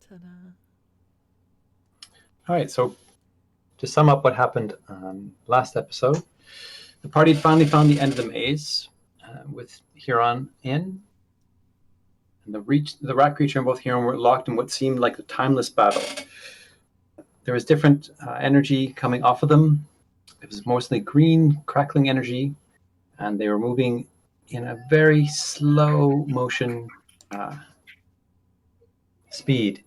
Ta-da. All right, so to sum up what happened last episode, the party finally found the end of the maze with Huron in. And the rat creature and both Huron were locked in what seemed like a timeless battle. There was different energy coming off of them. It was mostly green, crackling energy, and they were moving in a very slow motion speed.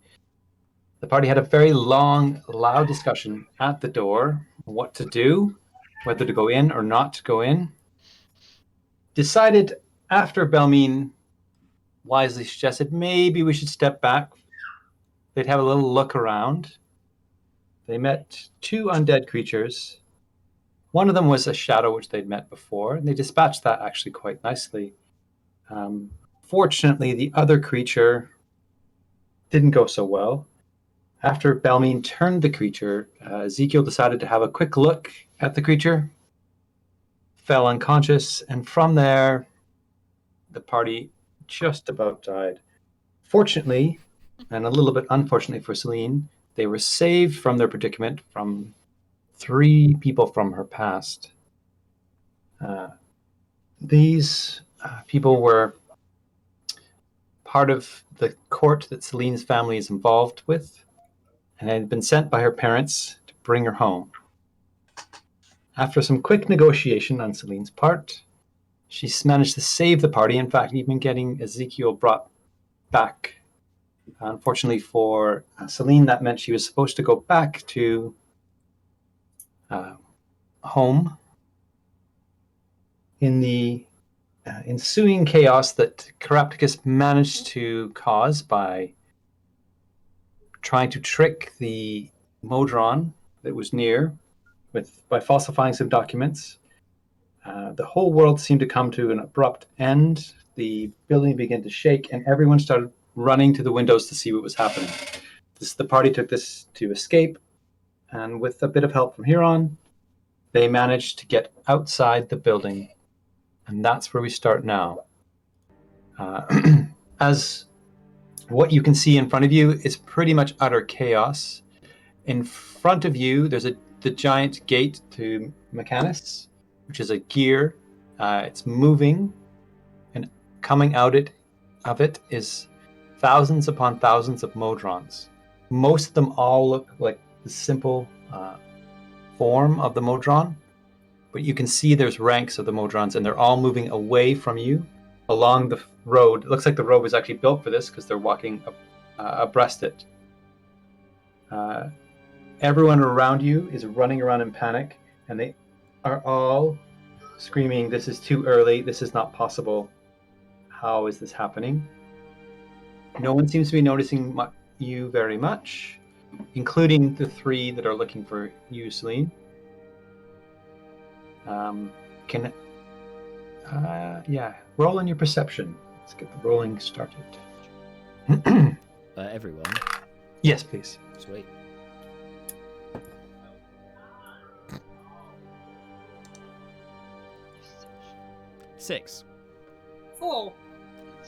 The party had a very long, loud discussion at the door what to do, whether to go in or not to go in. Decided after Belmine wisely suggested maybe we should step back. They'd have a little look around. They met two undead creatures. One of them was a shadow which they'd met before, and they dispatched that actually quite nicely. Fortunately, the other creature didn't go so well. After Belmine turned the creature, Ezekiel decided to have a quick look at the creature, fell unconscious, and from there, the party just about died. Fortunately, and a little bit unfortunately for Celine, they were saved from their predicament from 3 people from her past. These people were part of the court that Celine's family is involved with, and had been sent by her parents to bring her home. After some quick negotiation on Celine's part, she managed to save the party, in fact, even getting Ezekiel brought back. Unfortunately for Celine, that meant she was supposed to go back to home. In the ensuing chaos that Carapticus managed to cause by trying to trick the Modron that was near by falsifying some documents, the whole world seemed to come to an abrupt end. The building began to shake, and everyone started running to the windows to see what was happening. The party took this to escape, and with a bit of help from Huron, they managed to get outside the building, and that's where we start now. As what you can see in front of you is pretty much utter chaos. In front of you, there's the giant gate to Mechanus, which is a gear. It's moving, and coming out of it is thousands upon thousands of Modrons. Most of them all look like the simple form of the Modron, but you can see there's ranks of the Modrons, and they're all moving away from you along the road. It looks like the road was actually built for this because they're walking abreast it. Everyone around you is running around in panic, and they are all screaming, "This is too early, this is not possible. How is this happening?" No one seems to be noticing you very much, including the 3 that are looking for you, Celine. Roll on your perception. Let's get the rolling started. Everyone? Yes, please. Sweet. Six. 4.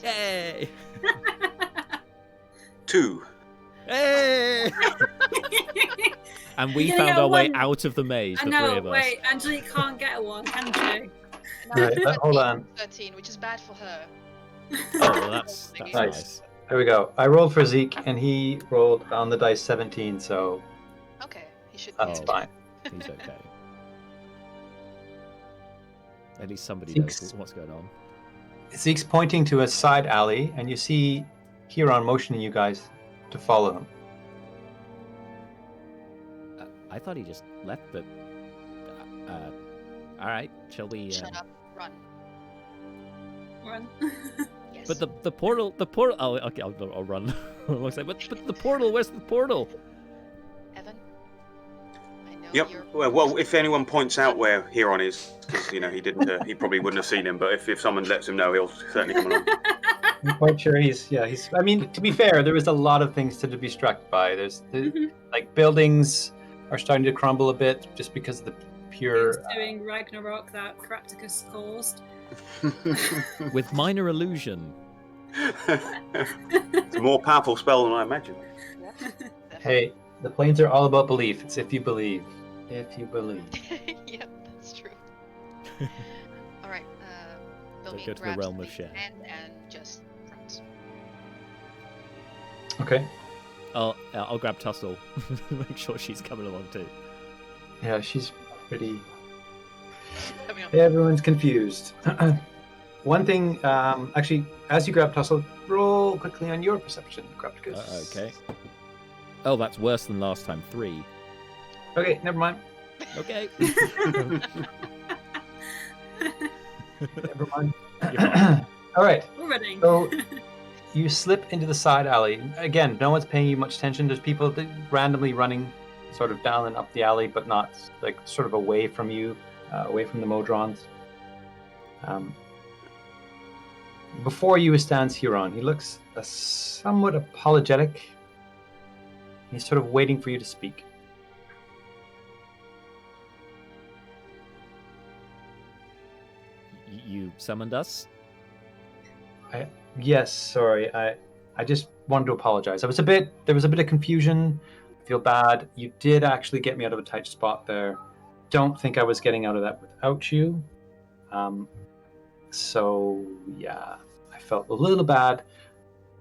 Yay! 2. Hey! And we You're gonna found get our way one. out of the maze, I the know, 3 of us. wait, Angelique can't get one, can she? No, Right, hold on. 13, which is bad for her. Oh, well, that's nice. There we go. I rolled for Zeke, and he rolled on the dice 17, so Okay, he should that's be fine. He's okay. At least somebody Zeke's- knows what's going on. Zeke's pointing to a side alley, and you see Huron motioning you guys to follow him. I thought he just left, but... Alright, shall we... Shut up, run. Run. Yes. But the portal... Oh, okay, I'll run. But the portal, where's the portal? Evan? I know Yep. you're... Well, if anyone points out where Huron is, because he didn't, he probably wouldn't have seen him. But if someone lets him know, he'll certainly come along. I'm quite sure he's. I mean, to be fair, there is a lot of things to be struck by. There's like buildings are starting to crumble a bit just because of the pure. He's doing Ragnarok that Carapticus caused. With minor illusion. It's a more powerful spell than I imagined. Yeah. Hey, the planes are all about belief. It's if you believe. If you believe. Yep, that's true. All right. Don't Bilmy go to the grabs realm of Leaf's share. hand and just runs. Okay. I'll grab Tussle. Make sure she's coming along too. Yeah, she's pretty. Coming on. Everyone's confused. One thing, actually, as you grab Tussle, roll quickly on your perception, Crapticus. Okay. Oh, that's worse than last time. 3. Okay, never mind. Okay. Never mind. You're fine. All right. We're running. So you slip into the side alley. Again, no one's paying you much attention. There's people randomly running sort of down and up the alley, but not like sort of away from you, away from the Modrons. Before you stands Huron. He looks somewhat apologetic. He's sort of waiting for you to speak. You summoned us? Yes, sorry. I just wanted to apologize. There was a bit of confusion. I feel bad. You did actually get me out of a tight spot there. Don't think I was getting out of that without you. So yeah, I felt a little bad.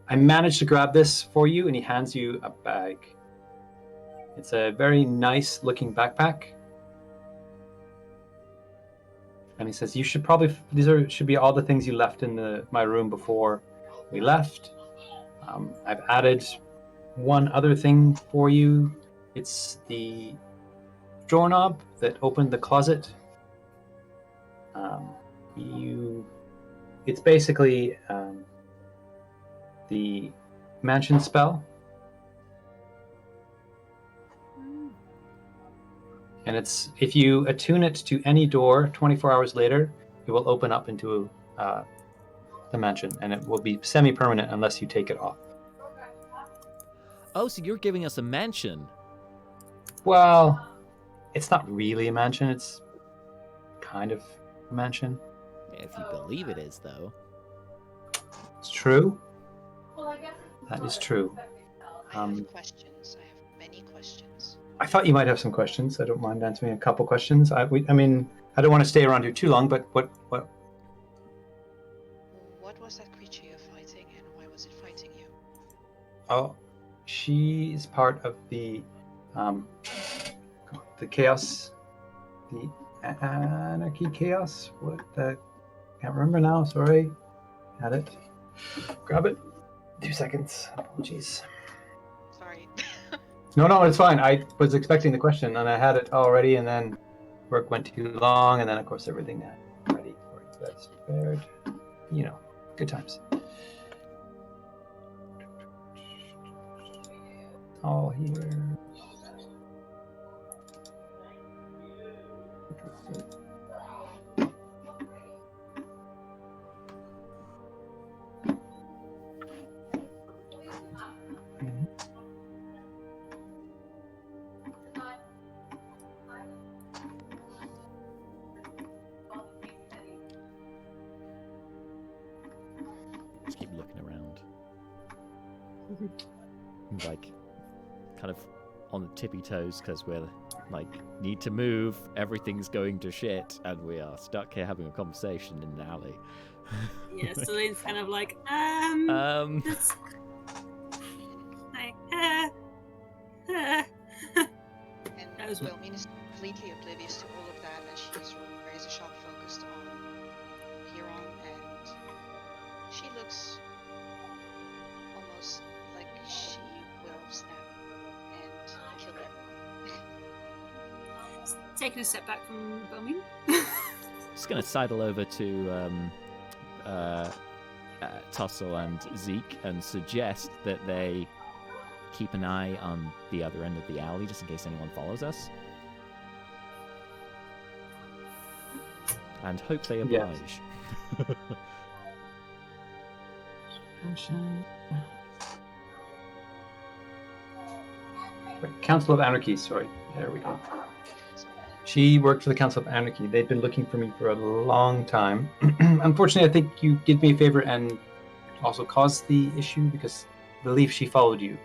I managed to grab this for you, and he hands you a bag. It's a very nice looking backpack. And he says, "You should probably should be all the things you left in my room before we left. I've added one other thing for you. It's the doorknob that opened the closet. It's basically the mansion spell, and it's if you attune it to any door 24 hours later, it will open up into the mansion, and it will be semi-permanent unless you take it off. Oh, so you're giving us a mansion? Well, it's not really a mansion. It's kind of a mansion. If you believe it is, though. It's true. That is true. I have questions. I have many questions. I thought you might have some questions. I don't mind answering a couple questions. I mean, I don't want to stay around here too long, but what? What was that creature you're fighting, and why was it fighting you? Oh, she's part of the chaos, the anarchy chaos. What? Can't remember now. Sorry. Had it. Grab it. 2 seconds. Apologies. Sorry. No, it's fine. I was expecting the question, and I had it already, and then work went too long, and then, of course, everything got ready for you guys prepared. You know, good times. All here. Just keep looking around. Like, kind of on the tippy toes because we're like, need to move. Everything's going to shit, and we are stuck here having a conversation in an alley. Yeah, Celine's kind of like, that's- like, And That was- Wilmine is completely oblivious to all of that, and she's razor sharp focused on Huron, and she looks almost like she will snap and kill everyone. taking a step back from Bombing. Just gonna sidle over to Tussle and Zeke and suggest that they keep an eye on the other end of the alley just in case anyone follows us. And hope they oblige. Yes. Council of Anarchy, sorry. There we go. She worked for the Council of Anarchy. They'd been looking for me for a long time. Unfortunately, I think you did me a favor and also caused the issue because I believe she followed you.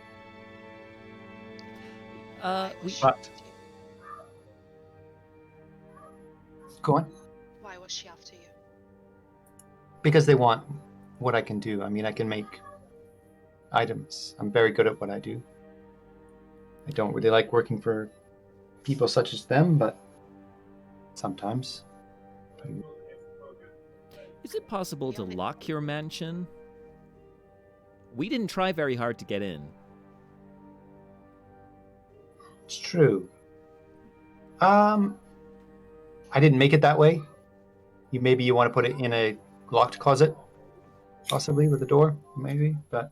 Why we was she But- after you? Go on. Why was she after you? Because they want what I can do. I mean, I can make items. I'm very good at what I do. I don't really like working for people such as them, but sometimes. Is it possible to The only- lock your mansion? We didn't try very hard to get in. It's true. I didn't make it that way. Maybe you want to put it in a locked closet, possibly with a door, maybe. But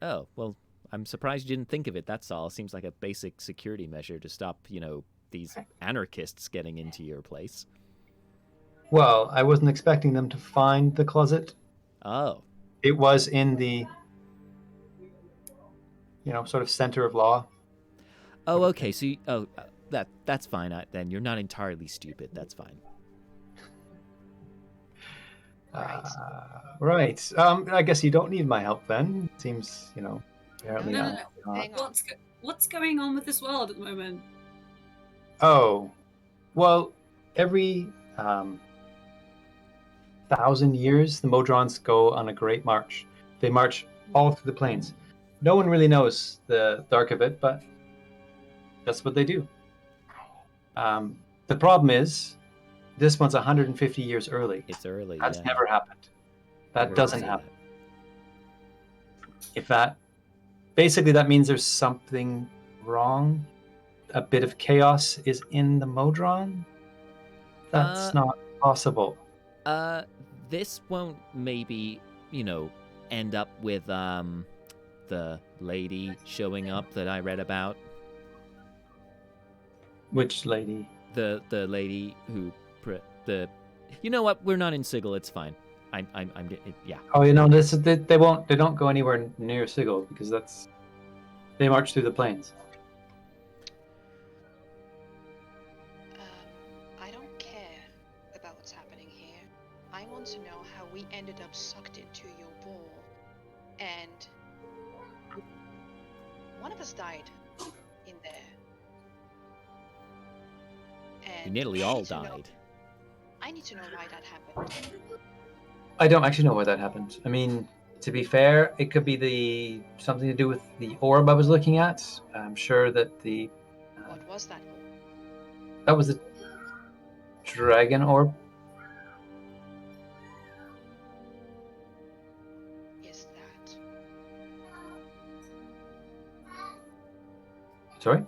Oh, well, I'm surprised you didn't think of it, that's all. Seems like a basic security measure to stop, these anarchists getting into your place. well, I wasn't expecting them to find the closet. Oh, It was in the, sort of center of law. oh, okay. So, that's fine. Then you're not entirely stupid. That's fine. Right. I guess you don't need my help then. Seems, apparently No, I'm no, not. Hang on. What's going on with this world at the moment? Oh, well, every 1,000 years, the Modrons go on a great march. They march all through the plains. No one really knows the arc of it, but that's what they do. The problem is, this one's 150 years early. It's early. That's yeah. never happened. That Never doesn't see happen. Basically, that means there's something wrong. A bit of chaos is in the Modron. That's not possible. This won't maybe, end up with the lady showing up that I read about. Which lady? The lady who you know what? We're not in Sigil. It's fine. I'm yeah. Oh, they won't. They don't go anywhere near Sigil because they march through the plains. I don't care about what's happening here. I want to know how we ended up sucked into your ball, and one of us died in there. We And nearly I all need to know- died. I need to know why that happened. I don't actually know why that happened. I mean, to be fair, it could be something to do with the orb I was looking at. I'm sure that What was that? that was the dragon orb. Is that? Sorry?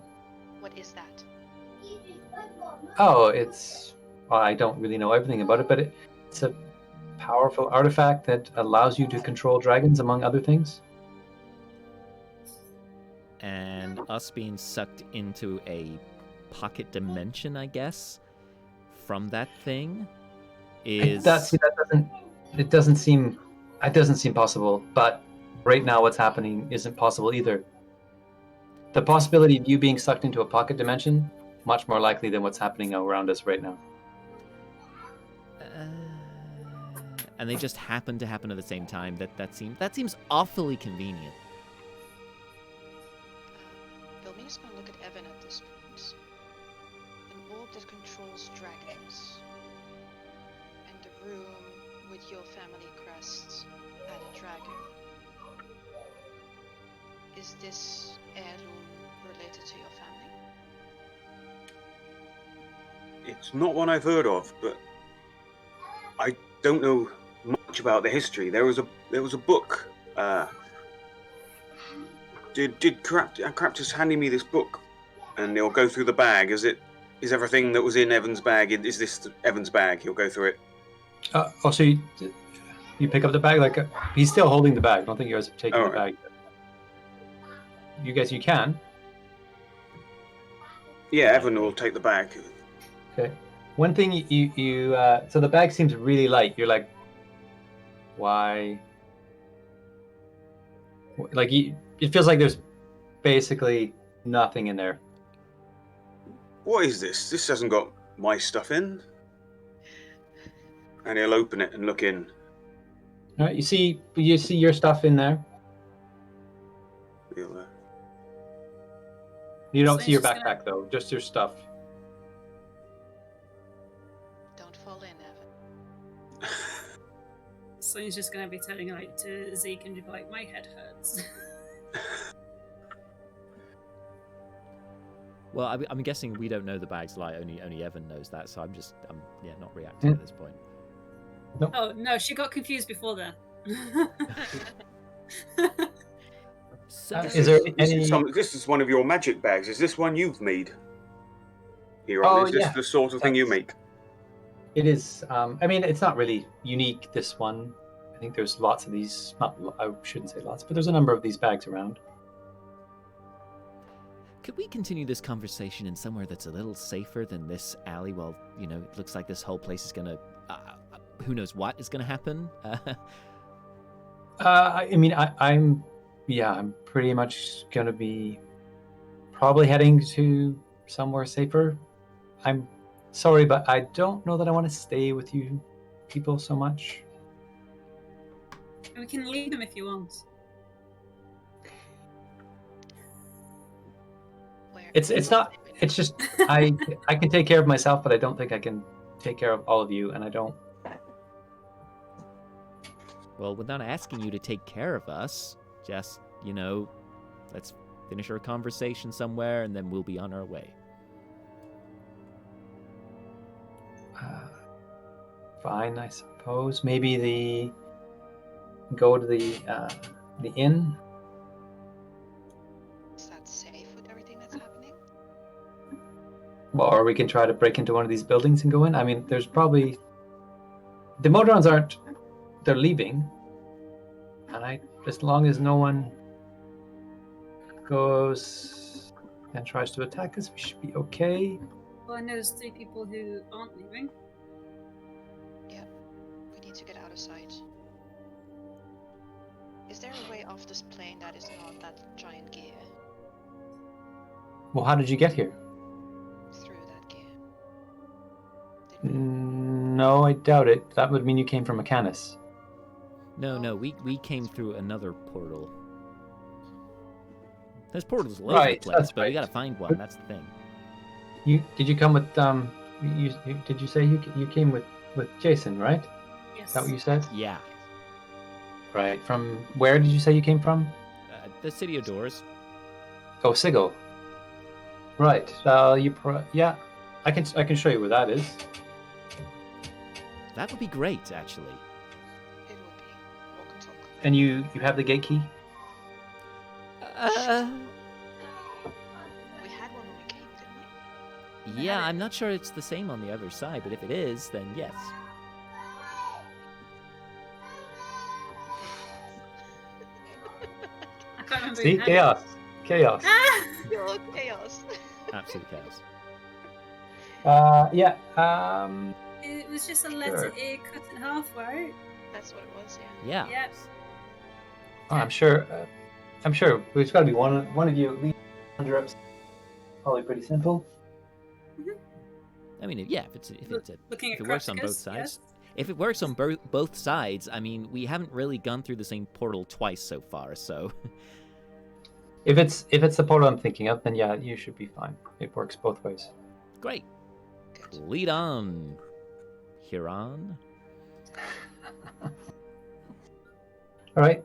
What is that? Oh, well, I don't really know everything about it, but it's a powerful artifact that allows you to control dragons, among other things. And us being sucked into a pocket dimension, I guess, from that thing is It doesn't seem possible. But right now, what's happening isn't possible either. The possibility of you being sucked into a pocket dimension much more likely than what's happening around us right now. and they just happen to happen at the same time. That seems awfully convenient. Belmina's gonna look at Evan at this point. An orb that controls dragons. And the room with your family crest and a dragon. Is this heirloom related to your family? It's not one I've heard of, but I don't know much about the history. There was a book. Did Craptus handing me this book, and he'll go through the bag? Is everything that was in Evan's bag? Is this Evan's bag? He'll go through it. So you pick up the bag like he's still holding the bag. I don't think you guys have taken All the right. bag. You can. Yeah, Evan will take the bag. Okay. One thing you so the bag seems really light. You're like, why? Like it feels like there's basically nothing in there. What is this? This hasn't got my stuff in. And he'll open it and look in. All right, you see your stuff in there. He'll, You don't So see your he's just backpack though, just your stuff. Don't fall in, Evan. So he's just going to be turning like to Zeke and be like, "My head hurts." Well, I'm guessing we don't know the bag's lie. Only Evan knows that. So I'm not reacting at this point. Oh no, she got confused before that. So Is there This any? this is one of your magic bags. Is this one you've made? Huron, Oh, is this yeah. the sort of thing you That's- make? It is. I mean, it's not really unique. This one. I think there's lots of these. I shouldn't say lots, but there's a number of these bags around. could we continue this conversation in somewhere that's a little safer than this alley? Well, it looks like this whole place is gonna. Who knows what is gonna happen? I mean, I'm pretty much gonna be probably heading to somewhere safer. I'm sorry, but I don't know that I want to stay with you people so much. And we can leave him if you want. Where? It's not. It's just I can take care of myself, but I don't think I can take care of all of you, and I don't. Well, we're not asking you to take care of us. Just, let's finish our conversation somewhere, and then we'll be on our way. Fine, I suppose. Maybe go to the inn. Is that safe with everything that's happening? Well, or we can try to break into one of these buildings and go in. I mean, there's probably the Modrons aren't. They're leaving, and as long as no one goes and tries to attack us, we should be okay. Well, I know there's 3 people who aren't leaving. We need to get out of sight. Is there a way off this plane that is not that giant gear? Well, how did you get here? Through that gear? Did we? No, I doubt it. That would mean you came from Mechanus. No, we came through another portal. There's portals all over Right, the place, that's but we right. gotta find one. That's the thing. Did you come with did you say you came with Jason, right? Yes. Is that what you said? Yeah, Right. From where did you say you came from? the City of Doors. Oh, Sigil. Right. Yeah. I can show you where that is. That would be great, actually. It would be. Walk and talk. And you have the gate key? We had one when we came, didn't we? Yeah, I'm not sure it's the same on the other side, but if it is, then yes. I can't remember. See, who had it. chaos. Ah! Pure chaos. Absolute chaos. Yeah. It was just a letter Sure. A cut in half, right? That's what it was, yeah. Yeah. Yep. I'm sure. I'm sure. There's got to be one of you at least. Conjure up. Probably pretty simple. I mean, if Looking at it works on both Crapticus, sides. yes. If it works on both sides, I mean, we haven't really gone through the same portal twice so far, so If it's the portal I'm thinking of, then yeah, you should be fine. It works both ways. great. Good. Lead on, Huron. All right.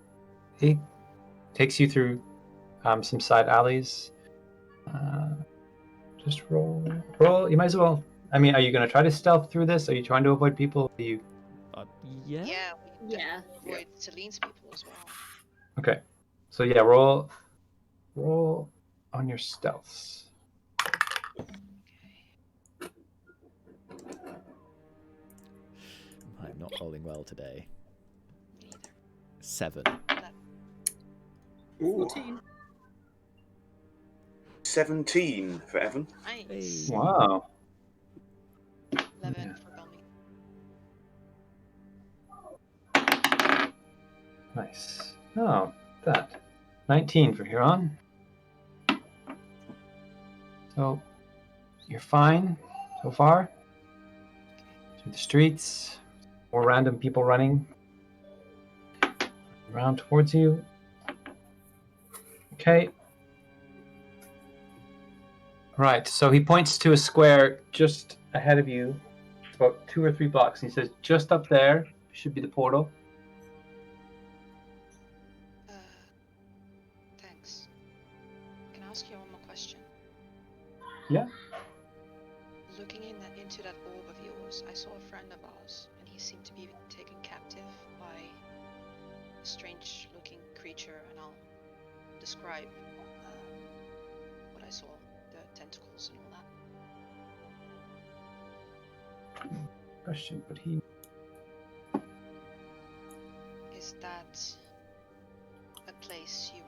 He takes you through some side alleys. Just roll. You might as well. I mean, are you going to try to stealth through this? Are you trying to avoid people? Are you? Yeah. Yeah, we Yeah. definitely avoid Celine's people as well. Okay. So yeah, roll on your stealths. I'm not rolling well today. Me neither. 7. Ooh, 14. 17 for Evan. Nice. Hey. Wow. 11 for Belmy. Nice. Oh, that. 19 for Huron. So you're fine so far. Through the streets, more random people running around towards you. Okay. Right. So he points to a square just ahead of you, about 2 or 3 blocks, and he says, "Just up there should be the portal." Uh, thanks. Can I ask you one more question? Yeah. Looking into that orb of yours, I saw a friend of ours, and he seemed to be taken captive by a strange-looking creature, and I'll describe what I saw, the tentacles and all that. Question, but he. Is that a place you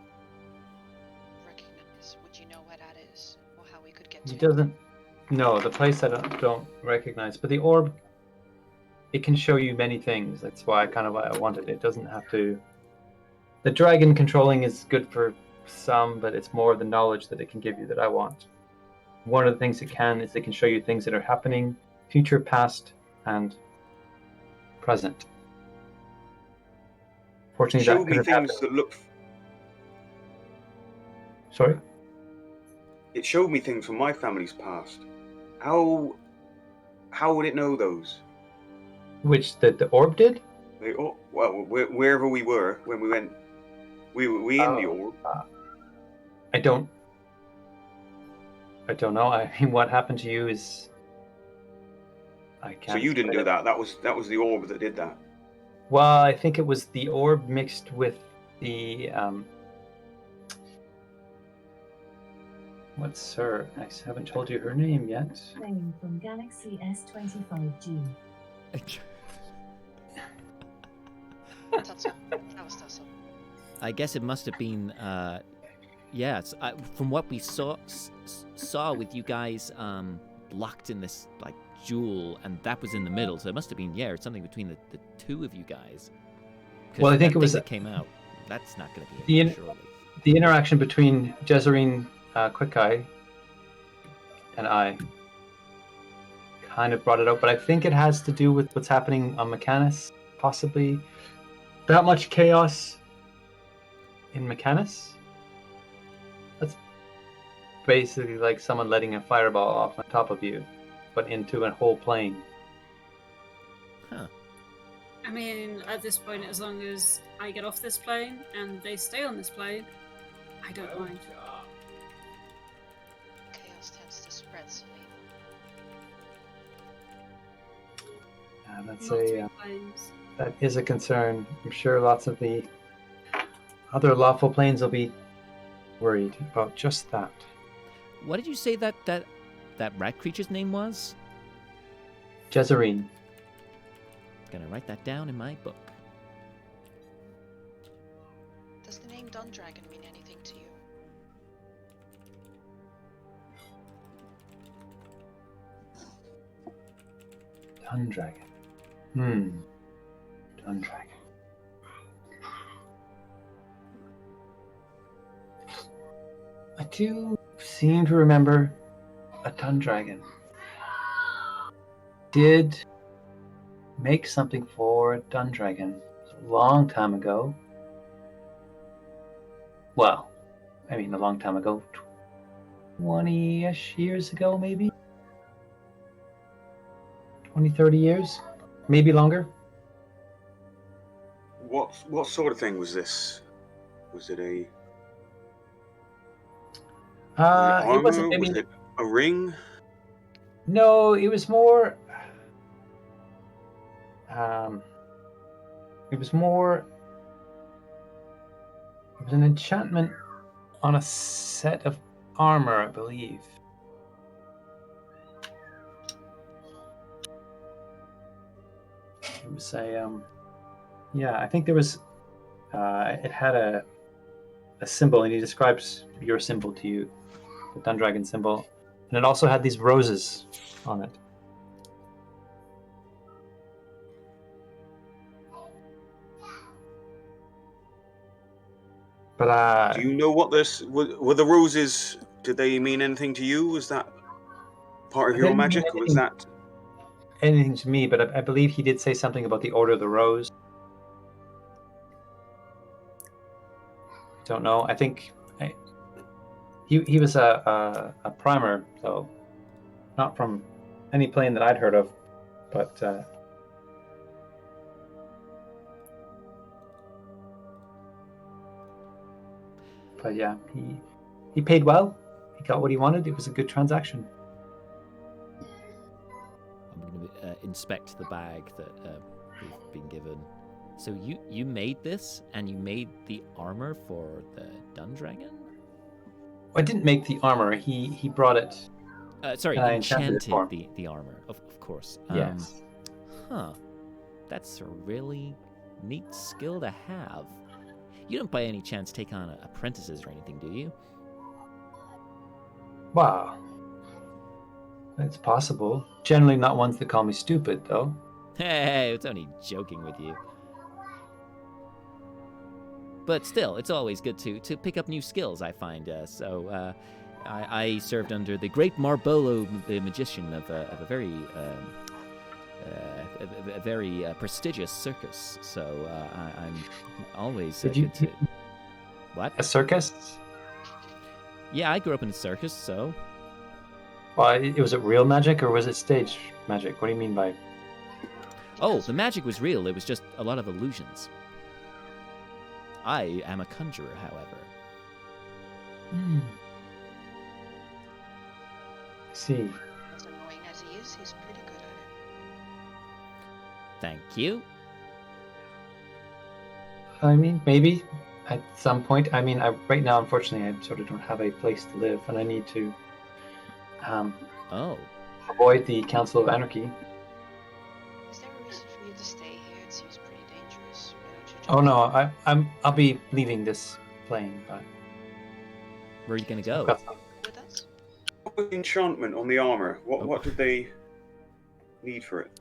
recognize? Would you know where that is, or how we could get to He it? doesn't. No, the place I don't recognize, but the orb. It can show you many things. That's why I wanted it. It doesn't have to. The dragon controlling is good for some, but it's more the knowledge that it can give you that I want. One of the things it can is it can show you things that are happening, future, past, and present. It Fortunately, that showed could me have things happened. that look. Sorry? It showed me things from my family's past. How would it know those? Which the orb did? Wherever we were when we went, we in the orb. I don't know. I mean, what happened to you is I can't. So you didn't explain do it. that. That was the orb that did that. Well, I think it was the orb mixed with the what's her? I haven't told you her name yet. Playing from Galaxy S25G. Tussle. That was Tussle. I guess it must have been, yeah. From what we saw with you guys locked in this like jewel, and that was in the middle. So it must have been, yeah, it's something between the two of you guys. 'Cause Well, I think that it was thing that came out. That's not going to be the it, in- surely. the interaction between Jezerine Quickeye and I kind of brought it up, but I think it has to do with what's happening on Mechanus, possibly. That much chaos in Mechanus? That's basically like someone letting a fireball off on top of you, but into a whole plane. Huh. I mean, at this point, as long as I get off this plane and they stay on this plane, I don't mind. Chaos tends to spread, Celine. That's Not a through planes. that is a concern. I'm sure lots of the other lawful planes will be worried about just that. What did you say that rat creature's name was? Jezerine. Gonna write that down in my book. Does the name Dundragon mean anything to you? Dundragon. Dundragon. I do seem to remember a Dundragon did make something for a Dundragon a long time ago. Well, I mean a long time ago. 20-ish years ago, maybe? 20, 30 years? Maybe longer? What sort of thing was this? Was it a It armor? wasn't. I Was mean, it a ring? no, it was more. It was more. It was an enchantment on a set of armor, I believe. It was a. Yeah, I think there was. It had a symbol, and he describes your symbol to you, the Dundragon symbol, and it also had these roses on it. But Do you know what this were the roses? Did they mean anything to you? Was that part of They your didn't mean magic, or was that? anything to me, but I believe he did say something about the Order of the Rose. Don't know. I think He was a primer, so not from any plane that I'd heard of, but yeah, he paid well. He got what he wanted. It was a good transaction. I'm going to inspect the bag that we've been given. So you made this, and you made the armor for the Dundragon? I didn't make the armor. He brought it. Sorry, I enchanted it for enchanted the armor, of course. Yes. Huh. That's a really neat skill to have. You don't by any chance take on apprentices or anything, do you? Wow. It's possible. Generally not ones that call me stupid, though. Hey, it's only joking with you. But still, it's always good to pick up new skills, I find. I served under the great Marbolo, the magician of a very prestigious circus. So I'm always Did you- good to... What? A circus? Yeah, I grew up in a circus, so... Well, was it real magic or was it stage magic? What do you mean by... Oh, the magic was real. It was just a lot of illusions. I am a conjurer, however. See. As annoying as he is, he's pretty good at it. Thank you. I mean, maybe at some point. I mean, right now, unfortunately, I sort of don't have a place to live, and I need to Oh. avoid the Council of Anarchy. Is there a reason for you to stay here? It seems pretty dangerous. Why don't you just... Oh no, I'll be leaving this plane, but Where are you going to I've go? got some- with us? What was the enchantment on the armor? What did they need for it?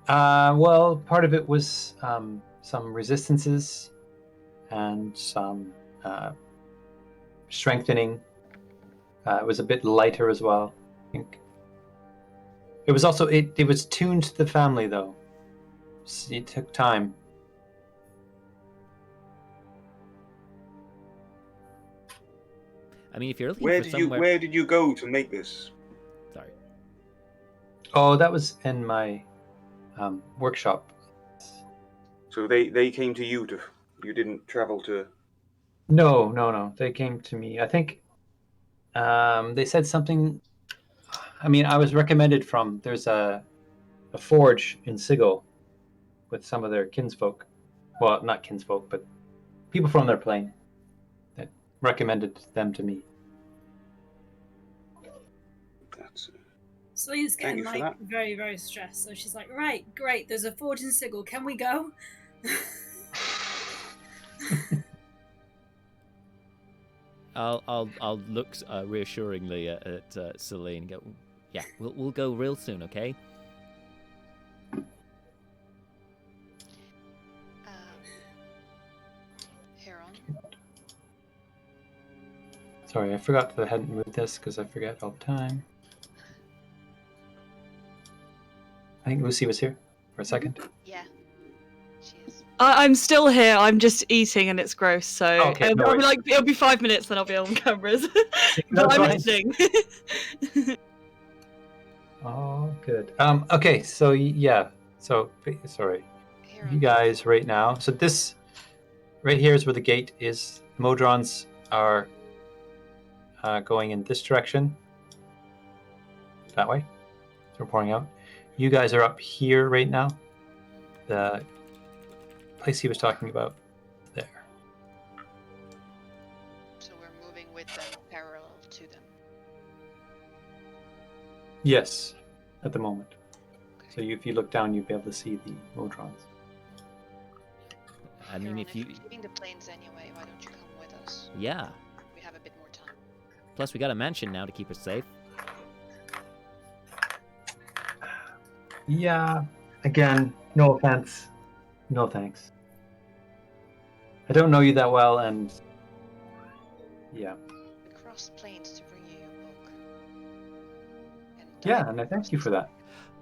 well, part of it was some resistances and some strengthening. It was a bit lighter as well, I think. It was also it was tuned to the family though. So it took time. I mean, if you're looking Where for did you somewhere... Where did you go to make this? Sorry. Oh, that was in my workshop. So they came to you to. You didn't travel to. No. They came to me. I think they said something. I mean, I was recommended from. There's a forge in Sigil with some of their kinsfolk. Well, not kinsfolk, but people from their plane that recommended them to me. That's. Celine's Thank getting you for like that. very, very stressed. So she's like, right, great, there's a forge in Sigil. Can we go? I'll look reassuringly at Celine and go, yeah, we'll go real soon, okay? Heron, Sorry, I forgot that I hadn't moved this because I forget all the time. I think Lucy was here for a second. yeah, she is. I'm still here. I'm just eating and it's gross. So Okay, no I'll be worries. like, it'll be 5 minutes, then I'll be on cameras. No, But I'm fine. listening. Oh, good. Okay, so yeah. So sorry, Heron, you guys right now. So this right here is where the gate is. Modrons are going in this direction. That way. So we're pouring out. You guys are up here right now. The place he was talking about there. so we're moving with them parallel to them. Yes, at the moment. So Okay. if you look down, you'll be able to see the Modrons. I mean, Heron, if you... we're leaving the planes anyway, why don't you come with us? Yeah. We have a bit more time. Plus, we got a mansion now to keep us safe. Yeah, again, no offense. No thanks. I don't know you that well, and yeah. We crossed planes to bring you your book. And Yeah, died and I thank you for that.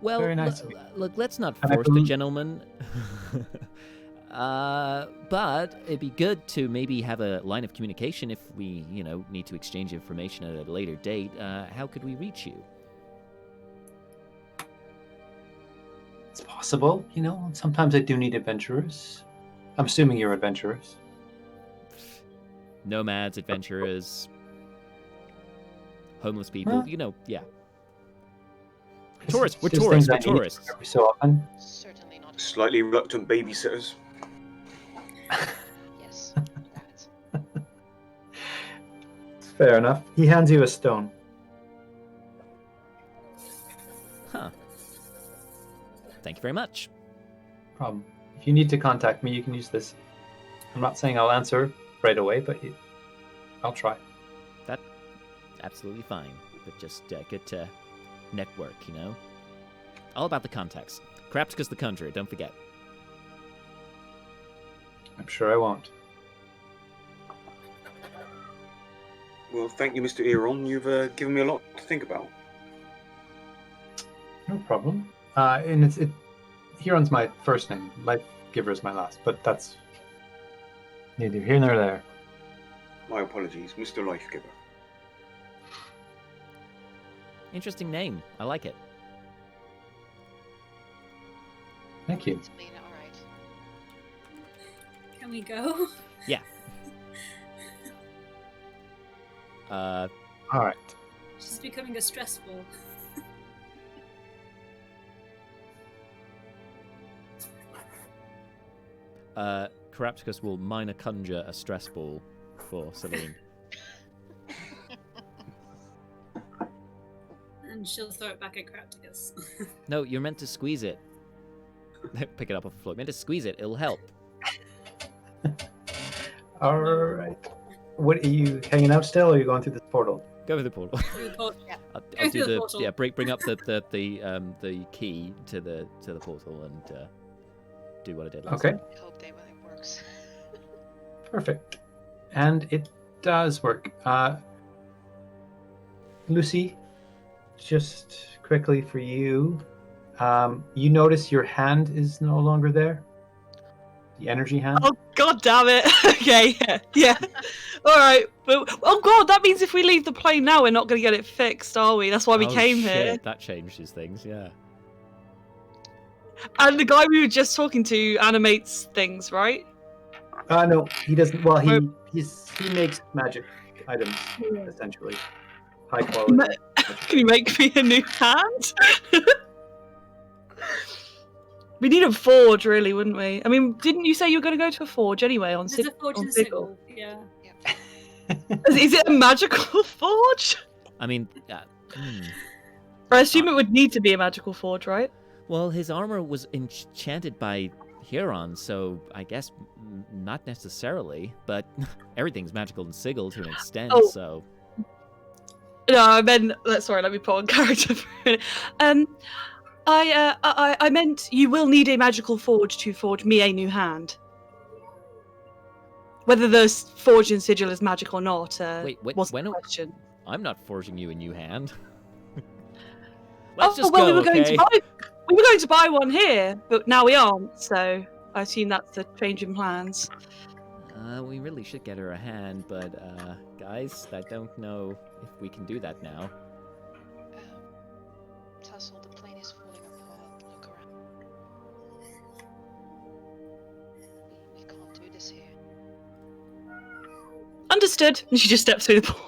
Well, Very nice of look, let's not And I force the believe- gentleman. But it'd be good to maybe have a line of communication if we, need to exchange information at a later date. How could we reach you? It's possible, Sometimes I do need adventurers. I'm assuming you're adventurers. Nomads, adventurers, homeless people, yeah. Tourists, we're Just tourists, things I we're need tourists. every so often. Certainly not. Slightly reluctant babysitters. Yes. Fair enough. He hands you a stone. Huh. Thank you very much. Problem. If you need to contact me, you can use this. I'm not saying I'll answer right away, but I'll try. That's absolutely fine. But just good to network, All about the context. Kraptika's the conjurer, don't forget. I'm sure I won't. Well, thank you, Mr. Eron. You've given me a lot to think about. No problem. And Huron's my first name. Life Giver is my last, but that's neither here nor there. My apologies, Mr. Lifegiver. Interesting name. I like it. Thank you. It's been alright. Can we go? Yeah. All right. This is becoming a stressful. Karapticus will minor conjure a stress ball for Celine. And she'll throw it back at Crapticus. No, you're meant to squeeze it. Pick it up off the floor. You're meant to squeeze it. It'll help. All right. What are you hanging out still, or are you going through this portal? Go with the portal. Through the portal. I'll Go do through the the portal. yeah. Bring up the key to the portal and do what I did last Okay. time. I hope that it works. Perfect. And it does work. Lucy, just quickly for you, you notice your hand is no longer there? The energy hand? Oh god damn it! Okay, yeah. All right, but oh god, that means if we leave the plane now, we're not going to get it fixed, are we? That's why we Oh, came shit, here. That changes things. Yeah. And the guy we were just talking to animates things, right? No, he doesn't. Well, he makes magic items, essentially. High quality. Can you make me a new hand? We need a forge, really, wouldn't we? I mean, didn't you say you were going to go to a forge anyway on There's a forge on in Sigil? Sigil. Yeah. Is it a magical forge? I mean, I assume it would need to be a magical forge, right? well, his armor was enchanted by Huron, so I guess not necessarily. But everything's magical in Sigil to an extent. Oh. So No, I meant. Sorry, let me put on character for a minute. I meant you will need a magical forge to forge me a new hand. Whether the forge in Sigil is magic or not, wait, was when the question. I'm not forging you a new hand. Oh, Let's just well, go, we were going okay? to buy one here, but now we aren't. So I assume that's a change in plans. We really should get her a hand, but guys, I don't know if we can do that now. Tussle, the plane is falling apart. Look around. We can't do this here. Understood. And she just steps through the portal.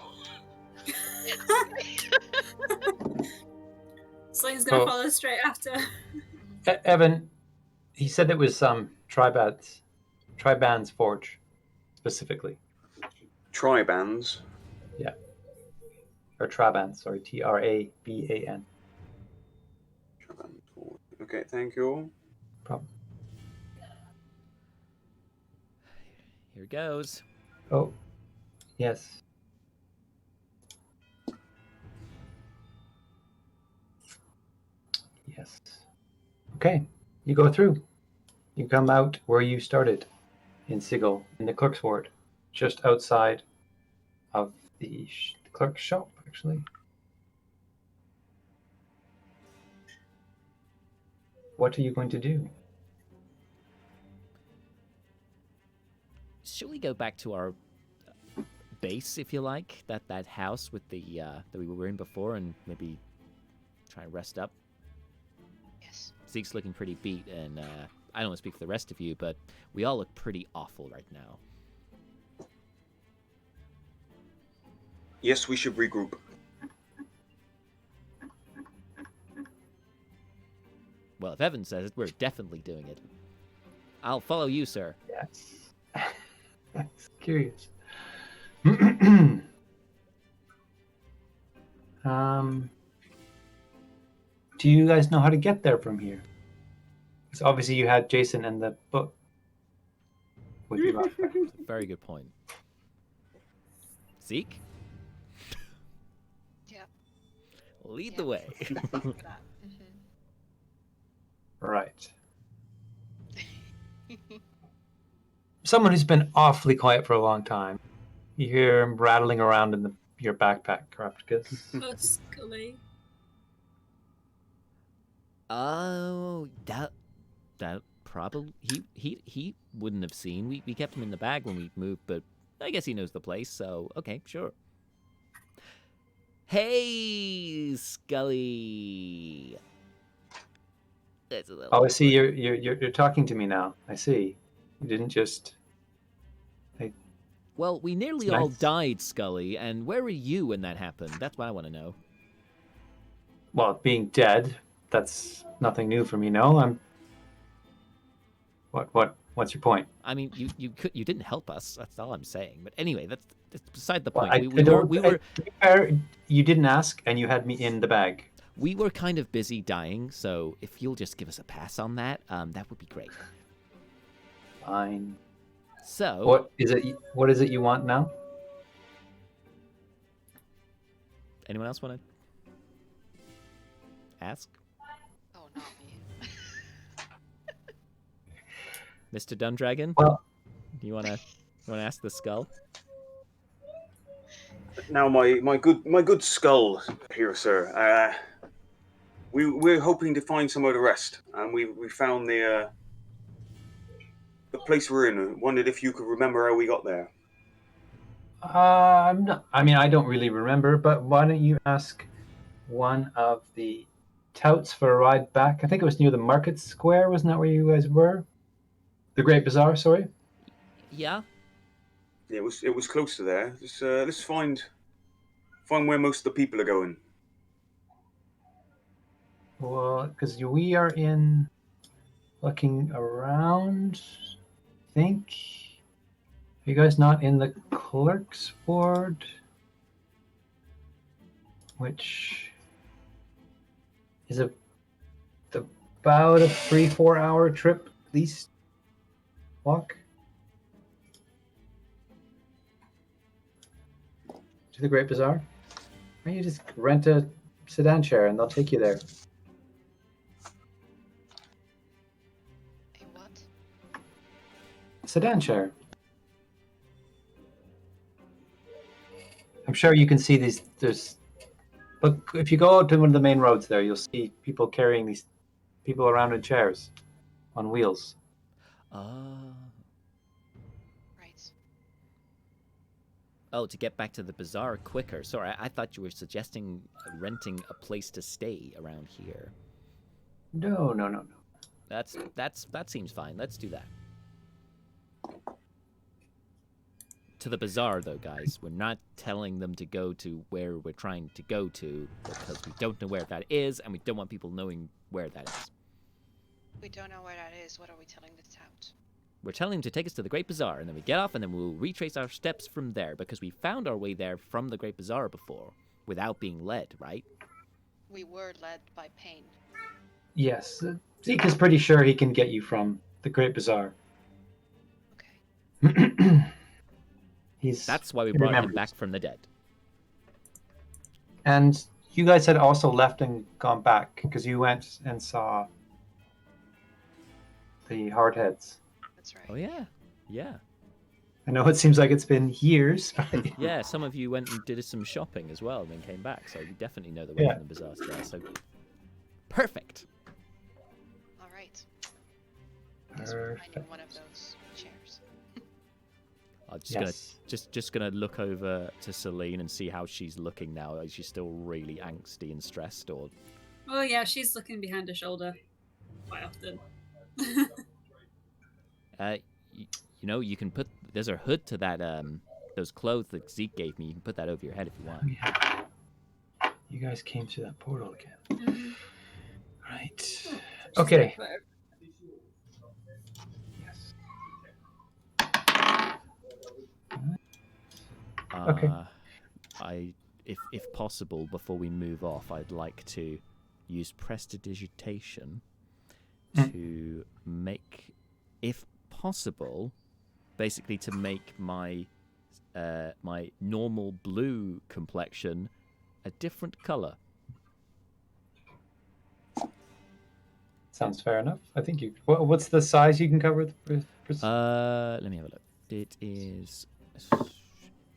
Slane's gonna Oh. follow straight after. Evan, he said it was Triban's forge, specifically. Tribans. Or Traban, sorry, Traban. Okay, thank you. Problem. Here goes. Oh, yes. Yes. Okay, you go through. You come out where you started, in Sigil, in the clerk's ward, just outside of the clerk's shop, actually. What are you going to do? should we go back to our base, if you like, that house with the that we were in before, and maybe try and rest up? Yes. Zeke's looking pretty beat, and I don't want to speak for the rest of you, but we all look pretty awful right now. Yes, we should regroup. Well, if Evan says it, we're definitely doing it. I'll follow you, sir. Yes. Curious. Do you guys know how to get there from here? Because obviously you had Jason and the book with you last time. It's a very good point. Zeke, Yeah. lead Yeah. the way. For that. Right. Someone who's been awfully quiet for a long time. You hear him rattling around in your backpack, Carapticus. Oh, Scully. Oh, that probably he wouldn't have seen. We kept him in the bag when we moved, but I guess he knows the place. So okay, sure. Hey, Scully. That's a little Oh, I see. awkward. You're talking to me now. I see. You didn't just. Well, we nearly It's all nice. died, Scully. And where were you when that happened? That's what I want to know. Well, being dead, that's nothing new for me. No, I'm. What's your point? I mean, you didn't help us. That's all I'm saying. But anyway, that's beside the Well, point. I we don't- were to be fair, you didn't ask, and you had me in the bag. we were kind of busy dying. So if you'll just give us a pass on that, that would be great. Fine. So What is it? What is it you want now? anyone else want to ask, Oh, not me. Mr. Dundragon? Well, You wanna ask the skull? Now, my good skull here, sir. We're hoping to find somewhere to rest, and we found the place we're in. Wondered if you could remember how we got there. I'm not. I mean, I don't really remember, but why don't you ask one of the touts for a ride back? I think it was near the market square. Wasn't that where you guys were? The Great Bazaar. Sorry. Yeah. It was close to there. Let's find where most of the people are going. Well, because we are in looking around. I think. Are you guys not in the clerk's ward? Which is about a 3-4 hour trip at least. Walk to the Great Bazaar. Why don't you just rent a sedan chair and they'll take you there? A what? Sedan chair. I'm sure you can see these. But if you go out to one of the main roads there, you'll see people carrying these people around in chairs on wheels. Right. Oh, to get back to the bazaar quicker. Sorry, I thought you were suggesting renting a place to stay around here. No. That seems fine. Let's do that. To the bazaar, though, guys. We're not telling them to go to where we're trying to go to because we don't know where that is, and we don't want people knowing where that is. We don't know where that is. What are we telling the tout? We're telling them to take us to the Great Bazaar, and then we get off, and then we'll retrace our steps from there because we found our way there from the Great Bazaar before without being led, right? We were led by pain. Yes, Zeke is pretty sure he can get you from the Great Bazaar. Okay. That's why we he brought him remembers. back from the dead. And you guys had also left and gone back because you went and saw the Hardheads. That's right. Oh, yeah. Yeah. I know it seems like it's been years. But Yeah, some of you went and did some shopping as well and then came back, so you definitely know the way Yeah. from the bazaar there. So perfect. All right. Guess we're finding Perfect. one of those chairs. I'm just gonna look over to Celine and see how she's looking now. Is she still really angsty and stressed, or? Oh yeah, she's looking behind her shoulder quite often. You know, you can put there's a hood to that those clothes that Zeke gave me. You can put that over your head if you want. Yeah. You guys came through that portal again. Mhm. Right. She's Okay. like, Yes. Okay. If possible, before we move off, I'd like to use prestidigitation to make, if possible, basically to make my my normal blue complexion a different color. Sounds fair enough. I think you. What's the size you can cover? Let me have a look. It is. You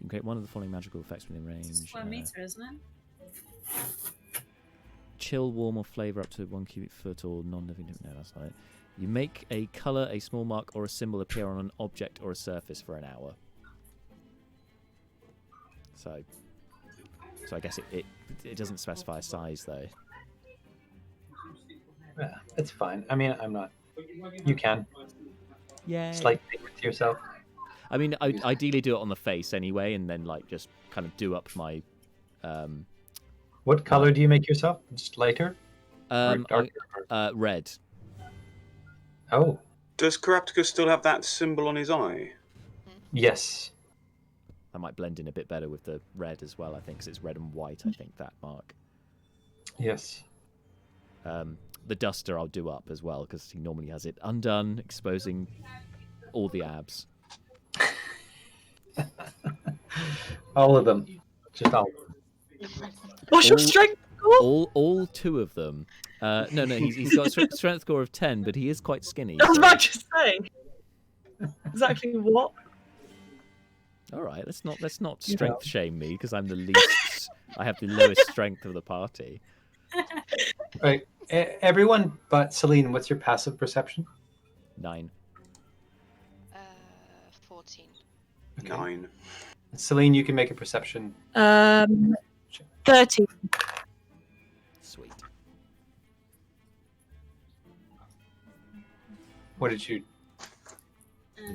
can create one of the following magical effects within range. it's a square meter, isn't it? Chill, warm, or flavor up to 1 cubic foot or non-living. No, that's not it. You make a color, a small mark, or a symbol appear on an object or a surface for an hour. So I guess it doesn't specify a size though. Yeah, it's fine. I mean, I'm not. You can. Yeah. Slightly with yourself. I mean, I ideally do it on the face anyway, and then like just kind of do up my. What color do you make yourself? Just lighter? Or darker? Red. Oh, Does Carapticus still have that symbol on his eye? yes. That might blend in a bit better with the red as well, I think, because it's red and white, I think, that mark. Yes. The duster I'll do up as well, because he normally has it undone, exposing all the abs. All of them. Just all of them. What's your strength score? All 2 of them. No, he's got a strength score of 10, but he is quite skinny. I was about to say. Exactly what? All right, let's not strength shame me because I'm the least. I have the lowest strength of the party. Right. Everyone but Celine, what's your passive perception? 9. 14. Okay. 9. Celine, you can make a perception. 13. Sweet. What did you?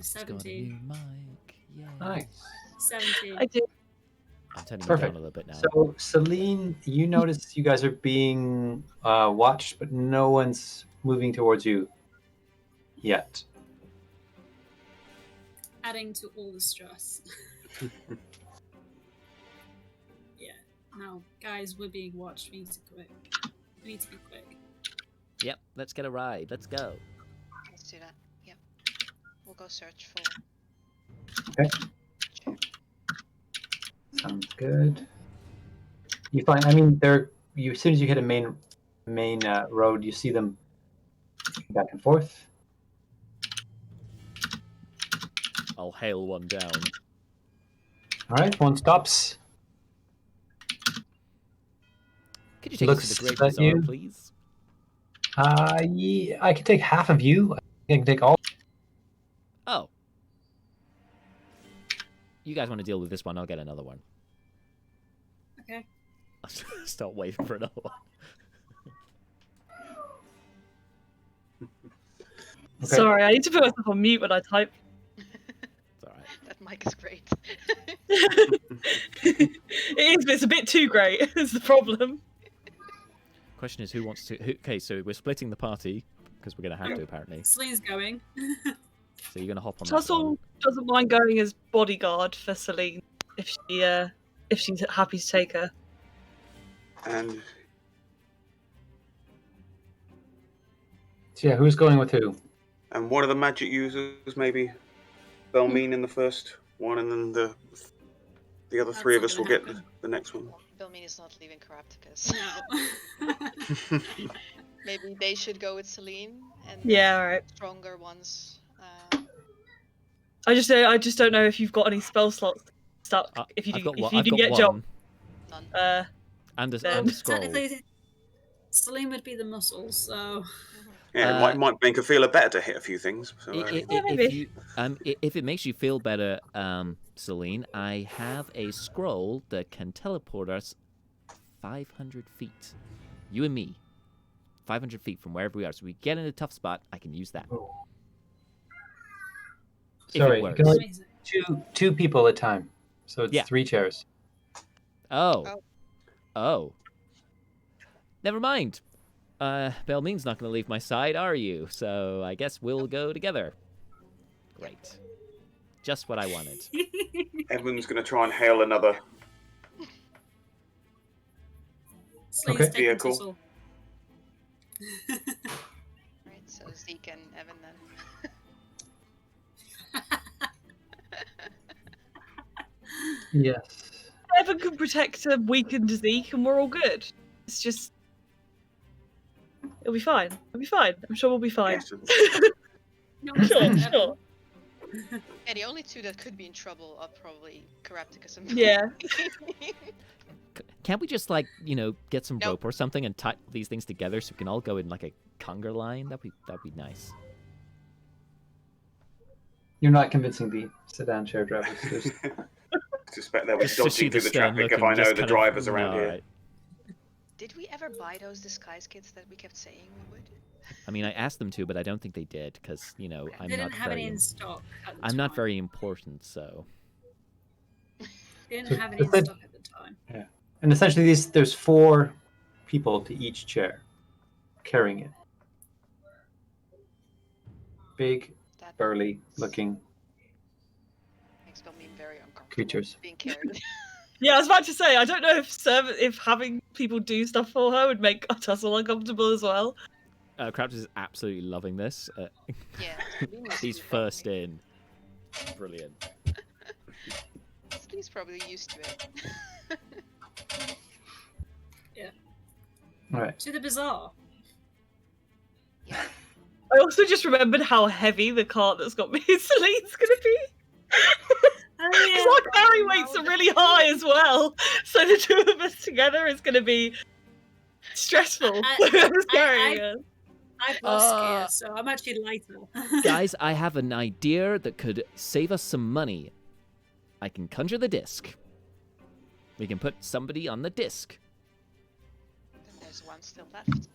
17. Yeah. Nice. 17. I did. I'm turning it Perfect. down a little bit now. So, Celine, you notice you guys are being watched, but no one's moving towards you yet. Adding to all the stress. Yeah. No, guys, we're being watched. We need to quit. We need to be quick. Yep, let's get a ride. Let's go. Let's do that. Yep. We'll go search for. Okay. Chair. Sounds good. You find, I mean, you as soon as you hit a main road, you see them back and forth. I'll hail one down. All right, one stops. Could you take us to the Great Bazaar, please? Yeah, I can take half of you. I can take all. Oh. You guys want to deal with this one? I'll get another one. Okay. I'll start waiting for another one. Okay. Sorry, I need to put myself on mute when I type. It's all right. That mic is great. It is, but it's a bit too great. Is the problem. Question is, who wants to? Okay, so we're splitting the party because we're going to have to apparently. Celine's going. So you're going to hop on. Tussle doesn't mind going as bodyguard for Celine if she's happy to take her. And So yeah, who's going with who? one of the magic users, maybe Belmine in the first one, and then the other That's 3 of not us will gonna get happen. the next one. Belmine is not leaving Carapticus. No. Maybe they should go with Celine and Yeah, alright. stronger ones. I just don't know if you've got any spell slots stuck. If you I've do, got if one. you I've do got get one. John, None. And then- a scroll. Technically, Celine would be the muscles, so. Yeah, it might make her feel better to hit a few things. So, If it makes you feel better, Celine, I have a scroll that can teleport us 500 feet. You and me. 500 feet from wherever we are. So we get in a tough spot, I can use that. Oh. If Sorry, it you works. can only two people at a time. So it's 3 chairs. Oh. Never mind. Belmin's not going to leave my side, are you? So I guess we'll go together. Great. Just what I wanted. Evan's going to try and hail another vehicle. Right, so Zeke and Evan then. Yes. Evan can protect a weakened Zeke, and we're all good. It's just, it'll be fine. It'll be fine. I'm sure we'll be fine. Yes. Sure. Yeah, the only two that could be in trouble are probably Carapticus and Yeah. Can't we just, like, get some rope or something and tie these things together so we can all go in, like, a conga line? That'd be nice. You're not convincing the sedan chair drivers. I suspect they'll be Just to see dodging through the stern traffic if looking, I know just the kind drivers around here. Right. Did we ever buy those disguise kits that we kept saying we would? I mean, I asked them to, but I don't think they did because, I'm They not didn't have very. any in stock. I'm not very important, so. They didn't have any in stock at the time. Yeah, and essentially there's 4 people to each chair carrying it. Big, burly looking Makes me very uncomfortable. creatures. Being carried. Yeah, I was about to say, I don't know if having people do stuff for her would make Tussle uncomfortable as well. Krabs is absolutely loving this. Yeah. He's first in. Brilliant. He's probably used to it. Yeah. All right. To the bazaar. Yeah. I also just remembered how heavy the cart that's got me and Celine's going to be. Because our carry weights are really high as well. So the two of us together is going to be stressful. I've lost gear, so I'm actually lighter. Guys, I have an idea that could save us some money. I can conjure the disc. We can put somebody on the disc. Then there's one still left.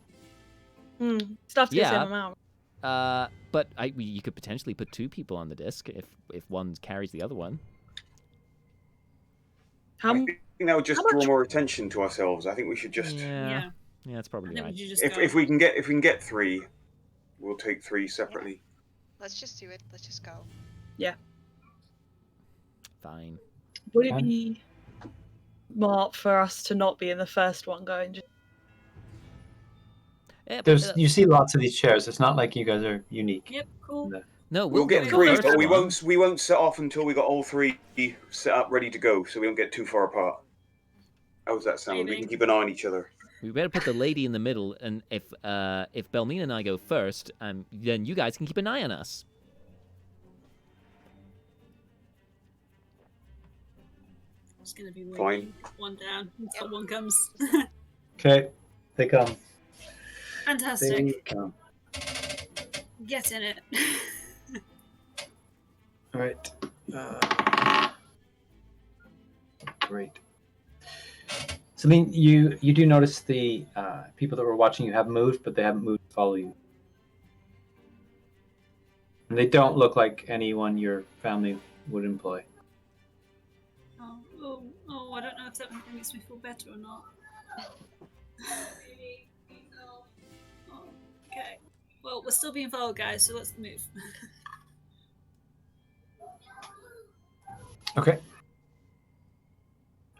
Stuff to the same amount. But you could potentially put 2 people on the disc if one carries the other one. I think that would just draw more attention to ourselves. I think we should just. Yeah, that's probably right. If we can get 3, we'll take 3 separately. Yeah. Let's just do it. Let's just go. Yeah. Fine. Would it be smart for us to not be in the first one going? You see lots of these chairs. It's not like you guys are unique. Yep, cool. No, we'll get 3, but we won't set off until we got all 3 set up, ready to go, so we don't get too far apart. How does that sound? We can keep an eye on each other. We better put the lady in the middle, and if Belmine and I go first, then you guys can keep an eye on us. It's gonna be fine. One down until one comes. Okay, they come. Fantastic. They come. Get in it. All right. Great. Celine, you do notice the people that were watching you have moved, but they haven't moved to follow you. And they don't look like anyone your family would employ. I don't know if that makes me feel better or not. Okay. Well, we're still being followed, guys, so let's move. Okay.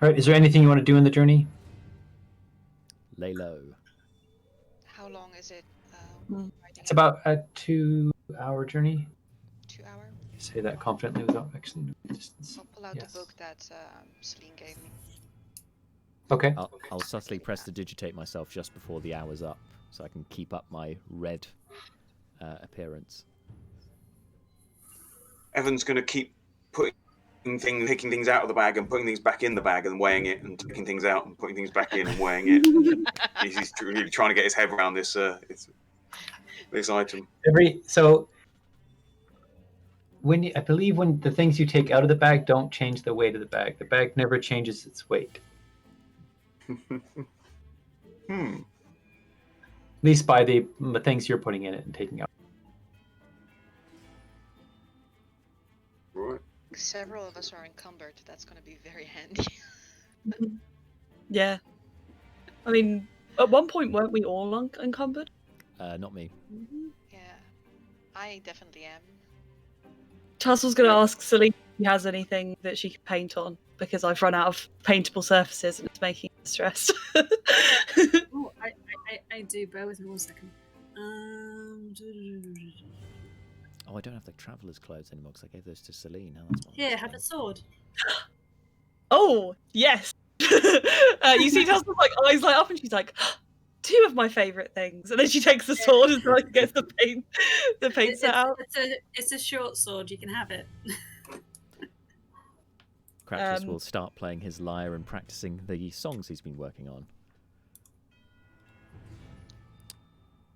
All right. Is there anything you want to do in the journey? Lay low. How long is it? It's about a 2-hour journey. 2 hour? I say that confidently without actually knowing the distance. I'll pull out the book that Celine gave me. Okay. I'll subtly press to digitate myself just before the hour's up, so I can keep up my red appearance. Evan's going to keep taking things out of the bag and putting things back in the bag and weighing it, and taking things out and putting things back in and weighing it. He's really trying to get his head around this. this item. I believe when the things you take out of the bag don't change the weight of the bag. The bag never changes its weight. Hmm. At least by the things you're putting in it and taking out. Right. Several of us are encumbered. That's going to be very handy. Yeah. I mean, at one point, weren't we all encumbered? Not me. Yeah, I definitely am. Tassel's going to ask Celine if she has anything that she can paint on, because I've run out of paintable surfaces and it's making me stressed. Oh, I do. Bear with me 1 second. Oh, I don't have the traveller's clothes anymore because I gave those to Celine. Now that's one Here, less have thing. a sword. Oh, yes. You see Tassel's like eyes light up and she's like, 2 of my favourite things. And then she takes the sword and like gets the paint set out. It's a short sword. You can have it. Craptus will start playing his lyre and practicing the songs he's been working on.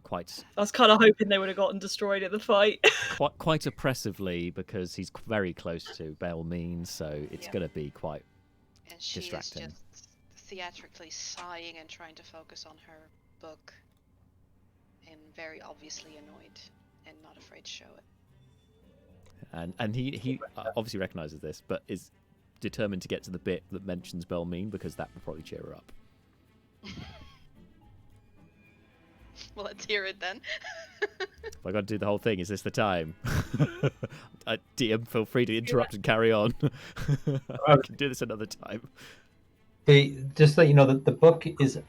I was kind of hoping they would have gotten destroyed in the fight. quite oppressively, because he's very close to Belmean, so it's going to be quite and she distracting. is just theatrically sighing and trying to focus on her book, and very obviously annoyed and not afraid to show it. And he obviously recognises this, but is determined to get to the bit that mentions Belmean, because that will probably cheer her up. Well, let's hear it then. If I got to do the whole thing, is this the time? DM, feel free to interrupt and carry on. I can do this another time. Just to let you know that the book is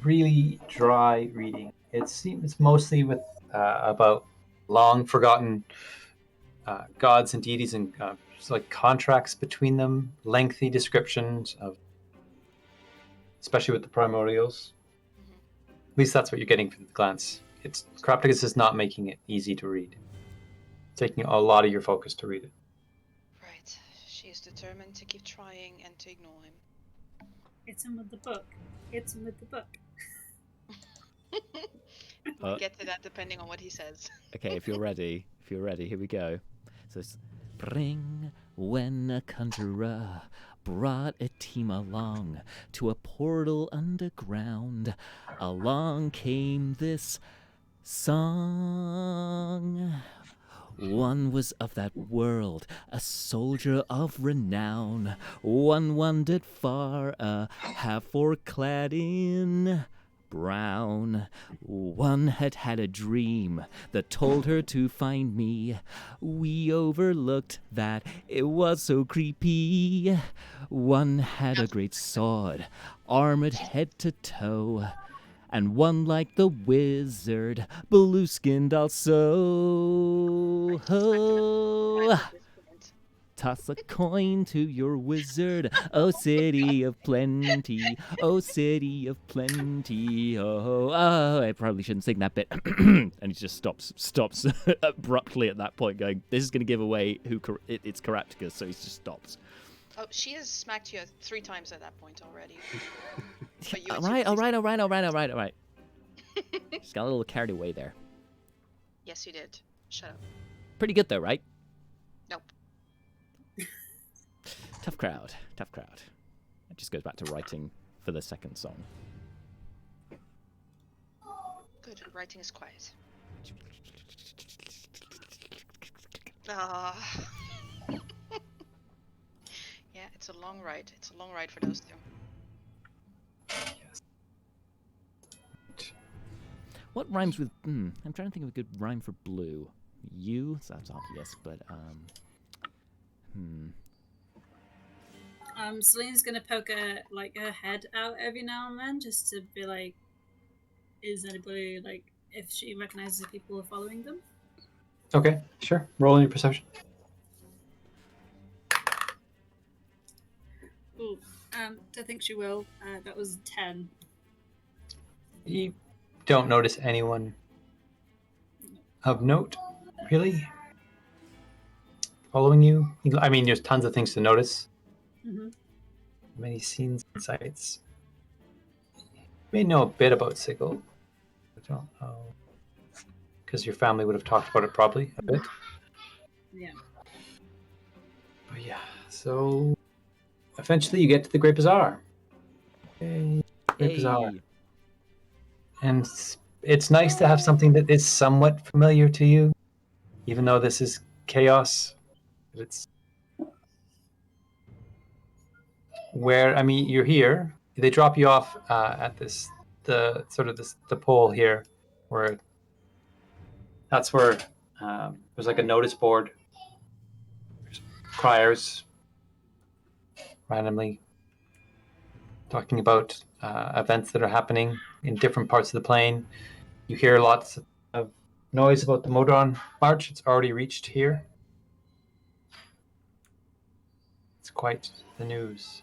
really dry reading. It's mostly with about long forgotten gods and deities and like contracts between them, lengthy descriptions of, especially with the primordials. At least that's what you're getting from the glance. Crapticus is not making it easy to read. It's taking a lot of your focus to read it. Right. She is determined to keep trying and to ignore him. Hit him with the book. Hit him with the book. We'll get to that depending on what he says. Okay, if you're ready, here we go. So spring when a conjurer brought a team along to a portal underground. Along came this song. One was of that world, a soldier of renown. One wandered far, half clad in brown. One had had a dream that told her to find me. We overlooked that, it was so creepy. One had a great sword, armored head to toe. And one like the wizard, blue-skinned also. Oh. Toss a coin to your wizard, oh city of plenty, oh city of plenty, oh. I probably shouldn't sing that bit. And he just stops abruptly at that point, going, this is going to give away who it's Caractacus, so he just stops. Oh, she has smacked you 3 times at that point already. All right. Just got a little carried away there. Yes, you did. Shut up. Pretty good though, right? Nope. Tough crowd. It just goes back to writing for the second song. Good. Writing is quiet. Yeah, it's a long ride. It's a long ride for those 2. Yes. What rhymes with I'm trying to think of a good rhyme for blue. You? That's obvious, but Celine's gonna poke her head out every now and then, just to be like, is anybody if she recognizes the people who are following them? Okay, sure. Roll your perception. Ooh, I think she will. That was 10. You don't notice anyone of note, really, following you. I mean, there's tons of things to notice. Mm-hmm. Many scenes and sights. You may know a bit about Sigil. I don't know because your family would have talked about it probably a bit. Yeah. But yeah, so eventually you get to the Great Bazaar. Yay, Great Bazaar. Hey. And it's nice to have something that is somewhat familiar to you, even though this is chaos. It's where, I mean, you're here. They drop you off at the pole here, where that's where there's like a notice board. There's criers randomly talking about events that are happening in different parts of the plane. You hear lots of noise about the Modron March. It's already reached here. It's quite the news.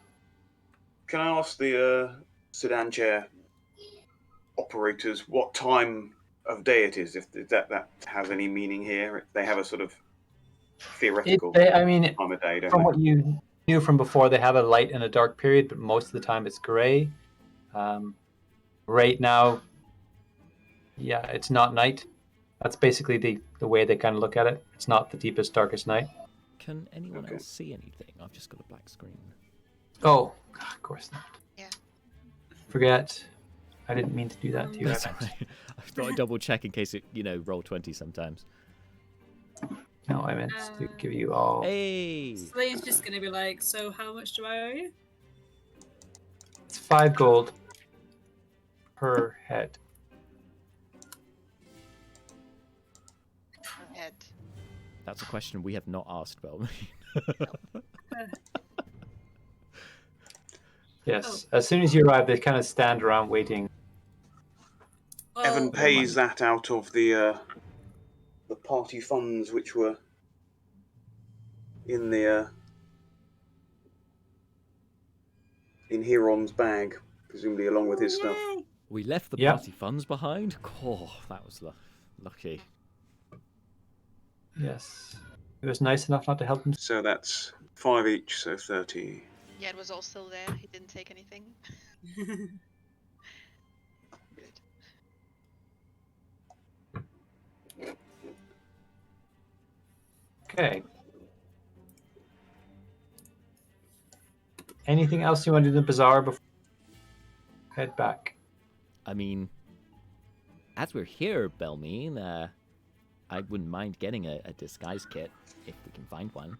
Can I ask the sedan chair operators what time of day it is? If that has any meaning here, if they have a sort of theoretical time of day, don't from they? what you knew from before, they have a light and a dark period, but most of the time it's gray. Right now, yeah, it's not night. That's basically the way they kind of look at it. It's not the deepest, darkest night. Can anyone else see anything? I've just got a black screen. Oh, of course not. Yeah. Forget. I didn't mean to do that to you. That's all right. I thought I'd double check in case it, roll 20 sometimes. No, I meant to give you all. Hey! Celine's just going to be like, so how much do I owe you? It's 5 gold per head. Head. That's a question we have not asked, Belmy. Yes. As soon as you arrive, they kind of stand around waiting. Well, Evan pays that out of the party funds which were in the in Huron's bag, presumably along with his stuff. We left the Yep. party funds behind? Oh, that was lucky. Yes. It was nice enough not to help him. So that's 5 each, so 30. Yeah, it was all still there. He didn't take anything. Good. Okay. Anything else you want to do in the bazaar before we head back? I mean, as we're here, Belmeen, I wouldn't mind getting a disguise kit if we can find one.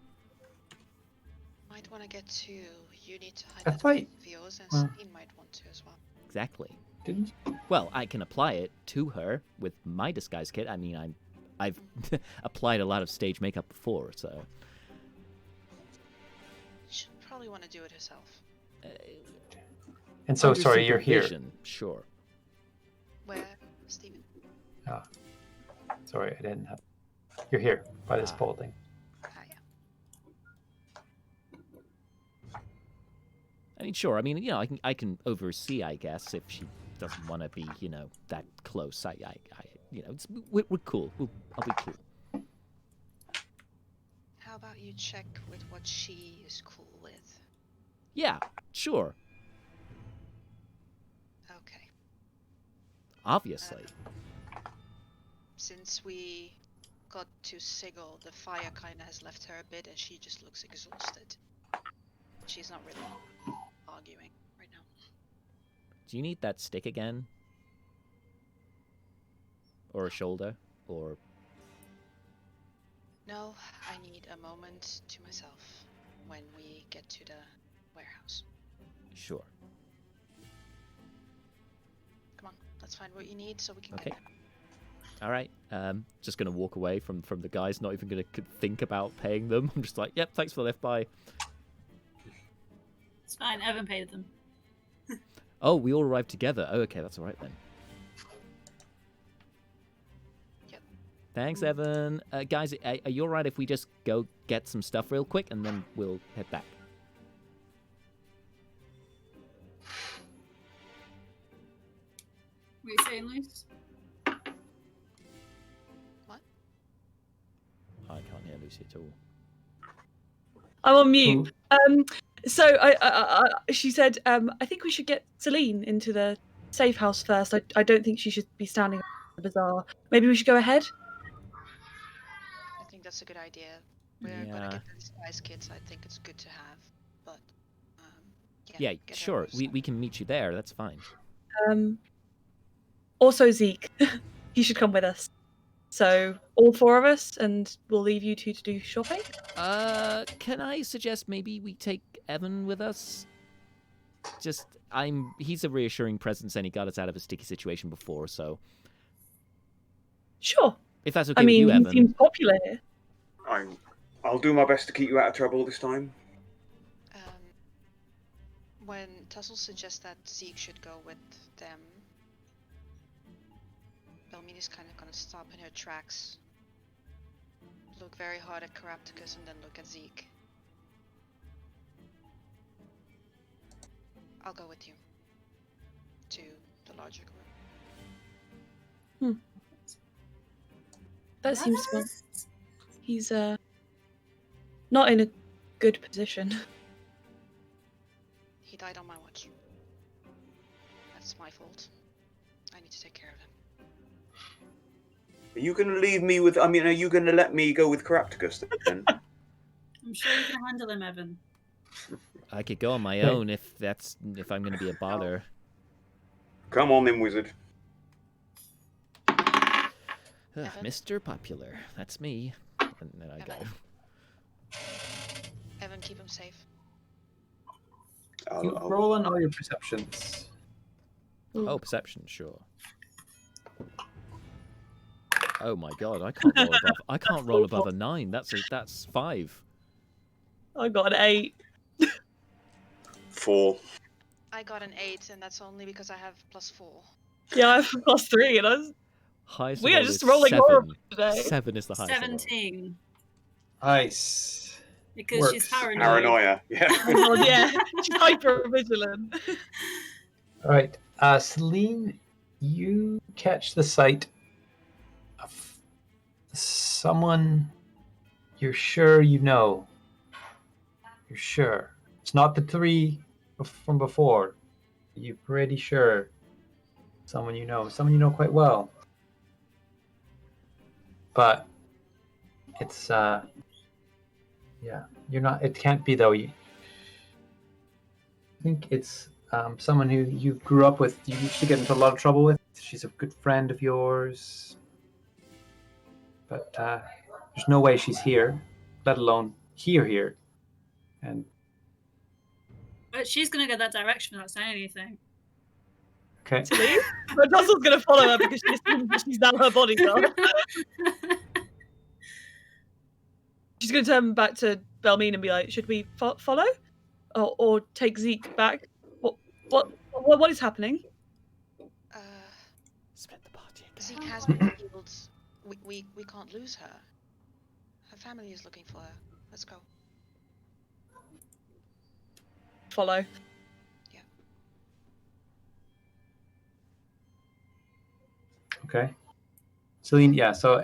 Might want to get two. You need to hide I that thought- of yours, and Sabine might want to as well. Exactly. Didn't you? Well, I can apply it to her with my disguise kit. I mean, I've applied a lot of stage makeup before, so. She'll probably want to do it herself. And so, Under sorry, you're here. supervision, Sure. Where, Stephen? Sorry, I didn't have. You're here by this pole thing. Ah, yeah. I mean, sure. I mean, I can oversee, I guess, if she doesn't want to be, that close. We're cool. I'll be cool. How about you check with what she is cool with? Yeah, sure. Okay. Obviously. Since we got to Sigil, the fire kinda has left her a bit and she just looks exhausted. She's not really arguing right now. Do you need that stick again? Or a shoulder? Or... No, I need a moment to myself when we get to the warehouse. Sure. Come on, let's find what you need so we can Okay. get there. All right. Just going to walk away from the guys, not even going to think about paying them. I'm just like, yep, thanks for the lift, bye. It's fine, Evan paid them. Oh, we all arrived together. Oh, okay, that's all right then. Yep. Thanks, Evan. Guys, are you all right if we just go get some stuff real quick and then we'll head back? What are you saying, Luce? What? I can't hear Lucy at all. I'm on mute. So she said, I think we should get Celine into the safe house first. I don't think she should be standing the bazaar. Maybe we should go ahead? I think that's a good idea. We're Yeah. gonna get the disguise kits. I think it's good to have, but Yeah, get sure. our We can meet you there. That's fine. Also, Zeke, he should come with us. So all 4 of us, and we'll leave you 2 to do shopping. Can I suggest maybe we take Evan with us? He's a reassuring presence, and he got us out of a sticky situation before. So, Sure. if that's okay I with you, mean, he Evan. seems popular here. I'll do my best to keep you out of trouble this time. When Tussle suggests that Zeke should go with them, Belmina's kind of gonna stop in her tracks, look very hard at Carapticus, and then look at Zeke. I'll go with you to the larger group. That seems smart. He's not in a good position. He died on my watch. That's my fault. I need to take care of him. Are you going to leave me with... I mean, are you going to let me go with Carapticus then? I'm sure you can handle him, Evan. I could go on my own if I'm going to be a bother. Come on then, wizard. Mr. Popular. That's me. And then I go. Evan, keep him safe. You roll on all your perceptions. Oh, perception, sure. Oh my god, I can't roll above a 9. That's 5. I got an 8. 4. I got an 8, and that's only because I have +4. Yeah, I have +3, and I was... Highest We of are all just is rolling 7. horribly today. 7 is the highest. 17. Nice. Because she's paranoid. Paranoia, yeah. Oh god, yeah. She's hyper vigilant. All right, Celine, you catch the sight of someone you're sure you know. You're sure. It's not the 3 from before. You're pretty sure. Someone you know quite well. But it's yeah, you're not. It can't be though. I think it's someone who you grew up with. You used to get into a lot of trouble with. She's a good friend of yours, but there's no way she's here, let alone here. And But she's gonna go that direction without saying anything. okay, To leave? But Russell's going to follow her because she assumes that she's now her bodyguard. She's going to turn back to Belmine and be like, should we follow? Or take Zeke back? What is happening? Split the party again. Zeke has been healed. We can't lose her. Her family is looking for her. Let's go. Follow. Yeah. okay, Celine. Yeah, so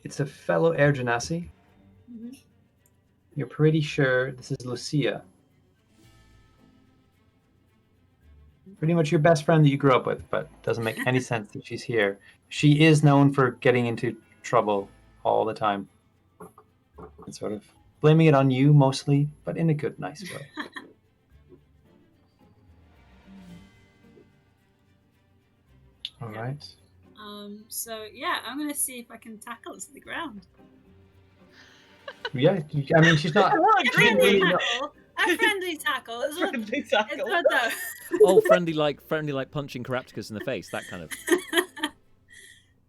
it's a fellow Air Genasi. Mm-hmm. You're pretty sure this is Lucia. Pretty much your best friend that you grew up with, but doesn't make any sense that she's here. She is known for getting into trouble all the time. And sort of blaming it on you mostly, but in a good, nice way. All right. So yeah, I'm gonna see if I can tackle it to the ground. Yeah, I mean, she's not. A friendly tackle. A friendly tackle. It's not, Friendly tackle. It's not though. Oh, friendly like punching Carapticus in the face, that kind of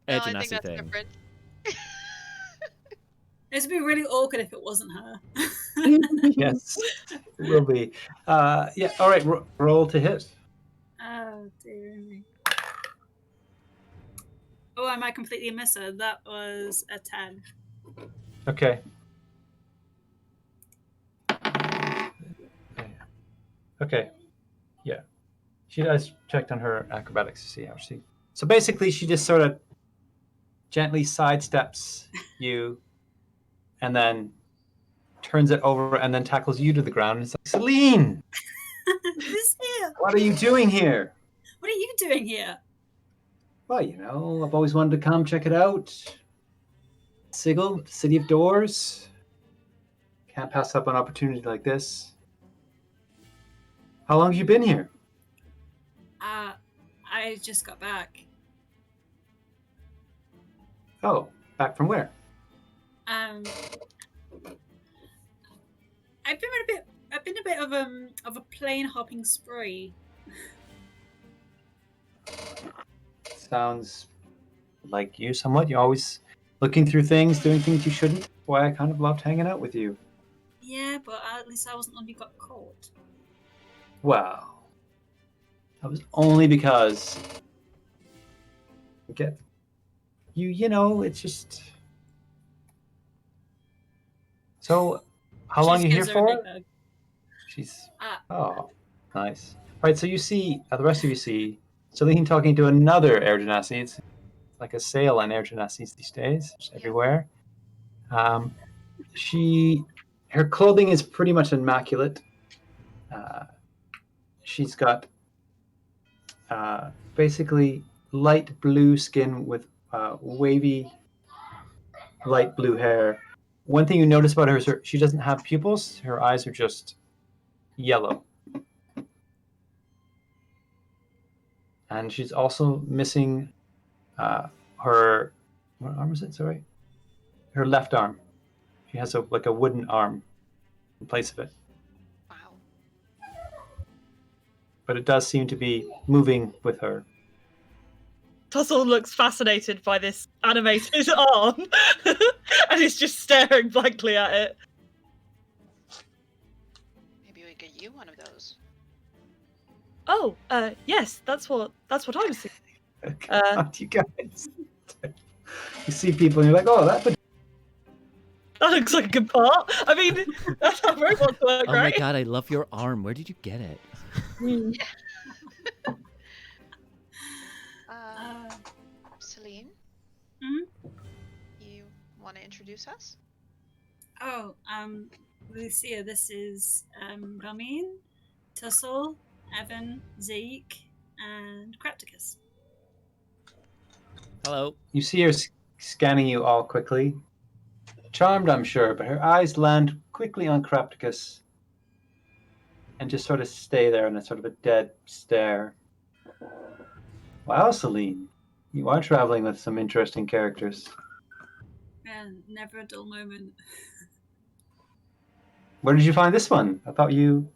Air No, I think Genasi that's thing. different. It'd be really awkward if it wasn't her. Yes, it will be. Yeah. All right. Roll to hit. Oh dear me. Oh, I might completely miss her. That was a 10. Okay. Okay. Yeah. She does checked on her acrobatics to see how she. So basically, she just sort of gently sidesteps you, and then turns it over, and then tackles you to the ground. And it's like, Celine, Who's here? what are you doing here? What are you doing here? Well, I've always wanted to come check it out. Sigil, City of Doors. Can't pass up an opportunity like this. How long have you been here? I just got back. Oh, back from where? I've been a bit of a plane hopping spree. Sounds like you somewhat. You're always looking through things, doing things you shouldn't. That's why I kind of loved hanging out with you. Yeah, but at least I wasn't the one who got caught. Well, that was only because it's just. So, how long are you here Gives her a big for? hug. She's. Ah, Oh, nice. Right, so you see, the rest of you see, Celine talking to another Air Genasi. It's like a sale on Air Genasis these days, just everywhere. Her clothing is pretty much immaculate. She's got basically light blue skin with wavy light blue hair. One thing you notice about her is she doesn't have pupils. Her eyes are just yellow. And she's also missing her, what arm is it? Sorry, her left arm. She has a wooden arm in place of it. Wow. But it does seem to be moving with her. Tussle looks fascinated by this animated arm and is just staring blankly at it. Maybe we get you one of those. Oh, yes, that's what I was thinking. God, you guys. You see people and you're like, oh, that would. That looks like a good part. I mean, that's how robots work, Oh right? my god, I love your arm. Where did you get it? Celine? You want to introduce us? Oh, Lucia, this is Ramin, Tussle, Evan, Zeke, and Crapticus. Hello. You see her scanning you all quickly. Charmed, I'm sure, but her eyes land quickly on Crapticus and just sort of stay there in a sort of a dead stare. Wow, Celine, you are traveling with some interesting characters. Yeah, never a dull moment. Where did you find this one? I thought you.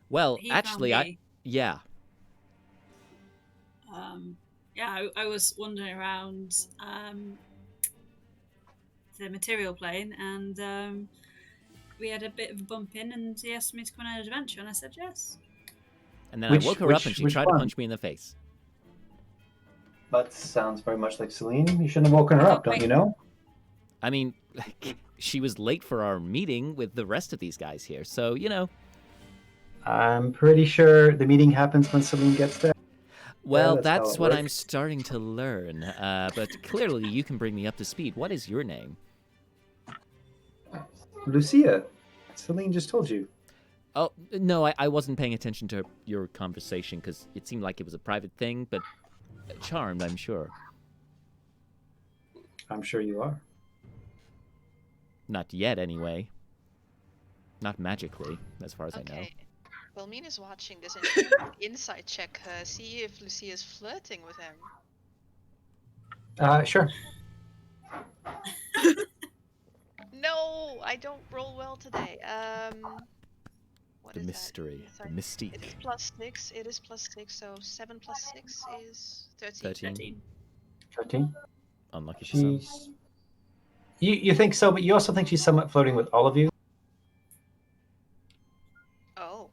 Well, He actually, found me. yeah. I was wandering around the material plane, and we had a bit of a bump in, and he asked me to come on an adventure, and I said yes. And then I woke her up and she tried to punch me in the face. That sounds very much like Celine. You shouldn't have woken her up, don't you know? I mean, she was late for our meeting with the rest of these guys here, so, I'm pretty sure the meeting happens when Celine gets there. Well, Yeah, that's what I'm starting to learn. But clearly you can bring me up to speed. What is your name? Lucia. Celine just told you. Oh, no, I wasn't paying attention to your conversation because it seemed like it was a private thing, but charmed, I'm sure. I'm sure you are. Not yet, anyway. Not magically, as far as I know. Well, Mina's watching this insight check. See if Lucia's flirting with him. Sure. No, I don't roll well today. What The is mystery, that? the mystique. It is +6. It is +6. So 7 + 6 is 13. 13. Unlucky for some. You think so, but you also think she's somewhat flirting with all of you. Oh.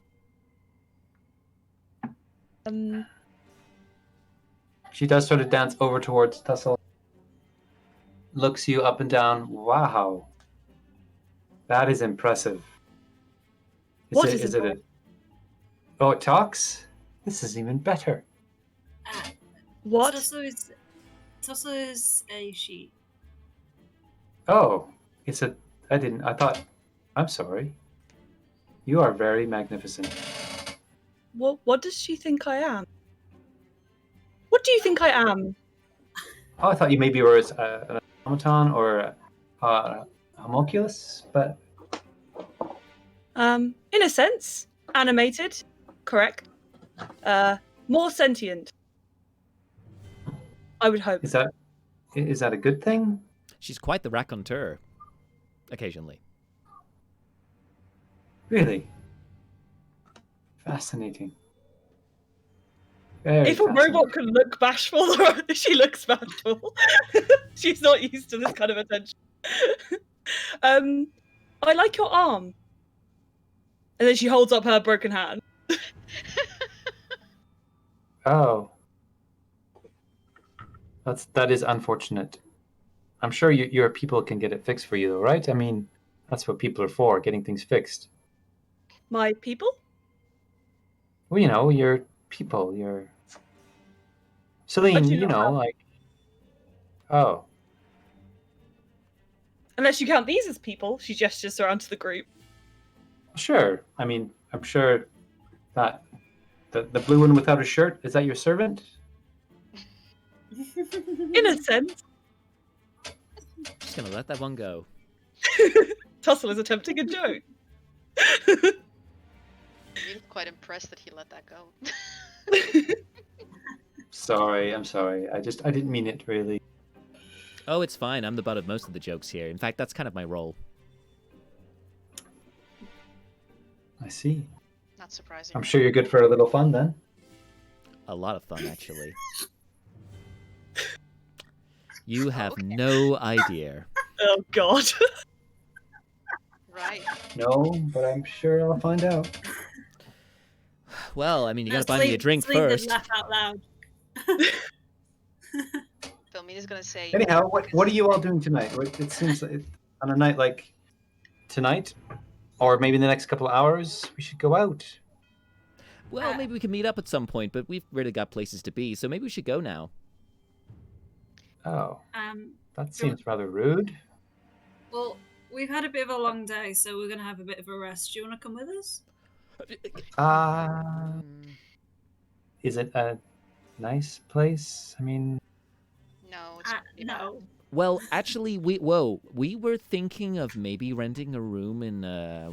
She does sort of dance over towards Tussle. Looks you up and down. Wow. That is impressive. Is it? Oh, it talks? This is even better. What? Tussle is a she. Oh, I thought. I'm sorry. You are very magnificent. What does she think I am? What do you think I am? Oh, I thought you maybe were an automaton or a homunculus, but In a sense, animated, correct. More sentient. I would hope. is that a good thing? She's quite the raconteur, occasionally. Really? Fascinating. Very If a fascinating. robot can look bashful, she looks bashful. She's not used to this kind of attention. I like your arm. And then she holds up her broken hand. Oh. That is unfortunate. I'm sure your people can get it fixed for you, though, right? I mean, that's what people are for, getting things fixed. My people? Well, your people, your Celine, do not have- like. Oh, Unless you count these as people, she gestures around to the group. sure. I mean, I'm sure that the blue one without a shirt, is that your servant? In a sense. Just gonna let that one go. Tussle is attempting a joke. I'm quite impressed that he let that go. Sorry, I'm sorry. I didn't mean it really. Oh, it's fine. I'm the butt of most of the jokes here. In fact, that's kind of my role. I see. Not surprising. I'm sure you're good for a little fun then. A lot of fun, actually. You have no idea. Oh, God. Right. No, but I'm sure I'll find out. Well, I mean, you gotta buy me a drink first. Laugh out loud. Philmina's gonna say. Anyhow, what are you all doing tonight? It seems like on a night like tonight, or maybe in the next couple of hours, we should go out. Well, maybe we can meet up at some point, but we've really got places to be, so maybe we should go now. Oh, Um, that seems rather rude. well, we've had a bit of a long day, so we're gonna have a bit of a rest. Do you want to come with us? Is it a nice place? I mean, No, it's really not. No. Well, actually, we were thinking of maybe renting a room in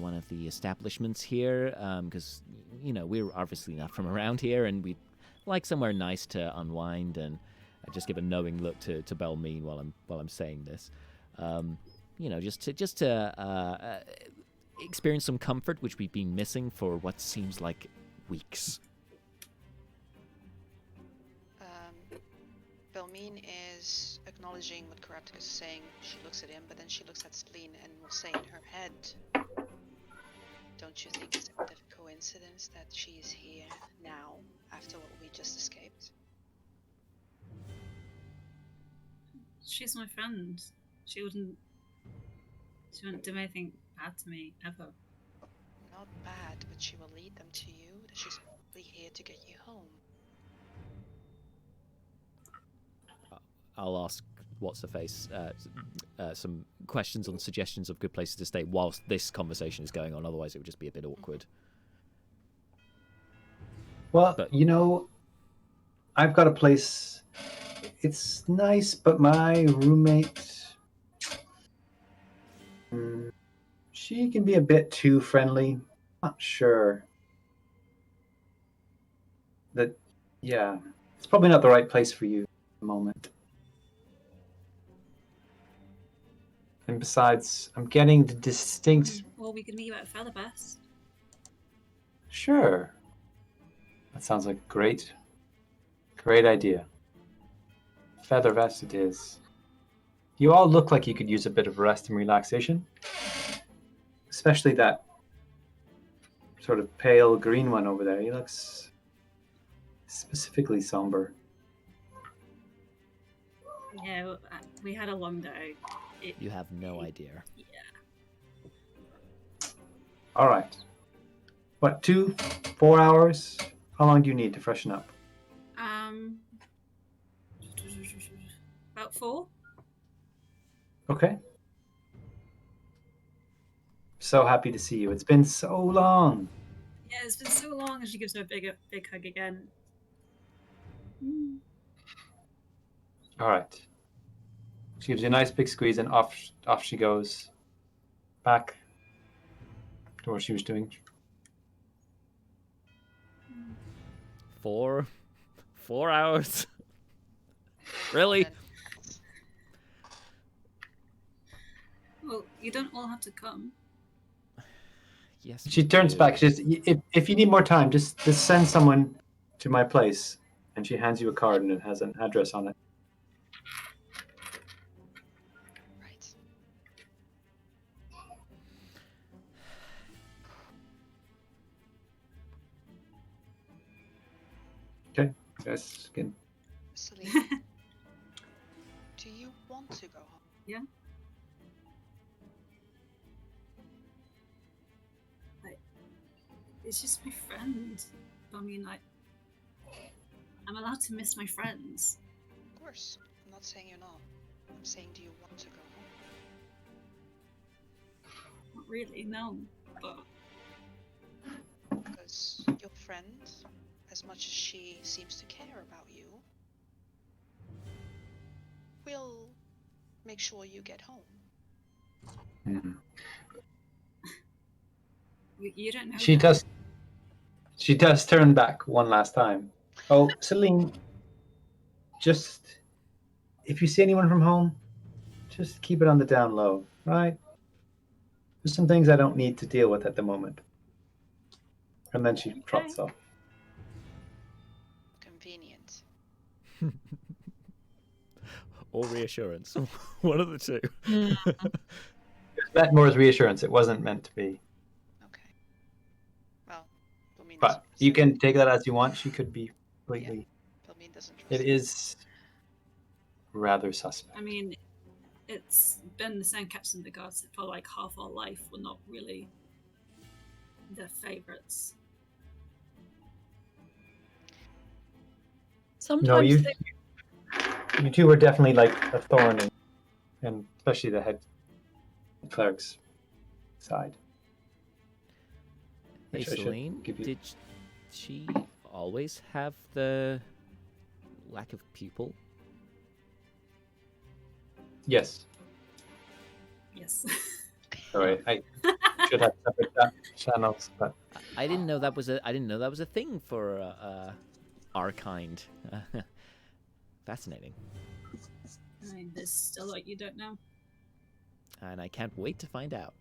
one of the establishments here, because we're obviously not from around here, and we'd like somewhere nice to unwind. And I just give a knowing look to Belmeen while I'm saying this, just to experience some comfort, which we've been missing for what seems like weeks. Belmeen is acknowledging what Karaptika is saying. She looks at him, but then she looks at Celine and will say in her head, "Don't you think it's a bit of a coincidence that she is here now, after what we just escaped?" She's my friend. She wouldn't do anything bad to me, ever. Not bad, but she will lead them to you. She's probably here to get you home. I'll ask what's-her-face some questions on suggestions of good places to stay whilst this conversation is going on. Otherwise, it would just be a bit awkward. well, I've got a place. It's nice, but my roommate, she can be a bit too friendly. Not sure. It's probably not the right place for you at the moment. And besides, I'm getting the distinct. Well, we could meet you at Featherbest. Sure. That sounds like a great idea. Feathervest it is. You all look like you could use a bit of rest and relaxation. Especially that sort of pale green one over there. He looks specifically somber. Yeah, we had a long day. You have no idea. Yeah. All right. What, 4 hours? How long do you need to freshen up? About 4. Okay. so happy to see you. It's been so long. Yeah, it's been so long, and she gives her a big hug again. All right. She gives you a nice big squeeze, and off she goes. Back to what she was doing. 4 hours. Really? Well, you don't all have to come. Yes. She turns back. She says, if you need more time, just send someone to my place. And she hands you a card, and it has an address on it. Right. Okay. Yes. Again. Celine, do you want to go home? Yeah. It's just my friend. I mean, I'm allowed to miss my friends. Of course. I'm not saying you're not. I'm saying, do you want to go home? Not really, no. But Because your friend, as much as she seems to care about you, will make sure you get home. Mm-hmm. You don't know. She does turn back one last time. Oh, Celine, just if you see anyone from home, just keep it on the down low, right? There's some things I don't need to deal with at the moment. And then she trots off. Convenient. Or reassurance. One of the two. It's meant more as reassurance. It wasn't meant to be. Okay. Well, Filmin But you can take that as you want. She could be completely. Yeah. Filmin doesn't trust It is rather suspect. I mean, it's been the same Captain the Guards for like half our life. We're not really their favorites. Sometimes No, you two were definitely like a thorn, and especially the head cleric's side. Hey, Which I should Celine, give you- did she always have the lack of pupil? Yes. Yes. Sorry, I should have separate channels, but I didn't know that was a thing for our kind. Fascinating. I mean, there's still a lot you don't know. And I can't wait to find out.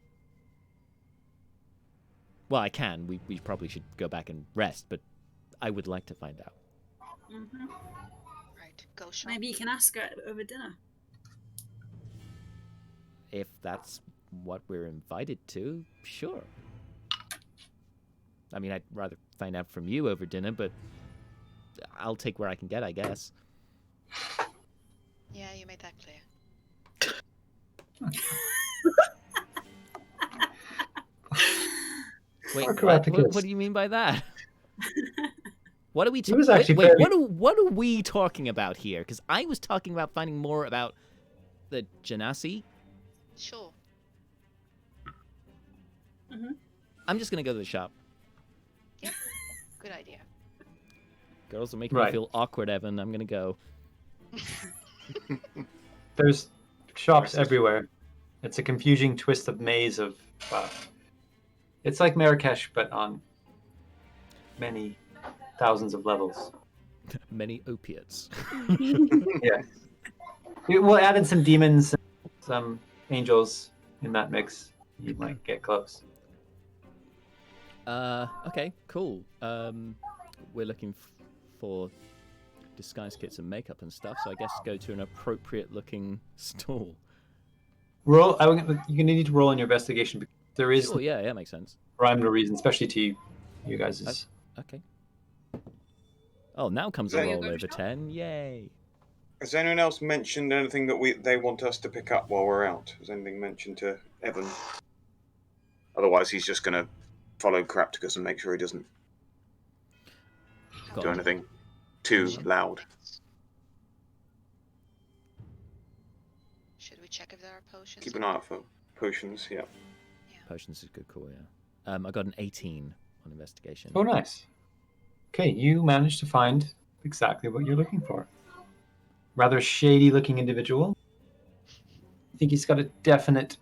Well, I can. We probably should go back and rest, but I would like to find out. Mm-hmm. Right, go shop. Maybe you can ask her over dinner. If that's what we're invited to, sure. I mean, I'd rather find out from you over dinner, but I'll take where I can get, I guess. Yeah, you made that clear. Wait, Socraticus. what do you mean by that? What are we? He was actually wait, very- what are we talking about here? Because I was talking about finding more about the Genasi. Sure. Mm-hmm. I'm just gonna go to the shop. Yep. Good idea. Girls are making me Right. feel awkward, Evan. I'm gonna go. there's shops Right. everywhere. It's a confusing twist of maze of. It's like Marrakesh, but on many thousands of levels. Many opiates. Yeah. We'll add in some demons, and some angels in that mix. You might get close. Okay, cool. We're looking for disguise kits and makeup and stuff, so I guess go to an appropriate looking store. Roll. You're gonna need to roll on your investigation because there is Sure, yeah, makes sense. rhyme or reason, especially to you guys. Okay. Oh, now comes a So you roll go to over shop? 10. Yay. Has anyone else mentioned anything that they want us to pick up while we're out? Has anything mentioned to Evan? Otherwise, he's just going to follow Crapticus and make sure he doesn't Got do it. anything too loud. Should we check if there are potions? Keep an eye out for potions, yeah. Yeah. Potions is good call, yeah. I got an 18 on investigation. Oh, nice. Okay, you managed to find exactly what you're looking for. Rather shady-looking individual. I think he's got a definite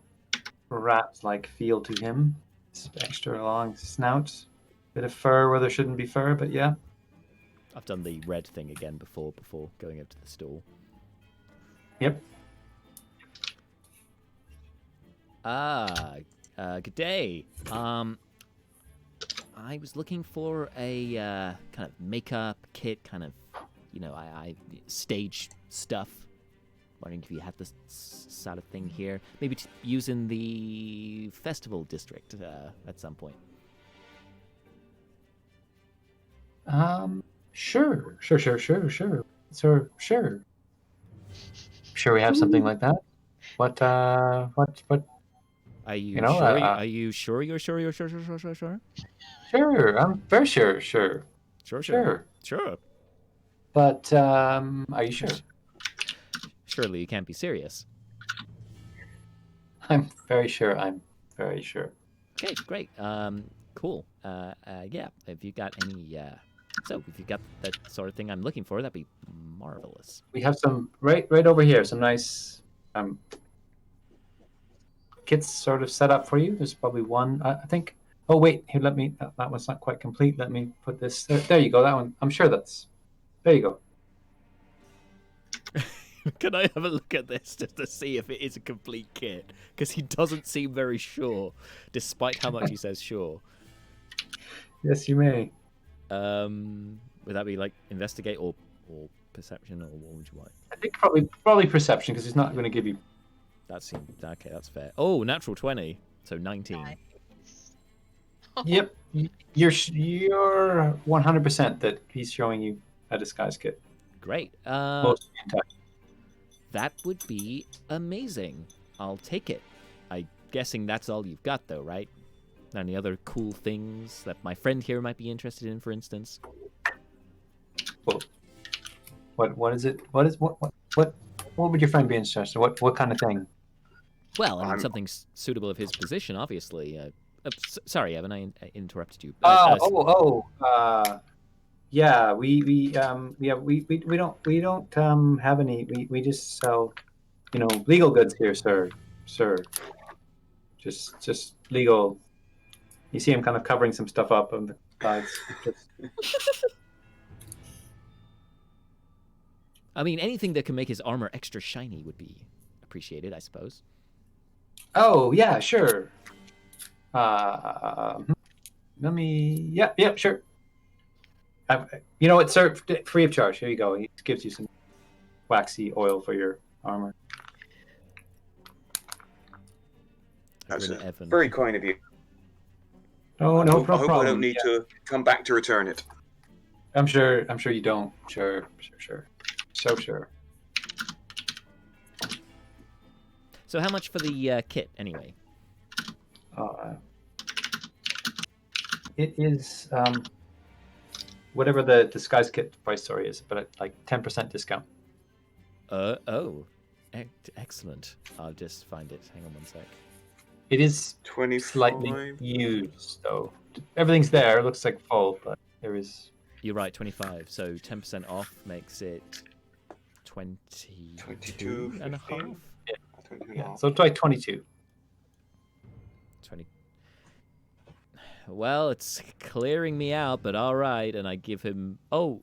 rat-like feel to him. It's extra long snout, bit of fur where there shouldn't be fur, but yeah. I've done the red thing again before going up to the stall. Yep. Good day. I was looking for a kind of makeup kit, kind of, I stage stuff. Wondering if you had this sort of thing here. Maybe to use in the festival district at some point. Sure. Sure, we have something like that. What? Are you You know, sure? Are you sure? You're sure? You're sure? Sure? Sure, I'm very sure. Sure. But are you sure? Surely you can't be serious. I'm very sure. I'm very sure. Okay, great. Cool. Yeah. If you got any, if you got that sort of thing I'm looking for, that'd be marvelous. We have some right over here. Some nice kits sort of set up for you. There's probably one, I think. Oh wait, here. Let me. That one's not quite complete. Let me put this. There you go. That one. I'm sure that's. There you go. Can I have a look at this just to see if it is a complete kit? Because he doesn't seem very sure, despite how much he says sure. Yes, you may. Would that be like investigate or perception, or what would you like? I think probably perception, because he's not going to give you. That seems okay. That's fair. Oh, natural 20, so 19. Nice. Yep, you're 100% that he's showing you a disguise kit. Great. Mostly intact. That would be amazing. I'll take it. I'm guessing that's all you've got, though, right? Any other cool things that my friend here might be interested in, for instance? Well, what is it? What would your friend be interested in? What kind of thing? Well, I mean, something suitable of his position, obviously. Sorry, Evan, I interrupted you. Yeah, we don't have any. We just sell, legal goods here, sir. Just legal. You see him kind of covering some stuff up on the sides. I mean, anything that can make his armor extra shiny would be appreciated, I suppose. Oh yeah, sure. Let me. Yeah, sure. You know what, sir? Free of charge. Here you go. He gives you some waxy oil for your armor. That's Evan. very kind of you. Oh, no problem. I hope I don't need to come back to return it. I'm sure you don't. Sure. So sure. So how much for the kit, anyway? It is whatever the disguise kit price, sorry, is, but at like 10% discount. Excellent. I'll just find it. Hang on one sec. It is 25. slightly used, though. Everything's there. It looks like full, but there is. You're right, 25. So 10% off makes it 22 and a half. Yeah, so it's like 22. 20. Well, it's clearing me out, but all right. And I give him. Oh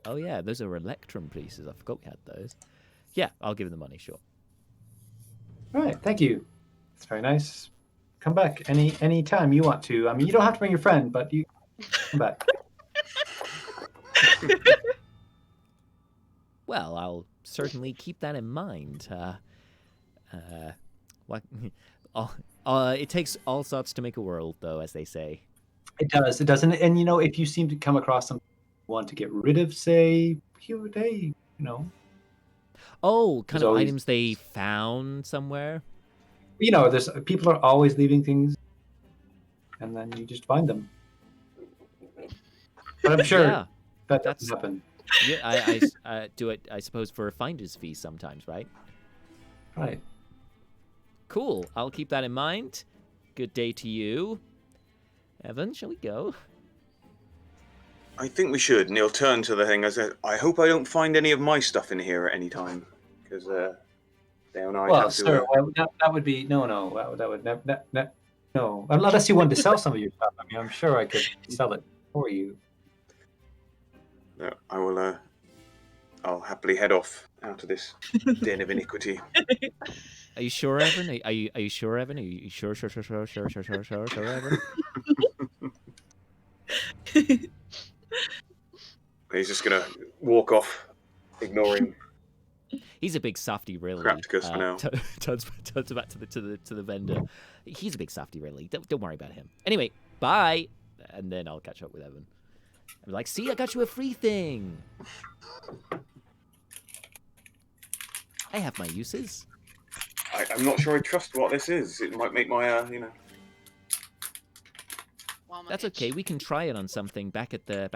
yeah, those are Electrum pieces. I forgot we had those. Yeah, I'll give him the money. Sure. All right, thank you. It's very nice. Come back any time you want to. I mean, you don't have to bring your friend, but you come back. Well, I'll certainly keep that in mind. What? It takes all sorts to make a world, though, as they say. It does. And if you seem to come across something you want to get rid of, say, Oh, kind of always items they found somewhere. There's people are always leaving things, and then you just find them. But I'm sure that doesn't happen. Yeah, I do it. I suppose for a finder's fee sometimes, right? Right. Cool. I'll keep that in mind. Good day to you. Evan, shall we go? I think we should. And he'll turn to the thing and say, I hope I don't find any of my stuff in here at any time. Because Dale and I Well, have to... sir, that would be... No, that would never... No, unless you wanted to sell some of your stuff. I mean, I'm sure I could sell it for you. No, I will... I'll happily head off out of this den of iniquity. Are you sure, Evan? Are you sure, Evan? Are you sure, Evan? He's just going to walk off, ignoring He's a big softy, really. Crapticus for now. Turns back to the vendor. He's a big softy, really. Don't worry about him. Anyway, bye. And then I'll catch up with Evan. I'm like, see, I got you a free thing. I have my uses. I'm not sure I trust what this is. It might make my, That's okay. We can try it on something back at the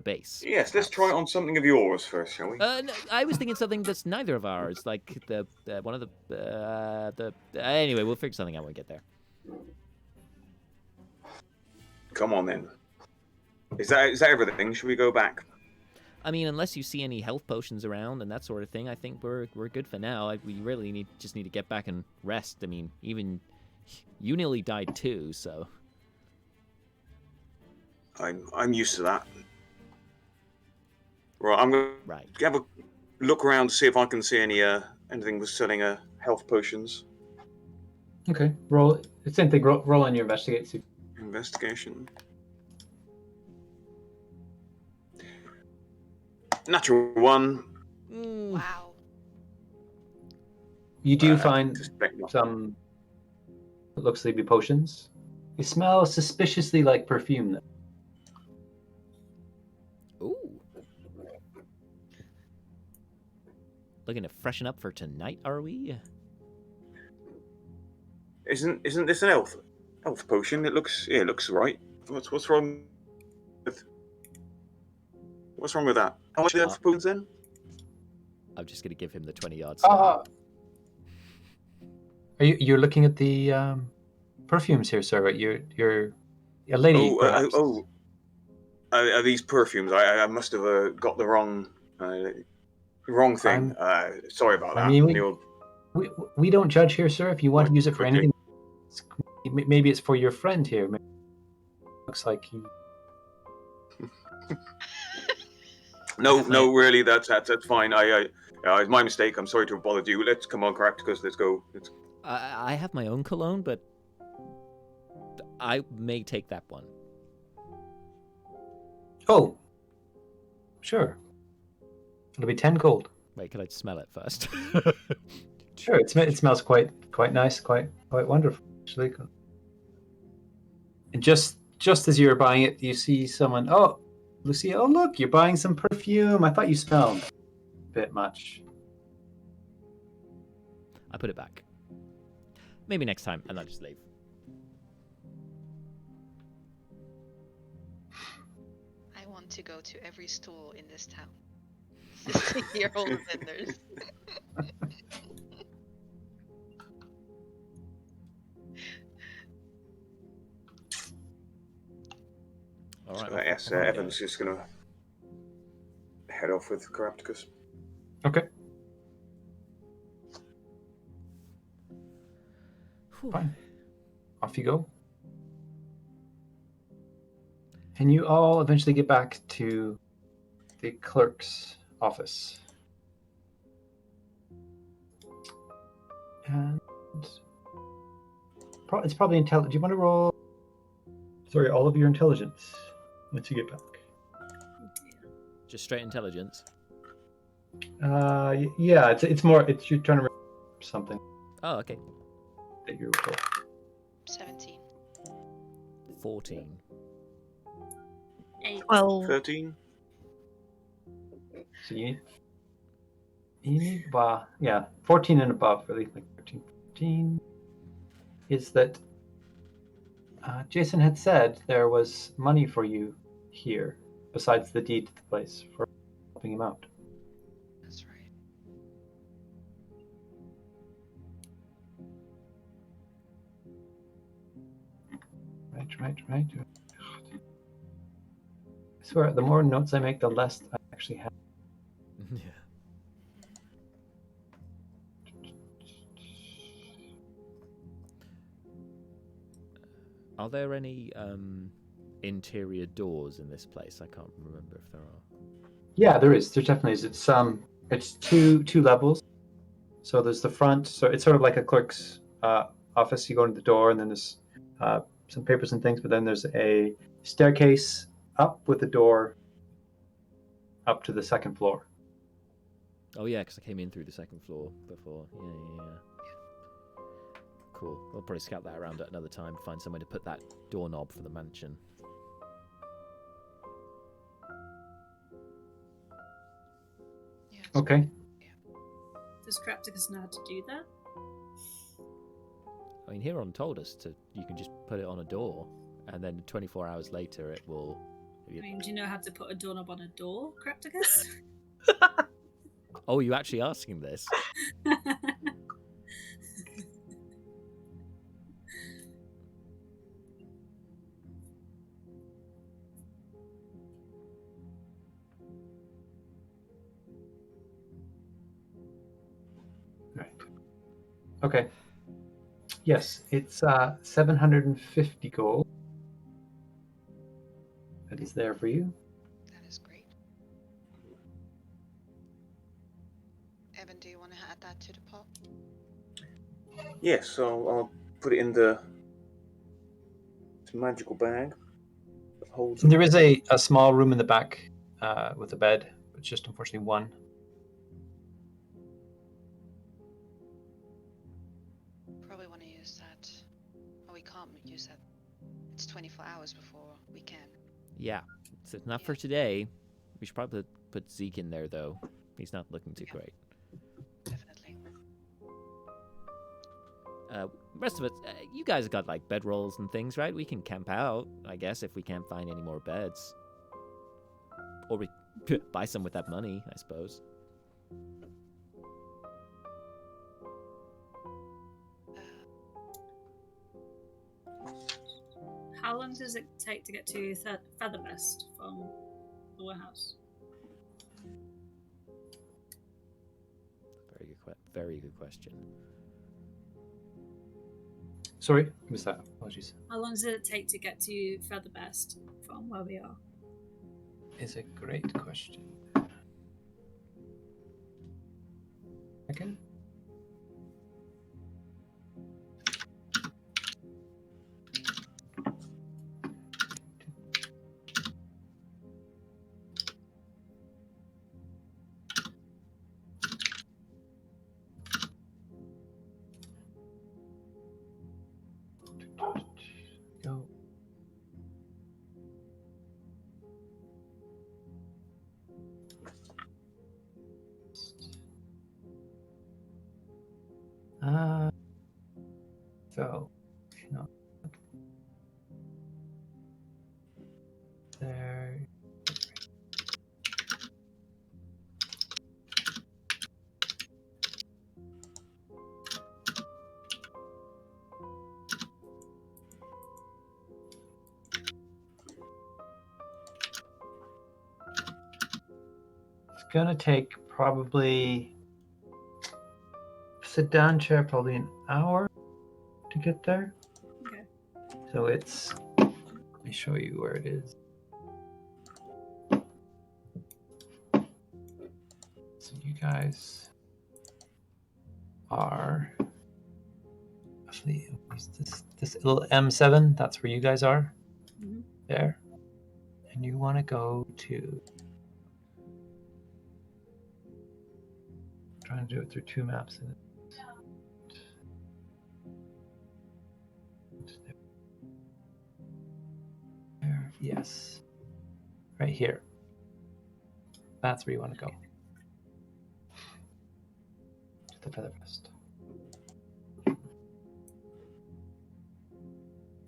base. Yes, let's try it on something of yours first, shall we? No, I was thinking something that's neither of ours, like the one of the. Anyway, we'll figure something out when we get there. Come on then. Is that everything? Should we go back? I mean, unless you see any health potions around and that sort of thing, I think we're good for now. We really just need to get back and rest. I mean, even you nearly died too, so. I'm used to that. Right, I'm gonna have a look around to see if I can see anything with selling health potions. Okay, roll. Same thing. Roll on your investigate. See. Investigation. Natural 1. Wow. You do find some. It looks to be potions. They smell suspiciously like perfume. Ooh. Looking to freshen up for tonight, are we? Isn't this an health potion? It looks right. What's wrong with that? How much are the health potions then? I'm just gonna give him the 20 yards. Are you're looking at the perfumes here, sir? Right? You're a lady. Are these perfumes? I must have got the wrong thing. Sorry about that. I mean, we don't judge here, sir. If you want to use it for anything, maybe it's for your friend here. Maybe looks like he. No, really, that's fine. It's my mistake. I'm sorry to have bothered you. Let's come on, Caractacus. Let's go. I have my own cologne, but I may take that one. Oh, sure. It'll be 10 gold. Wait, can I smell it first? Sure, it smells quite nice, quite wonderful, actually. And just as you're buying it, you see someone. Oh, Lucia! Oh, look, you're buying some perfume. I thought you smelled a bit much. I put it back. Maybe next time, and I'll just leave. I want to go to every store in this town. Just to hear all the vendors. All right. So, yes, Evan's just going to head off with Caractacus. Okay. Fine. Off you go. And you all eventually get back to the clerk's office. And it's probably intelligent. Do you want to roll? Sorry, all of your intelligence once you get back. Just straight intelligence. Yeah, it's more. It's you're trying to remember something. Oh, okay. That you recall. 17. 14. 8. 12. 13. So you need, 14 and above, really, like 13, 14, is that Jason had said there was money for you here, besides the deed to the place, for helping him out. That's right. I swear, the more notes I make, the less I actually have. Yeah. Are there any interior doors in this place? I can't remember if there are. Yeah, there is. There definitely is. It's two levels. So there's the front. So it's sort of like a clerk's office. You go into the door, and then there's some papers and things. But then there's a staircase up with a door up to the second floor. Oh yeah, because I came in through the second floor before. Yeah. Cool. We'll probably scout that around at another time. Find somewhere to put that doorknob for the mansion. Yeah. Okay. Does Crapticus know how to do that? I mean, Huron told us you can just put it on a door, and then 24 hours later it will. I mean, do you know how to put a doorknob on a door, Crapticus? Oh, are you actually asking this? Right. Okay. Yes, it's 750 gold. That is there for you. That is great. Evan, do you want to add that to the pot? Yes, so I'll put it in the magical bag. That holds. And there is a small room in the back with a bed, but just unfortunately one. Probably want to use that. Oh, we can't use that. It's 24 hours before we can. Yeah. So not for today. We should probably put Zeke in there, though. He's not looking too great. Definitely. Rest of it, you guys got like bedrolls and things, right? We can camp out, I guess, if we can't find any more beds. Or we buy some with that money, I suppose. How long does it take to get to Feathervest from the warehouse? Very good question. Sorry, what's that? Apologies. How long does it take to get to Feathervest from where we are? Is a great question. Okay. Go. So, no. There. It's gonna take probably sit down chair, probably an hour to get there. Okay. So it's. Let me show you where it is. So you guys are. Actually, this little M7. That's where you guys are. Mm-hmm. There. And you want to go to. I'm trying to do it through two maps. There. Yes. Right here. That's where you want to go. To the Featherfest.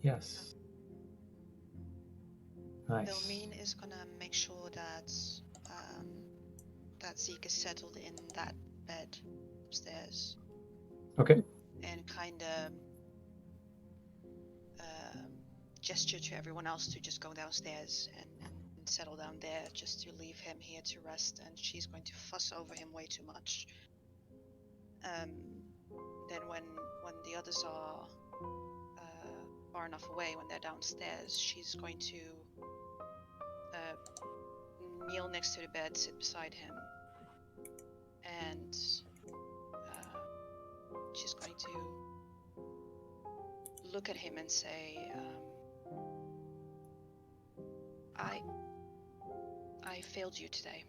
Yes. Nice. Vilmeen is gonna make sure that that Zeke is settled in that bed upstairs. Okay. And kind of gesture to everyone else to just go downstairs and settle down there, just to leave him here to rest, and she's going to fuss over him way too much. Then when the others are far enough away, when they're downstairs, she's going to kneel next to the bed, sit beside him, and she's going to look at him and say, I failed you today.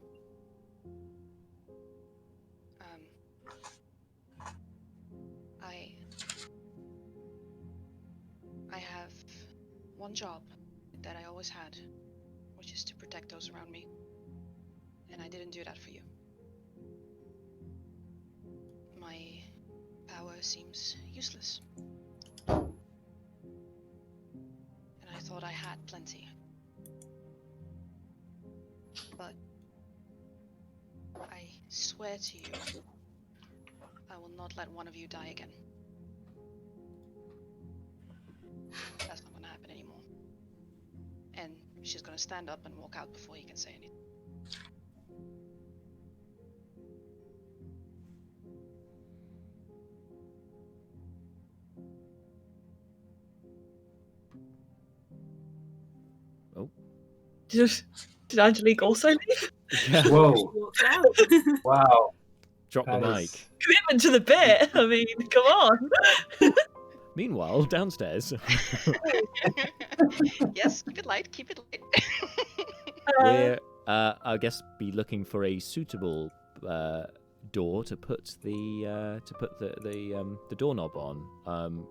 I have one job that I always had, which is to protect those around me. And I didn't do that for you. My power seems useless. And I thought I had plenty. But I swear to you, I will not let one of you die again. That's not gonna happen anymore. And she's gonna stand up and walk out before he can say anything. Oh. Did Angelique also leave? Yeah. Whoa! Walked out. Wow! Drop the That mic. is- Commitment to the bit. I mean, come on. Meanwhile, downstairs. Yes, keep it light, keep it light. We're, I guess, be looking for a suitable door to put the doorknob on.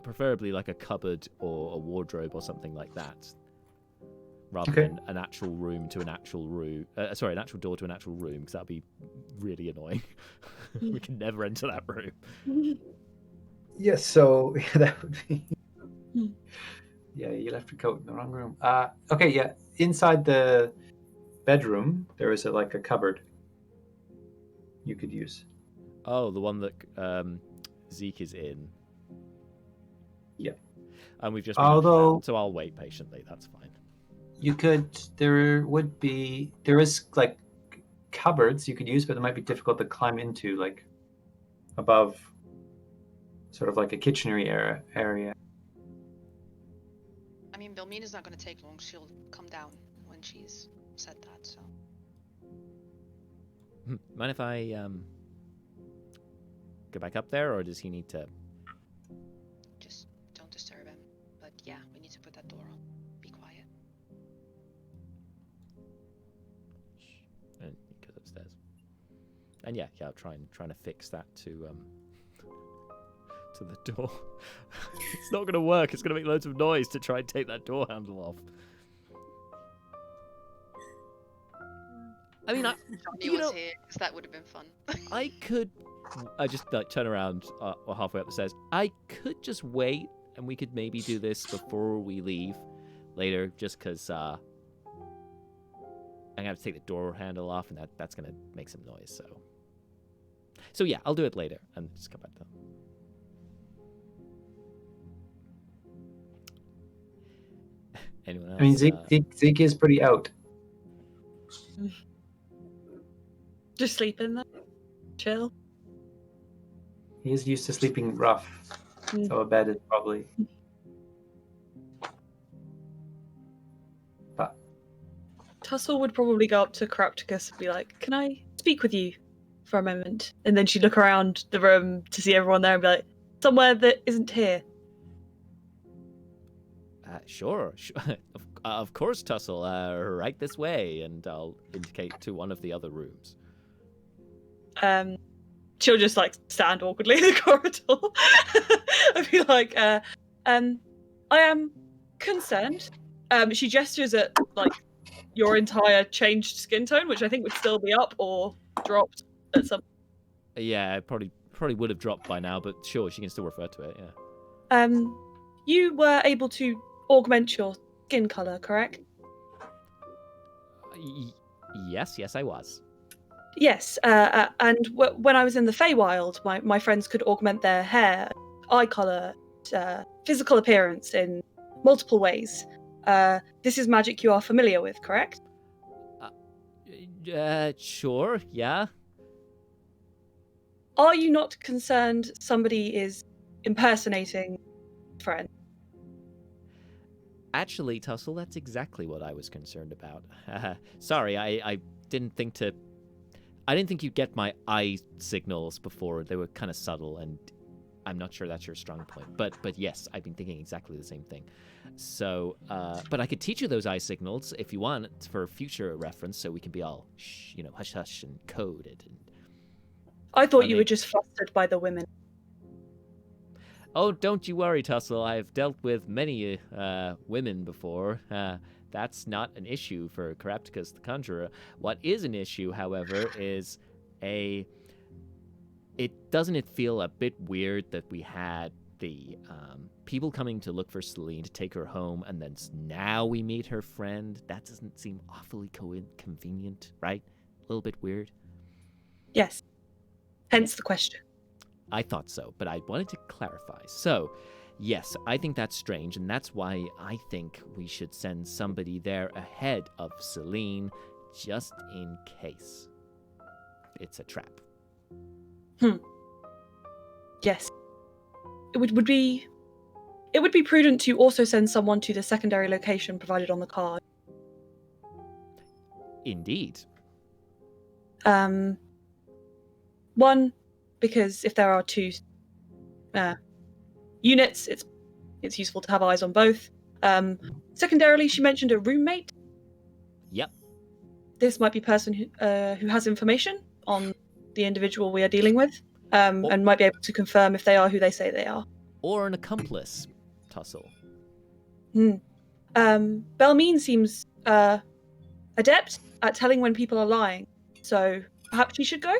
Preferably like a cupboard or a wardrobe or something like that, rather Okay. than an actual room to an actual room. Sorry, an actual door to an actual room, because that'd be really annoying. We can never enter that room. Yes, so that would be. Yeah, you left your coat in the wrong room. Okay, yeah. Inside the bedroom, there is like a cupboard you could use. Oh, the one that Zeke is in. Yeah. And we've just been ushered Although- out, so I'll wait patiently. That's fine. You could. There is like cupboards you could use, but it might be difficult to climb into, like above, sort of like a kitchenery area. I mean, Belmina's not going to take long. She'll come down when she's said that, so. Mind if I go back up there, or does he need to? Just don't disturb him. But yeah, we need to put that door on. Be quiet. And he goes upstairs. And yeah, I'll trying to fix that to the door. It's not going to work. It's going to make loads of noise to try and take that door handle off. I mean, Johnny you was know, here, because that would have been fun. I could. I just like turn around or halfway up the stairs. I could just wait, and we could maybe do this before we leave later, just because I'm gonna have to take the door handle off, and that's gonna make some noise. So yeah, I'll do it later and just come back to them. Anyone else? I mean, Zeke is pretty out. Just sleep in there. Chill. He is used to sleeping rough, so a bed is probably. But Tussle would probably go up to Carapticus and be like, "Can I speak with you for a moment?" And then she'd look around the room to see everyone there and be like, "Somewhere that isn't here." Sure. Of course, Tussle. Right this way, and I'll indicate to one of the other rooms. She'll just like stand awkwardly in the corridor and be like, I am concerned. She gestures at like your entire changed skin tone, which I think would still be up or dropped at some. Yeah, it probably would have dropped by now, but sure, she can still refer to it. Yeah. You were able to augment your skin color, correct? Yes, I was. Yes, and when I was in the Feywild, my friends could augment their hair, eye color, physical appearance in multiple ways. This is magic you are familiar with, correct? Sure, yeah. Are you not concerned somebody is impersonating a friend? Actually, Tussle, that's exactly what I was concerned about. Sorry, I didn't think to... I didn't think you'd get my eye signals before. They were kind of subtle, and I'm not sure that's your strong point. But yes, I've been thinking exactly the same thing. So, but I could teach you those eye signals if you want for future reference, so we can be all, hush hush and coded. And... I thought you were just flustered by the women. Oh, don't you worry, Tussle. I've dealt with many women before. That's not an issue for Carapticus the Conjurer. What is an issue, however, is doesn't it feel a bit weird that we had the people coming to look for Celine to take her home, and then now we meet her friend? That doesn't seem awfully convenient, right? A little bit weird. Yes. Hence the question. I thought so, but I wanted to clarify. So, yes, I think that's strange, and that's why I think we should send somebody there ahead of Celine, just in case it's a trap. Yes. It would be prudent to also send someone to the secondary location provided on the card. Indeed. One, because if there are two units, it's useful to have eyes on both. Secondarily, she mentioned a roommate. Yep. This might be a person who has information on the individual we are dealing with, and might be able to confirm if they are who they say they are. Or an accomplice, Tussle. Belmine seems adept at telling when people are lying, so perhaps she should go?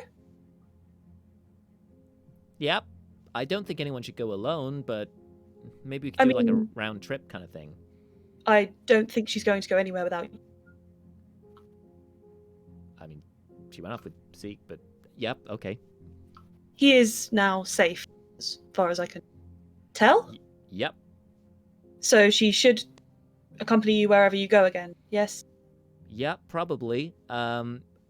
Yep. I don't think anyone should go alone, but maybe we could do like a round trip kind of thing. I don't think she's going to go anywhere without you. I mean, she went off with Zeke, but yep, okay. He is now safe, as far as I can tell. Yep. So she should accompany you wherever you go again, yes? Yep, probably.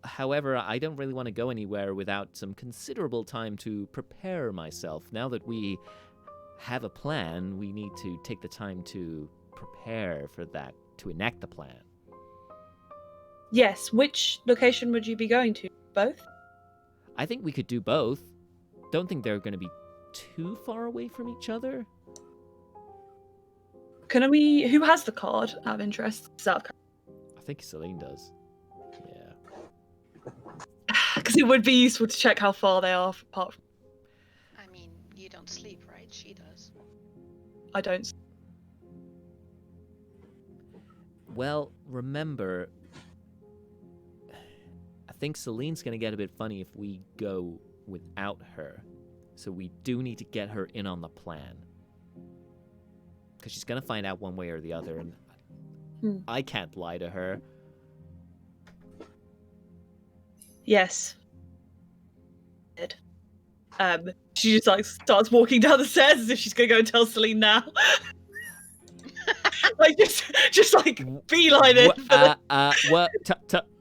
However, I don't really want to go anywhere without some considerable time to prepare myself. Now that we have a plan, we need to take the time to prepare for that, to enact the plan. Yes, which location would you be going to? Both? I think we could do both. Don't think they're going to be too far away from each other. Who has the card, out of interest? I think Celine does. Yeah. Because it would be useful to check how far they are apart from... I mean, you don't sleep, right? She does. I don't. Well, remember, I think Celine's going to get a bit funny if we go without her. So we do need to get her in on the plan. Because she's going to find out one way or the other, and I can't lie to her. Yes. She just like starts walking down the stairs as if she's gonna go and tell Celine now. Like just like beeline it. What?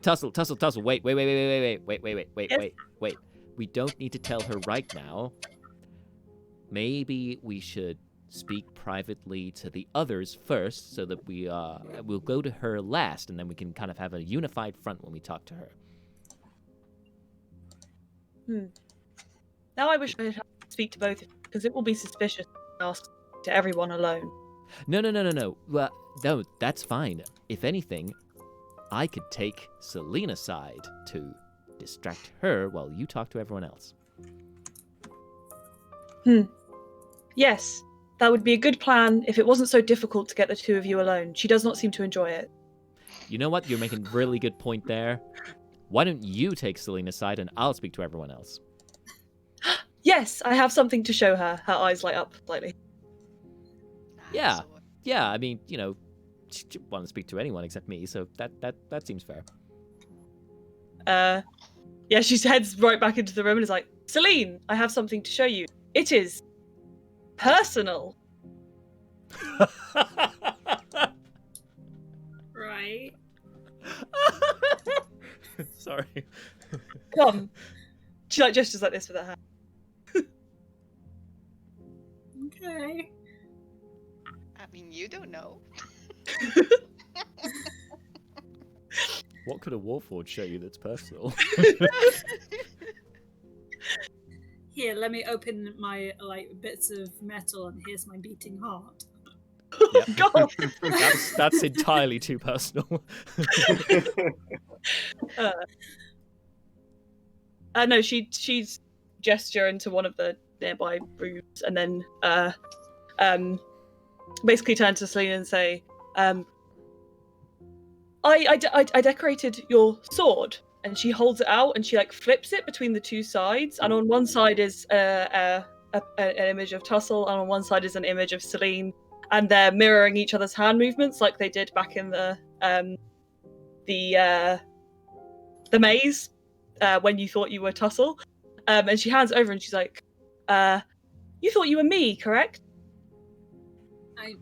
Tussle. Wait. We don't need to tell her right now. Maybe we should speak privately to the others first, so that we'll go to her last, and then we can kind of have a unified front when we talk to her. Now I wish I could speak to both, because it will be suspicious to ask to everyone alone. No. Well, no, that's fine. If anything, I could take Celine aside to distract her while you talk to everyone else. Yes, that would be a good plan if it wasn't so difficult to get the two of you alone. She does not seem to enjoy it. You know what? You're making a really good point there. Why don't you take Celine aside and I'll speak to everyone else? Yes, I have something to show her. Her eyes light up slightly. Yeah. I mean, she want to speak to anyone except me, so that seems fair. Yeah, she heads right back into the room and is like, Celine, I have something to show you. It is personal. right? Sorry. Come. She like gestures like this with her hand. Okay. I mean, you don't know. What could a Warforged show you that's personal? Here, let me open my like bits of metal, and here's my beating heart. Yep. God. That's entirely too personal. No, she's gesture into one of the nearby rooms, and then basically turn to Selena and say, I decorated your sword. And she holds it out and she like flips it between the two sides, and on one side is an image of Tussle, and on one side is an image of Celine, and they're mirroring each other's hand movements like they did back in the maze when you thought you were Tussle. And she hands it over and she's like, "You thought you were me, correct?" I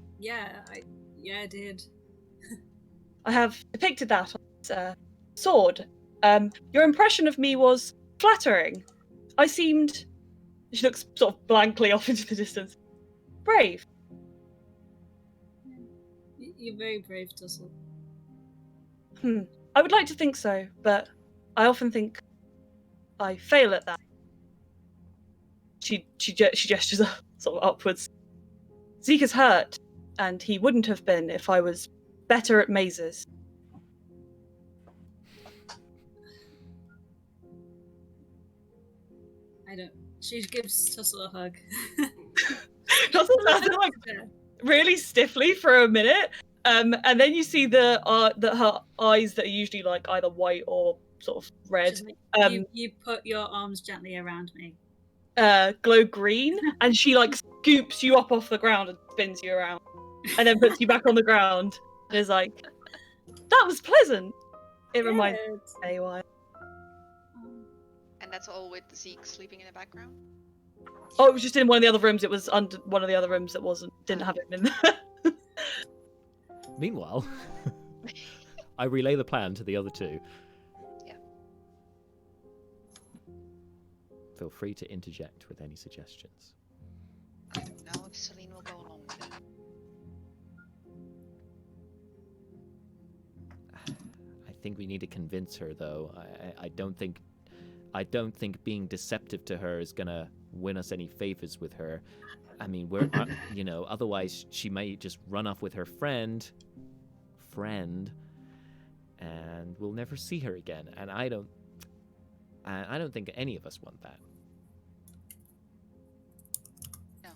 did. I have depicted that on this sword. Your impression of me was flattering. I seemed... She looks sort of blankly off into the distance. Brave. You're very brave, Tussle. I would like to think so, but I often think I fail at that. She gestures sort of upwards. Zeke's hurt, and he wouldn't have been if I was better at mazes. I don't. She gives Tussle a hug. Tussle stands like really stiffly for a minute, and then you see that her eyes that are usually like either white or sort of red, like, you put your arms gently around me. Glow green, and she like scoops you up off the ground and spins you around, and then puts you back on the ground. And is like, that was pleasant. It reminds me of a while. And that's all with Zeke sleeping in the background? Oh, it was just in one of the other rooms. It was under one of the other rooms that didn't have him in there. Meanwhile, I relay the plan to the other two. Yeah. Feel free to interject with any suggestions. I don't know if Celine will go along with it. I think we need to convince her, though. I don't think being deceptive to her is gonna win us any favors with her. I mean, we're otherwise she might just run off with her friend, and we'll never see her again. And I don't think any of us want that. No,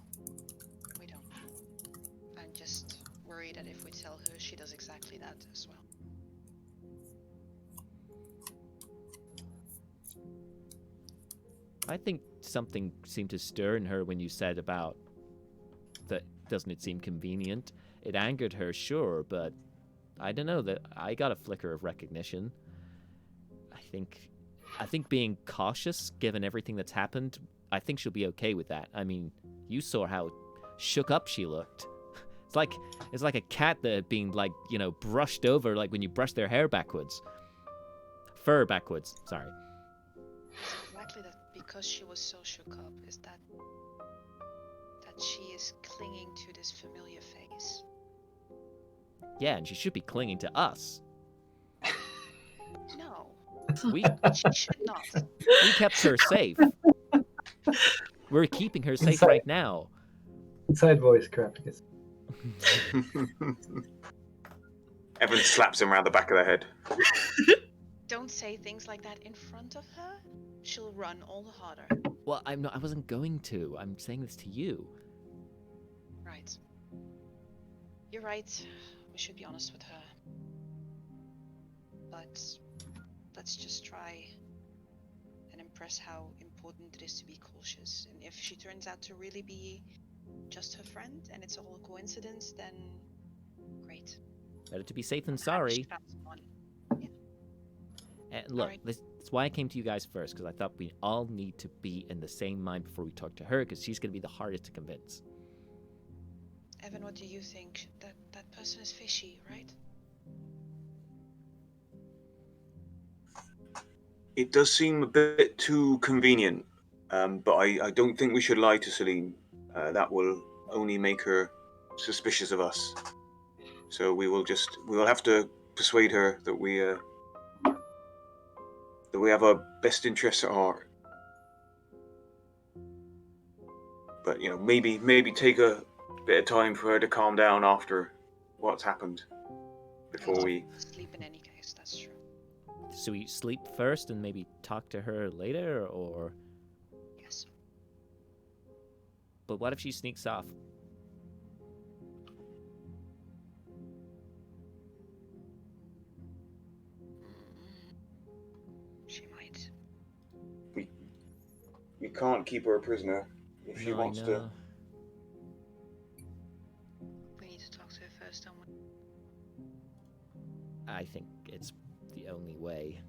we don't. I'm just worried that if we tell her, she does exactly that as well. I think something seemed to stir in her when you said about that. Doesn't it seem convenient? It angered her, sure, but I don't know, that I got a flicker of recognition. I think being cautious, given everything that's happened, I think she'll be okay with that. I mean, you saw how shook up she looked. It's like a cat that had been brushed over, like when you brush their hair backwards. Fur backwards, sorry. Exactly that, because she was so shook up, is that she is clinging to this familiar face. Yeah, and she should be clinging to us. No, We she should not. we kept her safe. We're keeping her safe Inside. right now. Inside voice, Carapticus. Evan slaps him around the back of the head. Don't say things like that in front of her. She'll run all the harder. Well, I wasn't going to. I'm saying this to you. Right. You're right. We should be honest with her. But let's just try and impress how important it is to be cautious. And if she turns out to really be just her friend and it's all a coincidence, then great. Better to be safe than sorry. Yeah. And look, Alright. that's why I came to you guys first, because I thought we all need to be in the same mind before we talk to her, because she's going to be the hardest to convince. Evan, what do you think? That person is fishy, right? It does seem a bit too convenient, but I don't think we should lie to Celine. That will only make her suspicious of us. So we will have to persuade her that we have our best interests at heart. But maybe take a bit of time for her to calm down after what's happened before we sleep in any case. That's true. So we sleep first and maybe talk to her later, or? Yes. But what if she sneaks off? She might. We can't keep her a prisoner if she wants to. We need to talk to her first, don't we? I think it's the only way.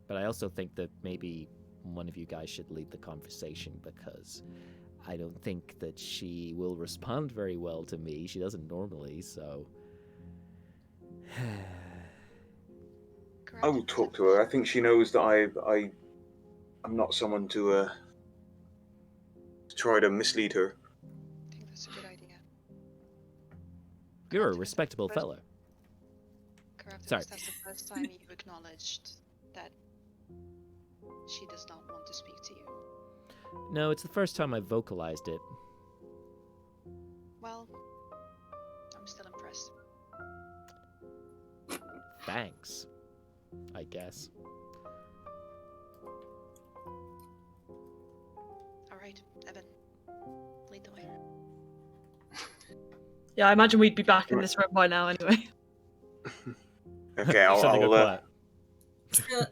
But I also think that maybe one of you guys should lead the conversation, because I don't think that she will respond very well to me. She doesn't normally, so... I will talk to her. I think she knows that I'm not someone to try to mislead her. I think that's a good idea. You're a respectable fellow. Sorry. That's the first time you acknowledged that she does not want to speak to you. No, it's the first time I've vocalized it. Well, I'm still impressed. Thanks, I guess. Alright, Evan, lead the way. Yeah, I imagine we'd be back in this room by now anyway. Okay, I'll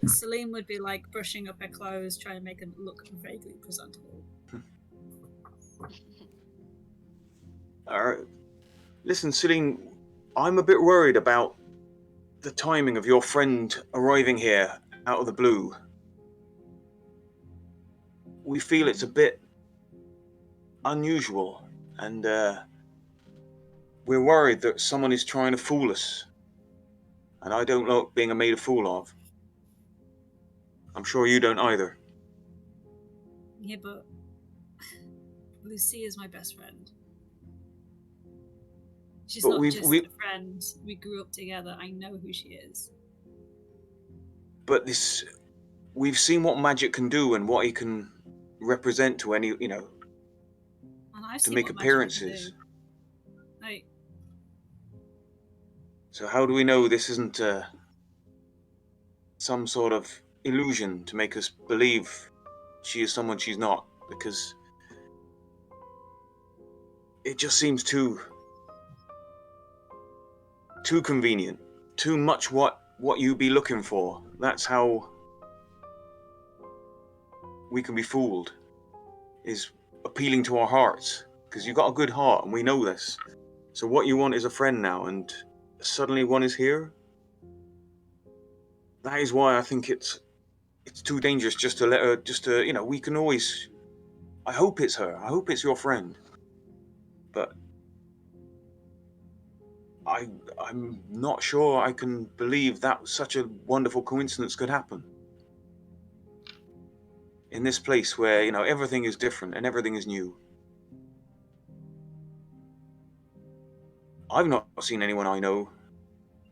Celine would be like brushing up her clothes, trying to make them look vaguely presentable. Alright. Listen, Celine, I'm a bit worried about the timing of your friend arriving here out of the blue. We feel it's a bit unusual, and we're worried that someone is trying to fool us. And I don't like being made a fool of. I'm sure you don't either. Yeah, but Lucy is my best friend. She's not just a friend. We grew up together. I know who she is. But we've seen what magic can do and what it can represent to any, And I've to seen make what appearances. Like, so how do we know this isn't some sort of illusion to make us believe she is someone she's not? Because it just seems too convenient, too much what you be looking for. That's how we can be fooled, is appealing to our hearts, because you've got a good heart and we know this. So what you want is a friend now, and suddenly one is here. That is why I think it's too dangerous just to let her, we can always, I hope it's her, I hope it's your friend, but I'm not sure I can believe that such a wonderful coincidence could happen. In this place where, everything is different and everything is new. I've not seen anyone I know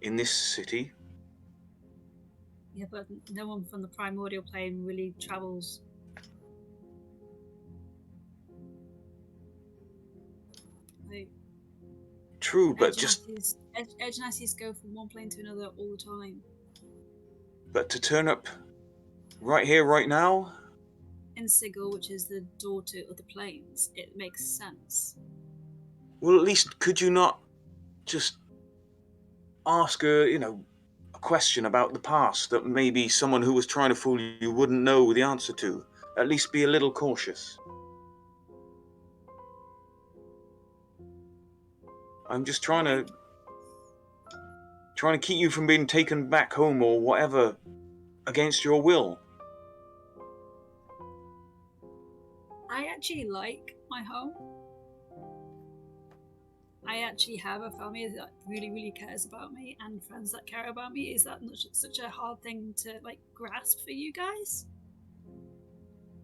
in this city. yeah, but no one from the primordial plane really travels. Like, True, but Edge Nazi's go from one plane to another all the time. But to turn up right here, right now? In Sigil, which is the daughter of the planes, it makes sense. Well, at least could you not just ask her, a question about the past that maybe someone who was trying to fool you wouldn't know the answer to? At least be a little cautious. I'm just trying to keep you from being taken back home or whatever against your will. I actually like my home. I actually have a family that really, really cares about me and friends that care about me. Is that not such a hard thing to like grasp for you guys?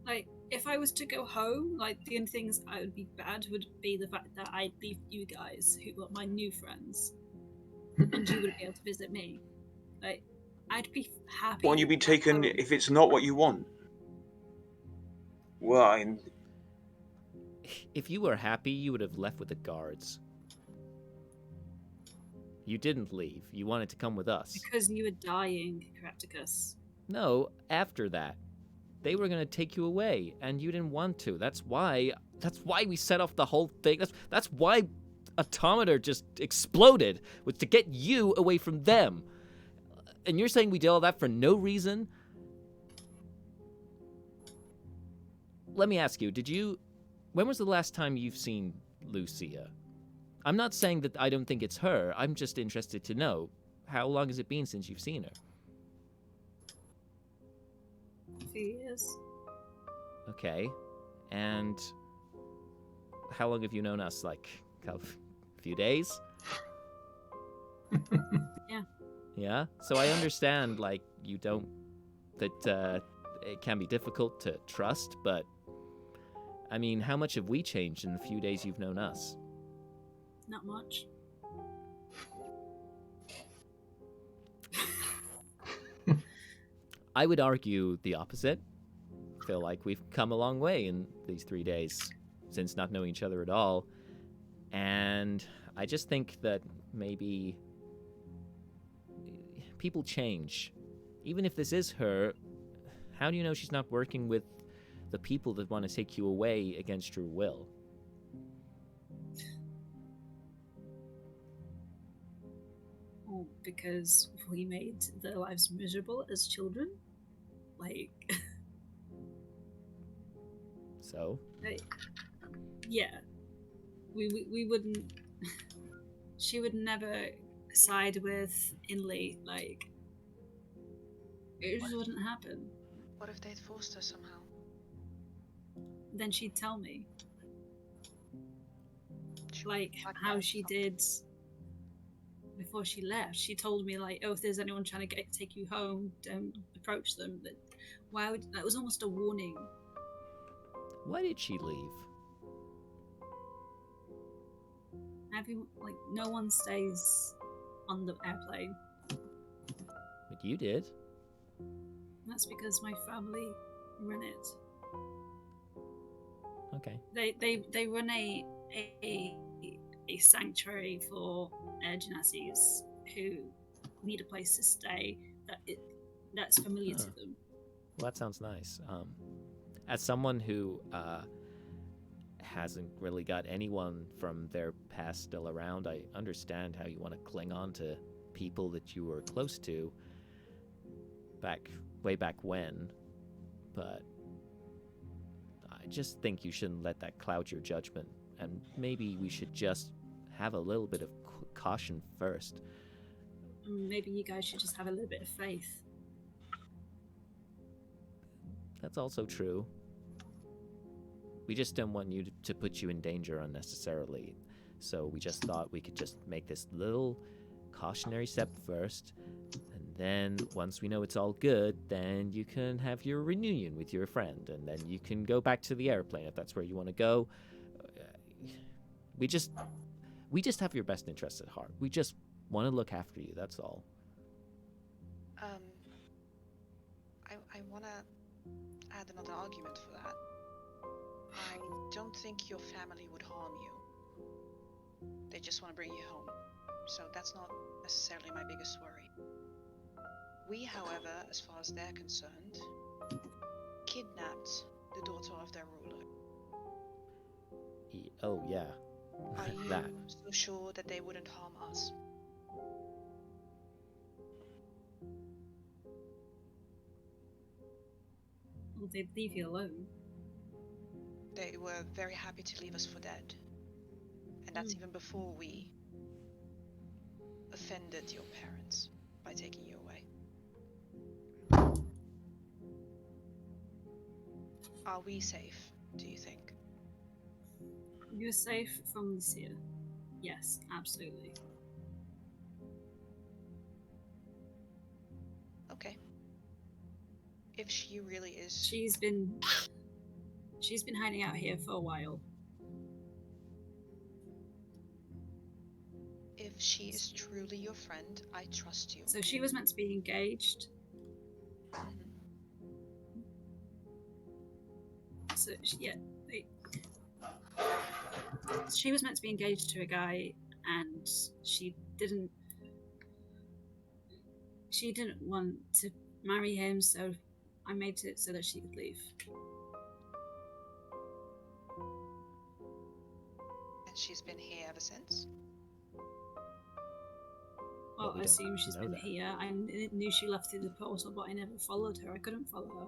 Like, if I was to go home, like the only things I would be bad would be the fact that I'd leave you guys, who are my new friends, and you wouldn't be able to visit me. Like, I'd be happy. Won't you be at taken home. if it's not what you want? Well, If you were happy, you would have left with the guards. You didn't leave. You wanted to come with us. Because you were dying, Crapticus. No, after that. They were going to take you away, and you didn't want to. That's why we set off the whole thing. That's why Automata just exploded, was to get you away from them. And you're saying we did all that for no reason? Let me ask you, when was the last time you've seen Lucia? I'm not saying that I don't think it's her. I'm just interested to know, how long has it been since you've seen her? A few years. Okay. And how long have you known us? Like, a few days? Yeah. Yeah? So I understand, like, that it can be difficult to trust, but I mean, how much have we changed in the few days you've known us? Not much. I would argue the opposite. I feel like we've come a long way in these 3 days since not knowing each other at all. And I just think that maybe people change. Even if this is her, how do you know she's not working with the people that want to take you away against your will? Well, because we made their lives miserable as children. Like, So? yeah. We wouldn't... She would never side with Inley, like... It just wouldn't happen. What if they'd forced her somehow? Then she'd tell me. She Like, wouldn't how that she up. did before she left. She told me, like, oh, if there's anyone trying to take you home, don't approach them. But that was almost a warning. Why did she leave? Like, no one stays on the airplane. But you did. That's because my family run it. Okay. They run a sanctuary for air genasies who need a place to stay that's familiar to them. Well, that sounds nice. As someone who hasn't really got anyone from their past still around, I understand how you want to cling on to people that you were close to way back when, but I just think you shouldn't let that cloud your judgment, and maybe we should just have a little bit of caution first. Maybe you guys should just have a little bit of faith. That's also true. We just don't want you to put you in danger unnecessarily, so we just thought we could just make this little cautionary step first, and then once we know it's all good, then you can have your reunion with your friend, and then you can go back to the airplane if that's where you want to go. We just have your best interests at heart. We just want to look after you, that's all. I want to add another argument for that. I don't think your family would harm you. They just want to bring you home. So that's not necessarily my biggest worry. We, however, as far as they're concerned, kidnapped the daughter of their ruler. Oh, yeah. Are you That. so sure that they wouldn't harm us? Well, they'd leave you alone. They were very happy to leave us for dead. And that's even before we offended your parents by taking you away. Are we safe, do you think? You're safe from Lucia. Yes, absolutely. Okay. If she really is... She's been hiding out here for a while. If she is truly your friend, I trust you. So she was meant to be engaged. Mhm. So she was meant to be engaged to a guy, and she didn't want to marry him, so I made it so that she could leave. And she's been here ever since? Well, we I don't assume she's know been that. here. I knew she left through the portal, but I never followed her. I couldn't follow her.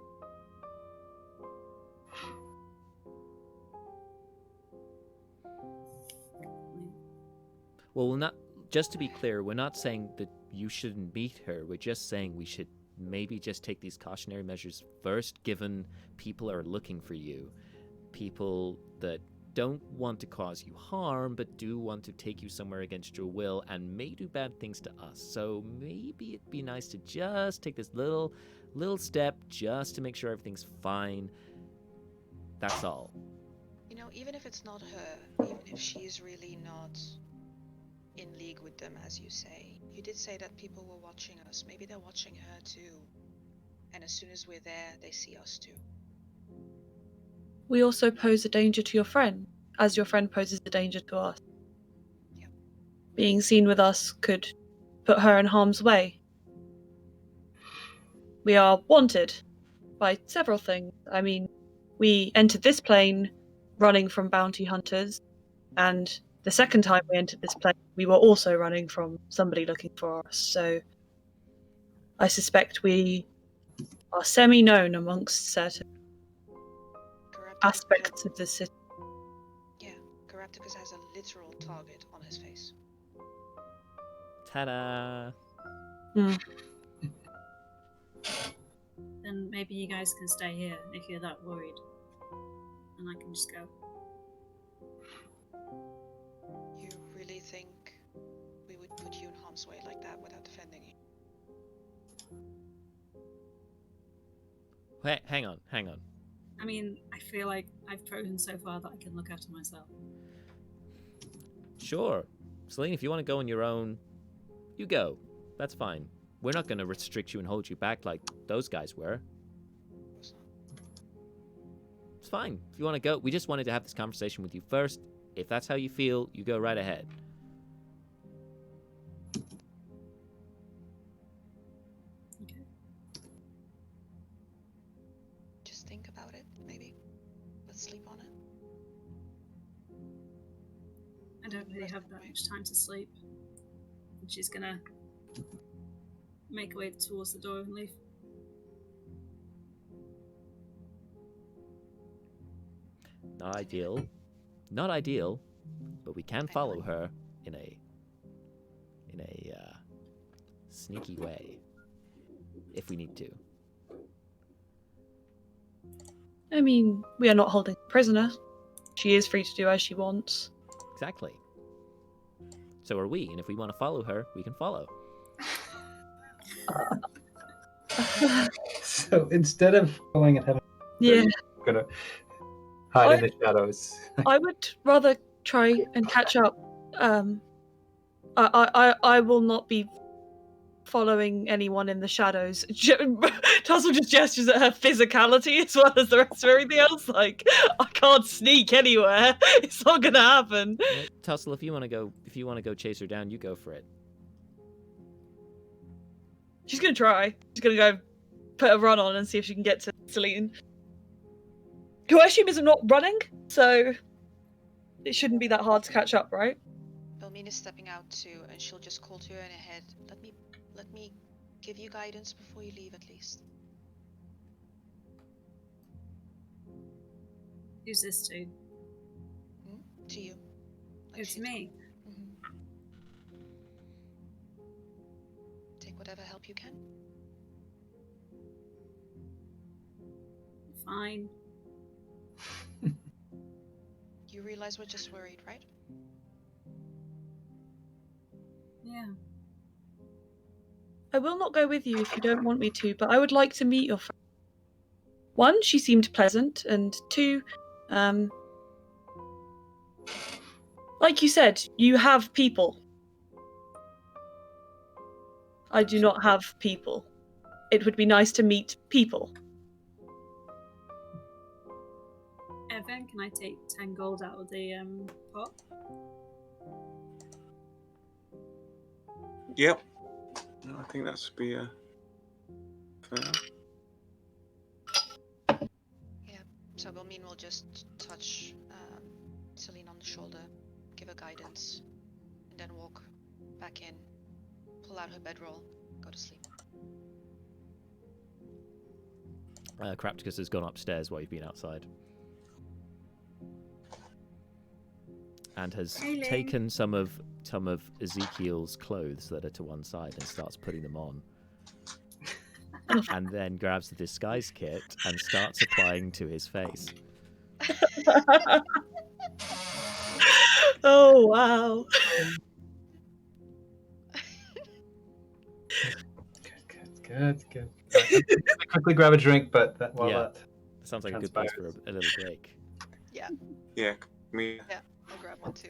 Well, we're not. Just to be clear, we're not saying that you shouldn't meet her. We're just saying we should maybe just take these cautionary measures first, given people are looking for you. People that don't want to cause you harm, but do want to take you somewhere against your will and may do bad things to us. So maybe it'd be nice to just take this little step just to make sure everything's fine. That's all. You know, even if it's not her, even if she's really not in league with them, as you say, you did say that people were watching us. Maybe they're watching her too. And as soon as we're there, they see us too. We also pose a danger to your friend, as your friend poses a danger to us. Yep. Being seen with us could put her in harm's way. We are wanted by several things. I mean, we entered this plane running from bounty hunters, and the second time we entered this plane, we were also running from somebody looking for us. So I suspect we are semi-known amongst certain aspects of the city. Yeah, Carapticus has a literal target on his face. Ta-da! Then maybe you guys can stay here if you're that worried. And I can just go. You really think we would put you in harm's way like that without defending you? Hang on. I mean, I feel like I've proven so far that I can look after myself. Sure. Celine, if you want to go on your own, you go. That's fine. We're not going to restrict you and hold you back like those guys were. It's fine. If you want to go, we just wanted to have this conversation with you first. If that's how you feel, you go right ahead. Okay. Just think about it, maybe. Let's sleep on it. I don't really have that much time to sleep. And she's gonna make her way towards the door and leave. Not ideal, but we can follow her in a sneaky way if we need to. I mean, we are not holding a prisoner. She is free to do as she wants. Exactly. So are we, and if we want to follow her, we can follow. So instead of going and having, Yeah, we're gonna hide in the shadows. I would rather try and catch up. I will not be following anyone in the shadows. Tussle just gestures at her physicality as well as the rest of everything else. Like, I can't sneak anywhere. It's not gonna happen. Tussle, if you want to go chase her down, you go for it. She's gonna try. She's gonna go put a run on and see if she can get to Celine. Who I assume is not running, so it shouldn't be that hard to catch up, right? Belmine is stepping out too, and she'll just call to her in her head. Let me give you guidance before you leave, at least. Who's this to? To you. Like to me? Take whatever help you can. Fine. You realize we're just worried, right? Yeah. I will not go with you if you don't want me to, but I would like to meet your friend. One, she seemed pleasant, and two, like you said, you have people. I do not have people. It would be nice to meet people. Evan, can I take 10 gold out of the pot? Yep. No, I think that's be fair. So Belmine will just touch Celine on the shoulder, give her guidance, and then walk back in, pull out her bedroll, go to sleep. Crapticus has gone upstairs while you've been outside. And has taken some of Ezekiel's clothes that are to one side and starts putting them on. And then grabs the disguise kit and starts applying to his face. Oh, wow. Good. I quickly grab a drink, but that sounds like a good place for a little break. Yeah. Yeah. Me. Yeah, I'll grab one too.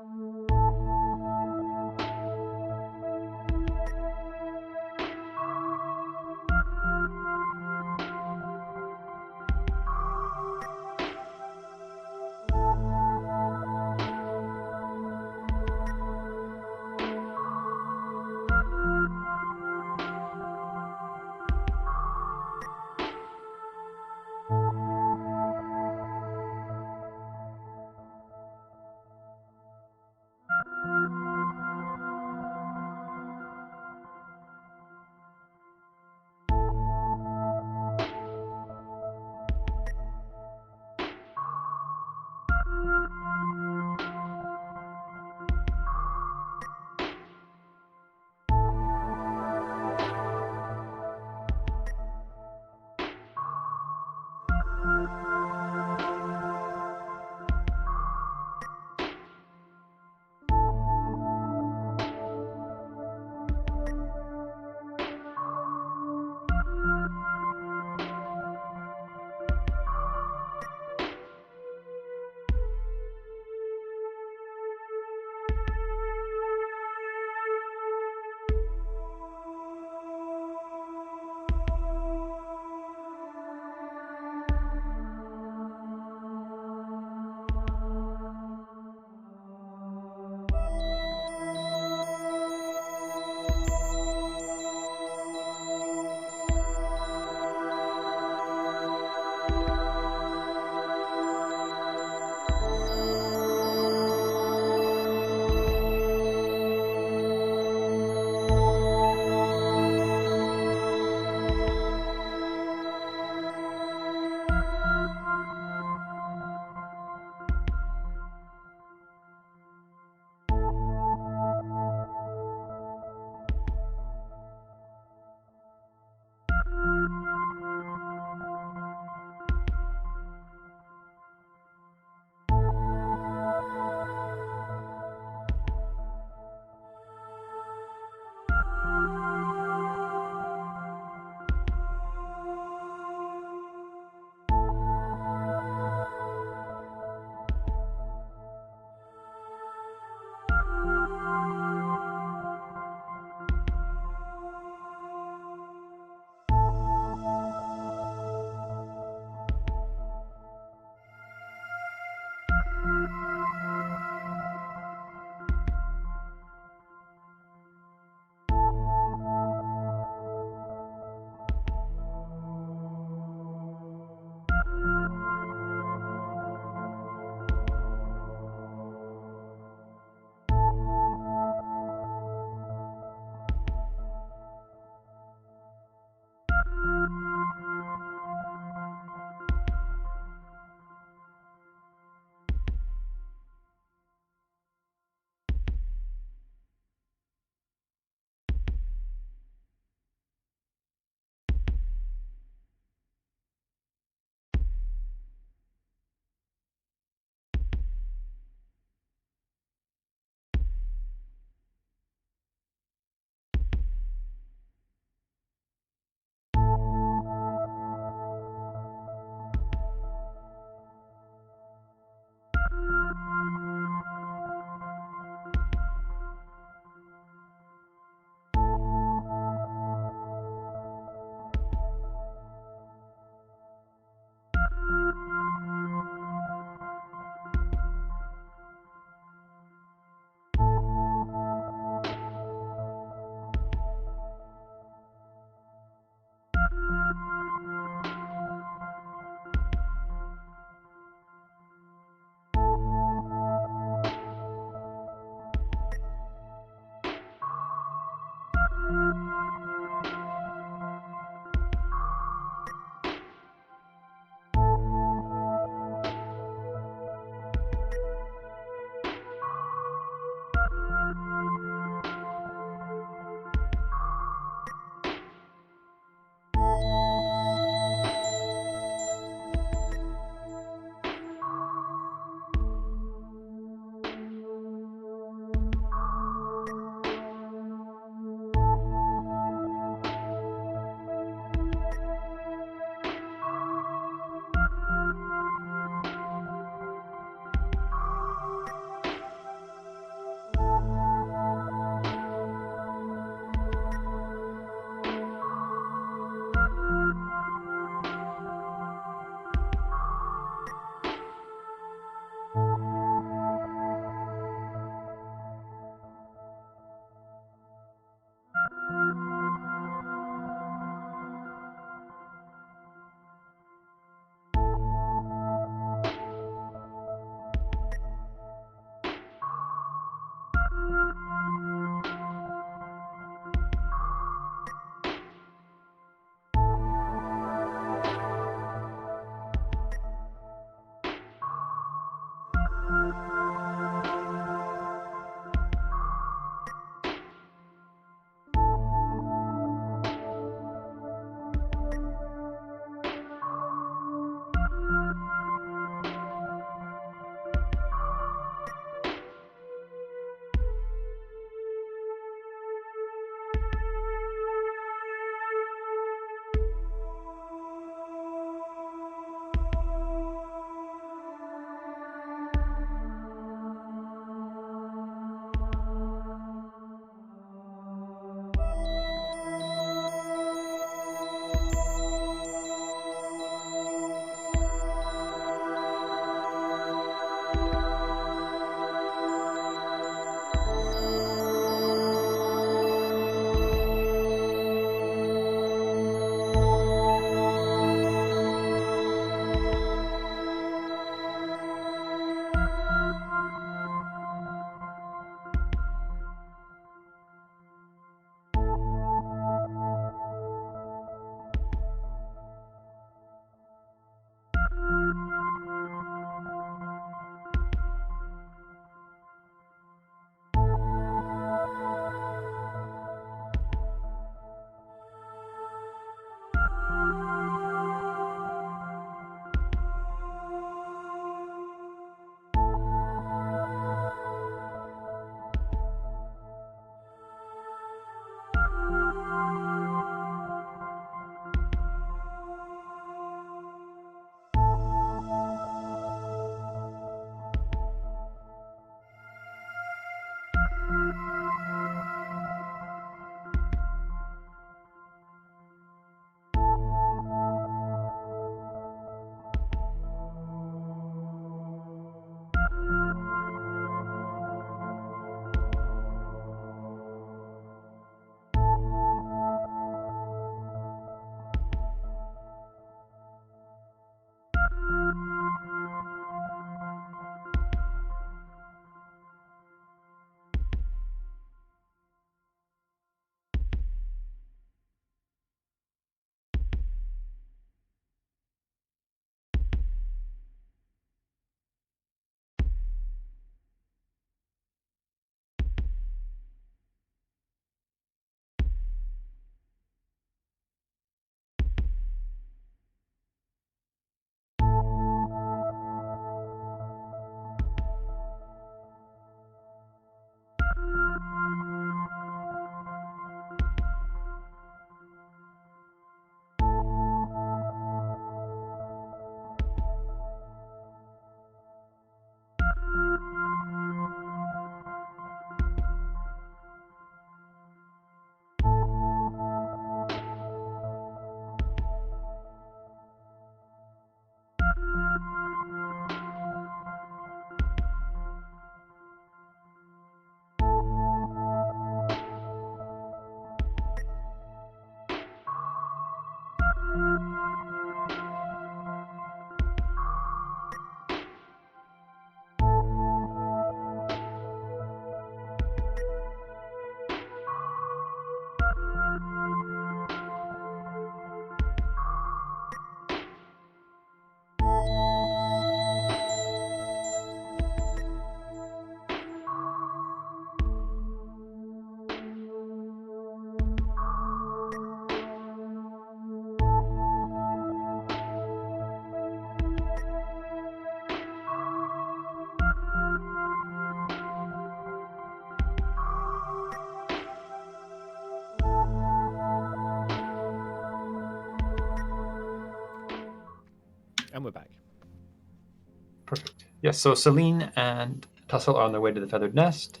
Perfect. Yes, so Celine and Tussle are on their way to the feathered nest.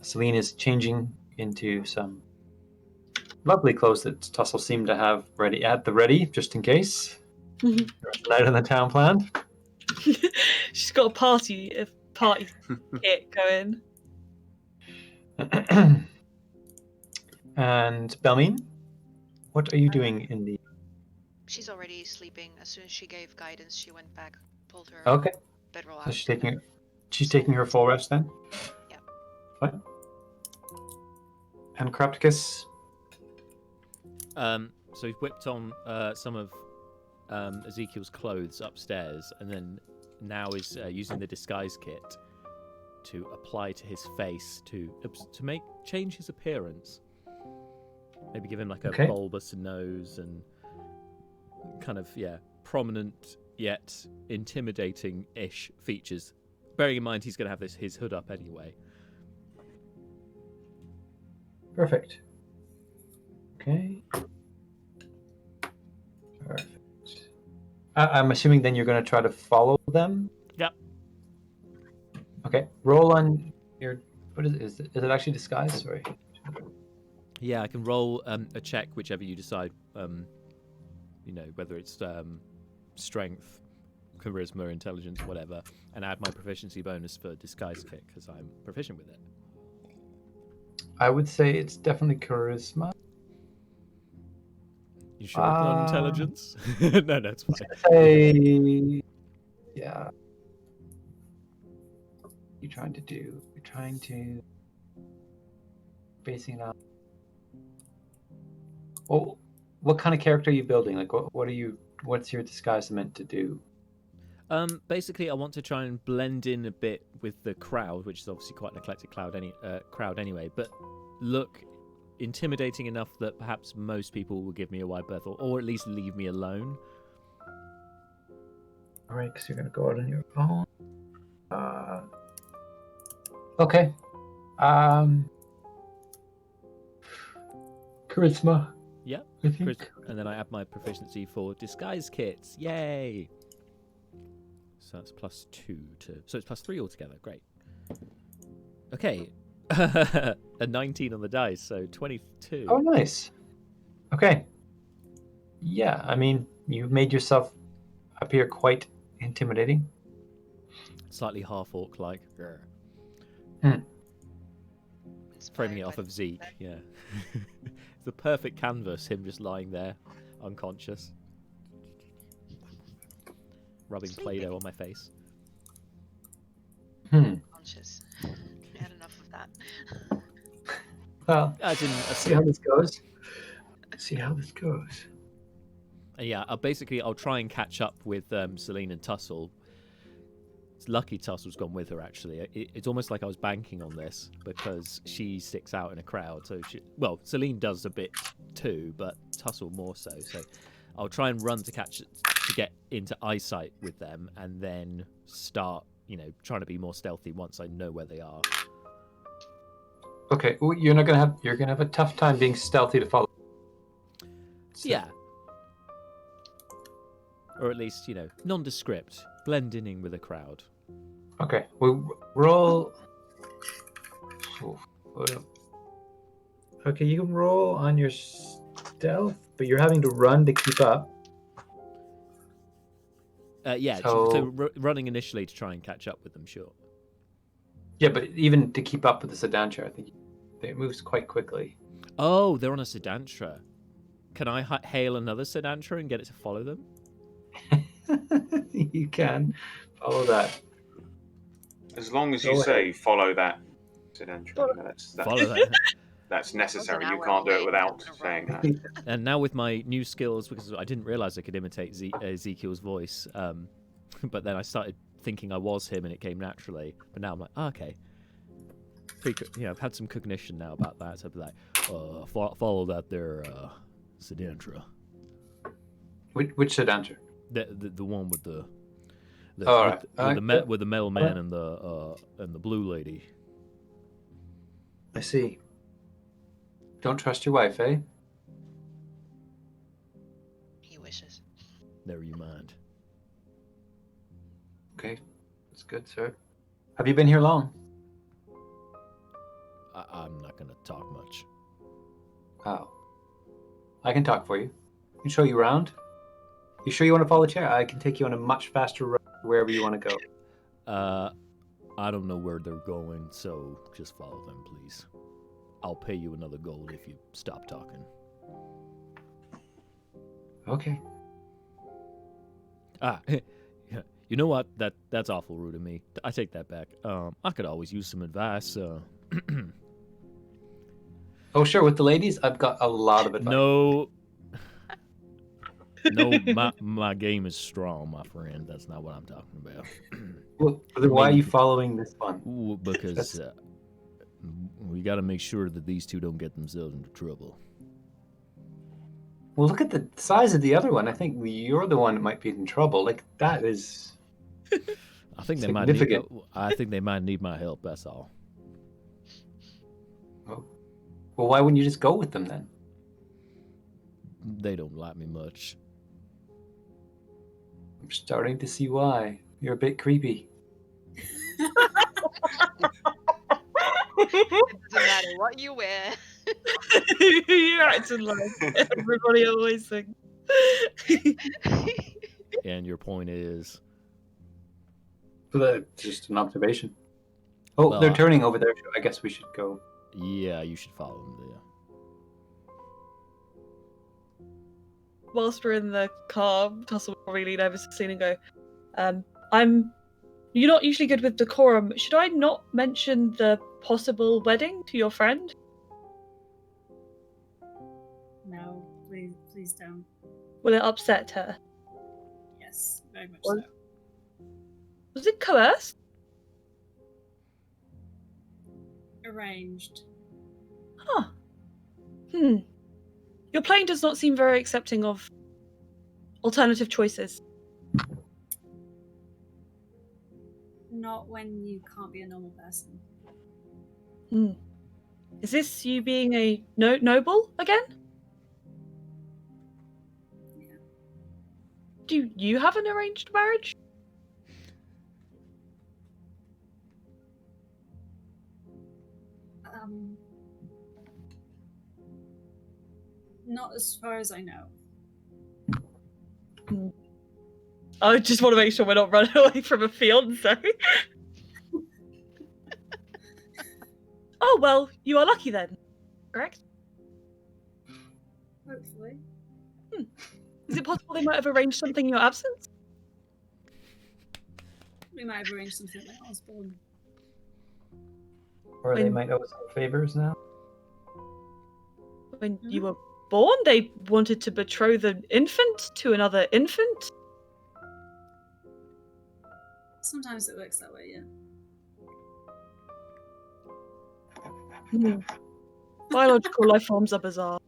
Celine is changing into some lovely clothes that Tussle seemed to have ready, just in case. There's a night on the town planned. She's got a party kit going. And Belmine, what are you doing in the... She's already sleeping. As soon as she gave guidance, she went back, pulled her Okay. bedroll So out. she's taking her full rest then? Yeah. Fine. And Crapticus? So he's whipped on some of Ezekiel's clothes upstairs, and then now is using the disguise kit to apply to his face to change his appearance. Maybe give him like a bulbous nose and kind of prominent yet intimidating-ish features. Bearing in mind he's going to have his hood up anyway. Perfect. Okay. Perfect. I'm assuming then you're going to try to follow them? Yep. Okay. Roll on your... What is it? Is it actually disguise? Sorry. Yeah, I can roll a check, whichever you decide. Whether it's strength, charisma, intelligence, whatever, and add my proficiency bonus for disguise kit because I'm proficient with it. I would say it's definitely charisma. You sure it's not intelligence? No, it's fine. Yeah. You're trying to basing it on... Well, what kind of character are you building? Like, what's your disguise meant to do? Basically, I want to try and blend in a bit with the crowd, which is obviously quite an eclectic crowd anyway, but look intimidating enough that perhaps most people will give me a wide berth, or at least leave me alone. All right, because you're going to go out on your own. Okay. Charisma. Yep. I think. And then I add my proficiency for disguise kits. Yay! So that's +2 so it's +3 altogether. Great. Okay. A 19 on the dice, so 22. Oh, nice. Okay. Yeah, I mean, you've made yourself appear quite intimidating. Slightly half-orc like. Hmm. Framing it off of Zeke, yeah. It's the perfect canvas, him just lying there, unconscious. Rubbing Play-Doh on my face. Unconscious. I had enough of that. Well, see how this goes. Yeah, I'll try and catch up with Celine and Tussle. It's lucky Tussle's gone with her, actually. It's almost like I was banking on this, because she sticks out in a crowd. So Celine does a bit too, but Tussle more so. So I'll try and run to get into eyesight with them, and then start, trying to be more stealthy once I know where they are. Okay, well, you're gonna have a tough time being stealthy to follow. So. Yeah. Or at least, nondescript, blending in with a crowd. Okay, well, roll. Okay, you can roll on your stealth, but you're having to run to keep up. Yeah, so running initially to try and catch up with them, sure. Yeah, but even to keep up with the sedantia, I think it moves quite quickly. Oh, they're on a sedantra. Can I hail another sedantra and get it to follow them? You can follow that. As long as you say follow that sedantra, follow that. That's necessary. You can't do it without saying that. And now with my new skills, because I didn't realize I could imitate Ezekiel's voice, but then I started thinking I was him, and it came naturally. But now I'm like, okay. I've had some cognition now about that. So I'd be like, follow that there sedantra. Which sedantra? The one with the with the metal man and the blue lady. I see. Don't trust your wife, eh? He wishes. Never you mind. Okay, that's good, sir. Have you been here long? I'm not gonna talk much. Oh. I can talk for you. I can show you around. You sure you want to follow the chair? I can take you on a much faster road wherever you want to go. I don't know where they're going, so just follow them, please. I'll pay you another gold if you stop talking. Okay. You know what? That's awful rude of me. I take that back. I could always use some advice. Oh, sure. With the ladies, I've got a lot of advice. No, my game is strong, my friend. That's not what I'm talking about. Well, then why are you following this one? Because we got to make sure that these two don't get themselves into trouble. Well, look at the size of the other one. I think you're the one that might be in trouble. Like, that is I think significant. I think they might need my help. That's all. Oh. Well, why wouldn't you just go with them then? They don't like me much. I'm starting to see why. You're a bit creepy. It doesn't matter what you wear. You're acting like everybody always thinks. And your point is? Just an observation. Oh, Well, they're turning over there. I guess we should go. Yeah, you should follow them there. Whilst we're in the car, Tussle will probably lean over to Celine and go, you're not usually good with decorum. Should I not mention the possible wedding to your friend? No, please don't. Will it upset her? Yes, very much so. Was it coerced? Arranged. Huh. Your plane does not seem very accepting of alternative choices. Not when you can't be a normal person. Is this you being a noble again? Yeah. Do you have an arranged marriage? Not as far as I know. I just want to make sure we're not running away from a fiance. Oh, well, you are lucky then. Correct? Hopefully. Is it possible they might have arranged something in your absence? We might have arranged something when I was born. Or they might owe us some favors now. When you were born, they wanted to betroth the infant to another infant? Sometimes it works that way, yeah. Biological life forms are bizarre.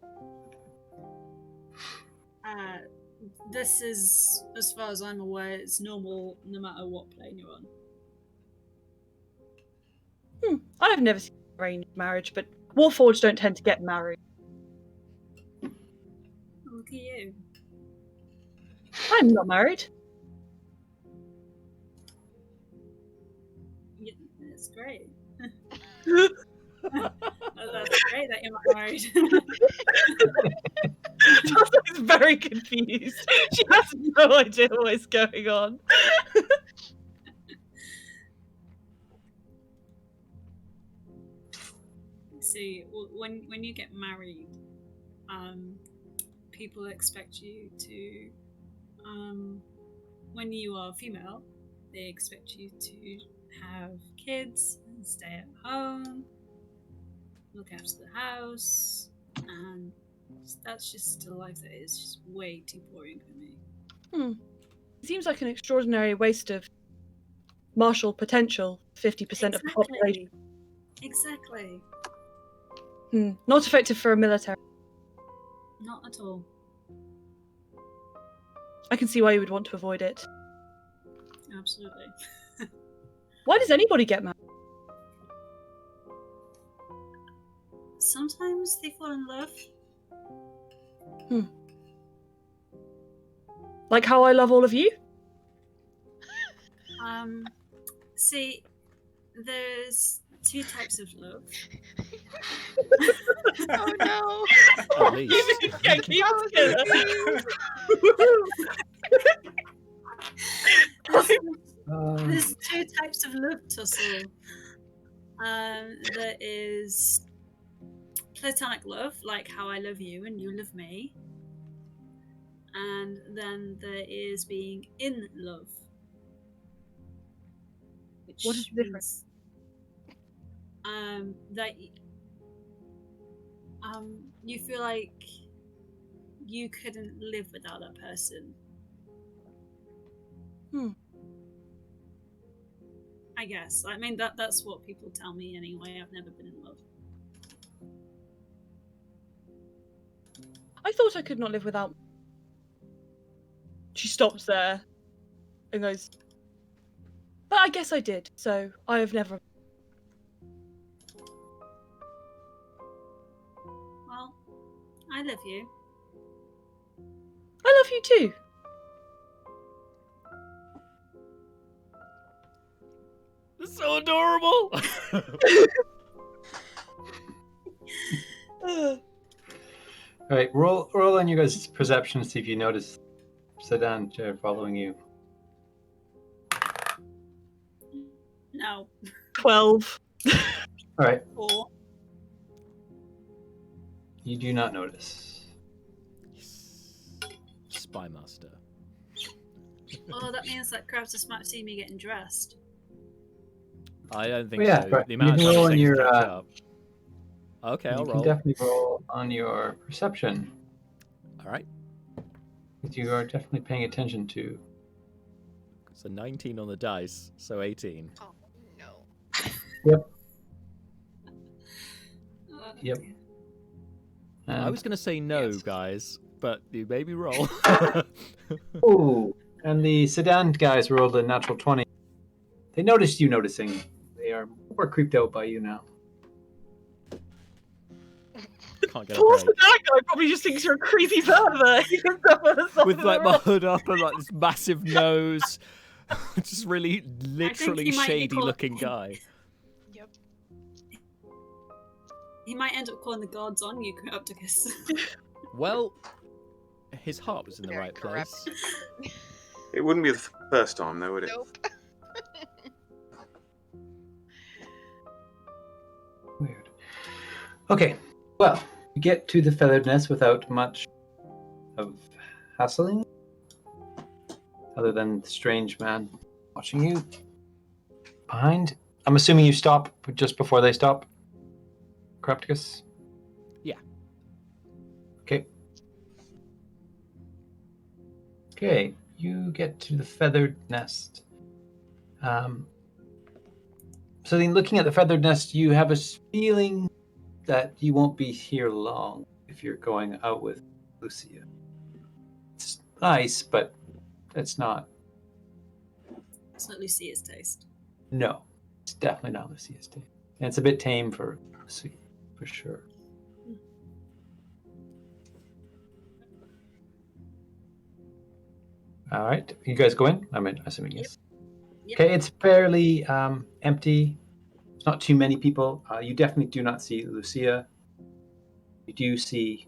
This is, as far as I'm aware, it's normal no matter what plane you're on. I've never seen arranged marriage, but Warforged don't tend to get married. Look at you. I'm not married. Yeah, that's great. That's great that you're not married. She's very confused. She has no idea what's going on. See, when you get married, people expect you to, when you are female, they expect you to have kids and stay at home, look after the house, and that's just a life that is just way too boring for me. It seems like an extraordinary waste of martial potential, 50% of the population. Exactly. Not effective for a military. Not at all. I can see why you would want to avoid it. Absolutely. Why does anybody get married? Sometimes they fall in love. Like how I love all of you? See, there's two types of love. Oh no! At least. Yeah, keep I was it together. There's two types of love, Tussle. There is platonic love, like how I love you and you love me. And then there is being in love. What is the difference? That you feel like you couldn't live without that person. I guess. I mean that's what people tell me anyway. I've never been in love. I thought I could not live without. She stops there and goes, but I guess I did, so I have never. Well, I love you. I love you too. It's so adorable. All right, roll on you guys' perception to see if you notice Sedan chair following you. No. 12. All right, 4. you do not notice. Spy master. Oh, that means that Craftus might see me getting dressed. I don't think Yeah, so. right. The You amount can of time roll it on takes your, to catch up. Okay, You I'll can roll. definitely roll on your perception. All right. That you are definitely paying attention to. So 19 on the dice, so 18. Oh no. Yep. Oh, Yep. dear. I was And, going to say no, Yes. guys, but you made me roll. ooh, and the Sedan guys rolled a natural 20. They noticed you noticing. They are more creeped out by you now. Can't get a Poor break. that guy probably just thinks you're a crazy pervert. He ends up on the side With of like the my rock. hood up and like this massive nose. Just really, literally he might be shady called- looking guy. Yep. He might end up calling the gods on you, Crapticus. Well, his heart was in the Very right corrupt. place. It wouldn't be the first time, though, would it? Nope. Weird. Okay, well, you get to the feathered nest without much of hassling, other than the strange man watching you behind. I'm assuming you stop just before they stop, Crapticus? Yeah. Okay. Okay, you get to the feathered nest. So then looking at the feathered nest, you have a feeling that you won't be here long if you're going out with Lucia. It's nice, but it's not. It's not Lucia's taste. No, it's definitely not Lucia's taste. And it's a bit tame for Lucia, for sure. All right, you guys go in? I'm assuming yes. Yep. Okay, it's fairly empty. It's not too many people. You definitely do not see Lucia. You do see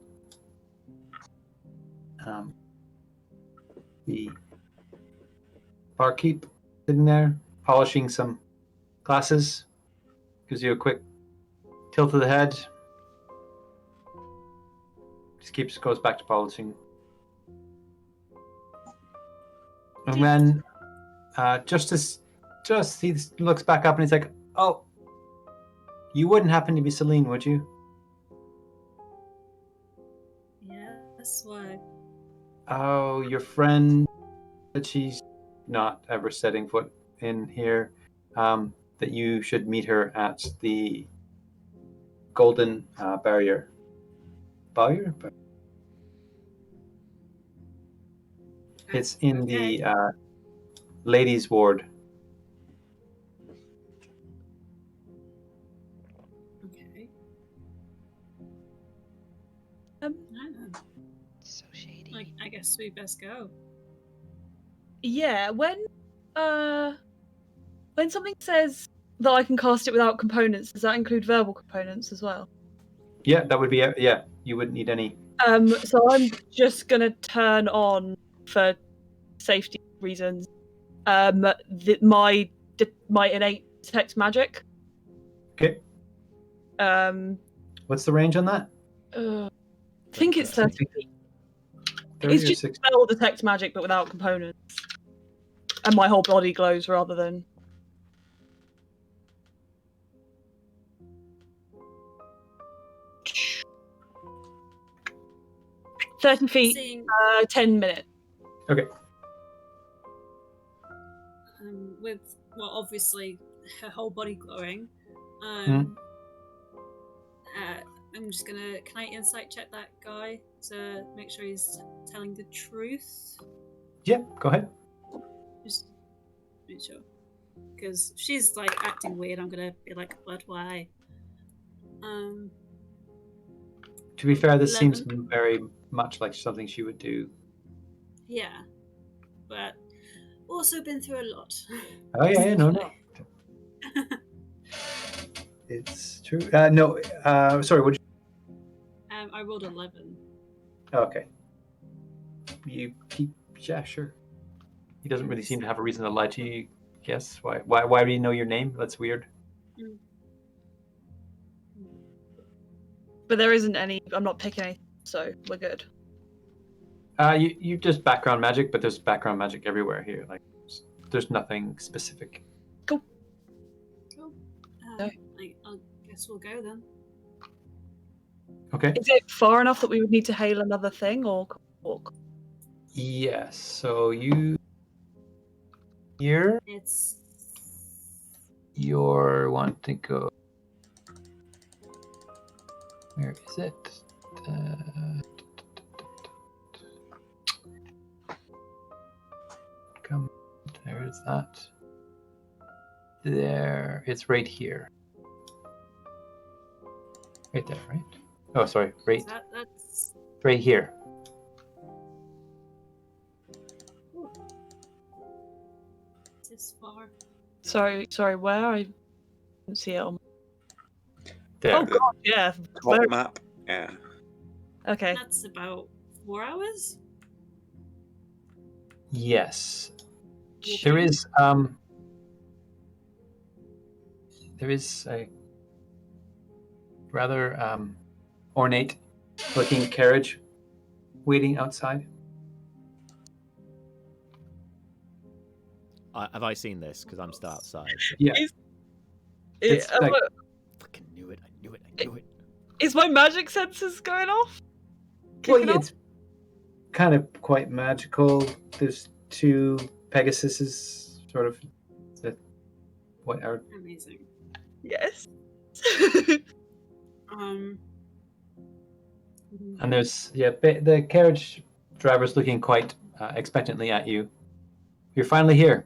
the barkeep sitting there polishing some glasses. Gives you a quick tilt of the head. Just goes back to polishing. And then just he looks back up and he's like, "Oh, you wouldn't happen to be Celine, would you?" Yes, why? Oh, your friend that she's not ever setting foot in here. That you should meet her at the Golden Barrier. Barrier? It's in the ladies' ward. Okay. Um, So shady. I guess we best go. Yeah, when When something says that I can cast it without components, does that include verbal components as well? Yeah, that would be yeah. You wouldn't need any. So I'm just gonna turn on, for safety reasons, my innate detect magic. Okay. What's the range on that? I think it's 30 feet. 30 It's or just 60? spell detect magic, but without components, and my whole body glows rather than. 30 feet, Seeing 10 minutes. Okay. with obviously her whole body glowing. Mhm. I'm just gonna. Can I insight check that guy to make sure he's telling the truth? Yeah, go ahead. Just make sure, because she's like acting weird. I'm gonna be like, "But why?" To be fair, this 11. seems very much like something she would do. Yeah, but also been through a lot. Oh yeah, no. It's true. No, sorry. What? I rolled 11. Okay. You keep. Yeah, sure. He doesn't really seem to have a reason to lie to you. Guess why? Why do you know your name? That's weird. But there isn't any. I'm not picking anything, so we're good. You just background magic, but there's background magic everywhere here. Like, there's nothing specific. Cool. I guess we'll go then. Okay. Is it far enough that we would need to hail another thing, or walk? Yes. So you here. You're want to go. Where is it? Come. There is that. There. It's right here. Right there, right? Oh, sorry. Right. That's Right here. this far. Sorry. Where? I didn't see it on. There. Oh god, yeah. Top map. Yeah. Okay. That's about 4 hours. Yes. There is a rather ornate looking carriage waiting outside. Have I seen this? Because I'm still outside. Yeah. It's like, fucking knew it. I knew it. Is my magic senses going off? well, Kicking off? it's kind of quite magical. There's two Pegasuses, sort of. What are? Amazing. Yes. And there's the carriage driver's looking quite expectantly at you. You're finally here.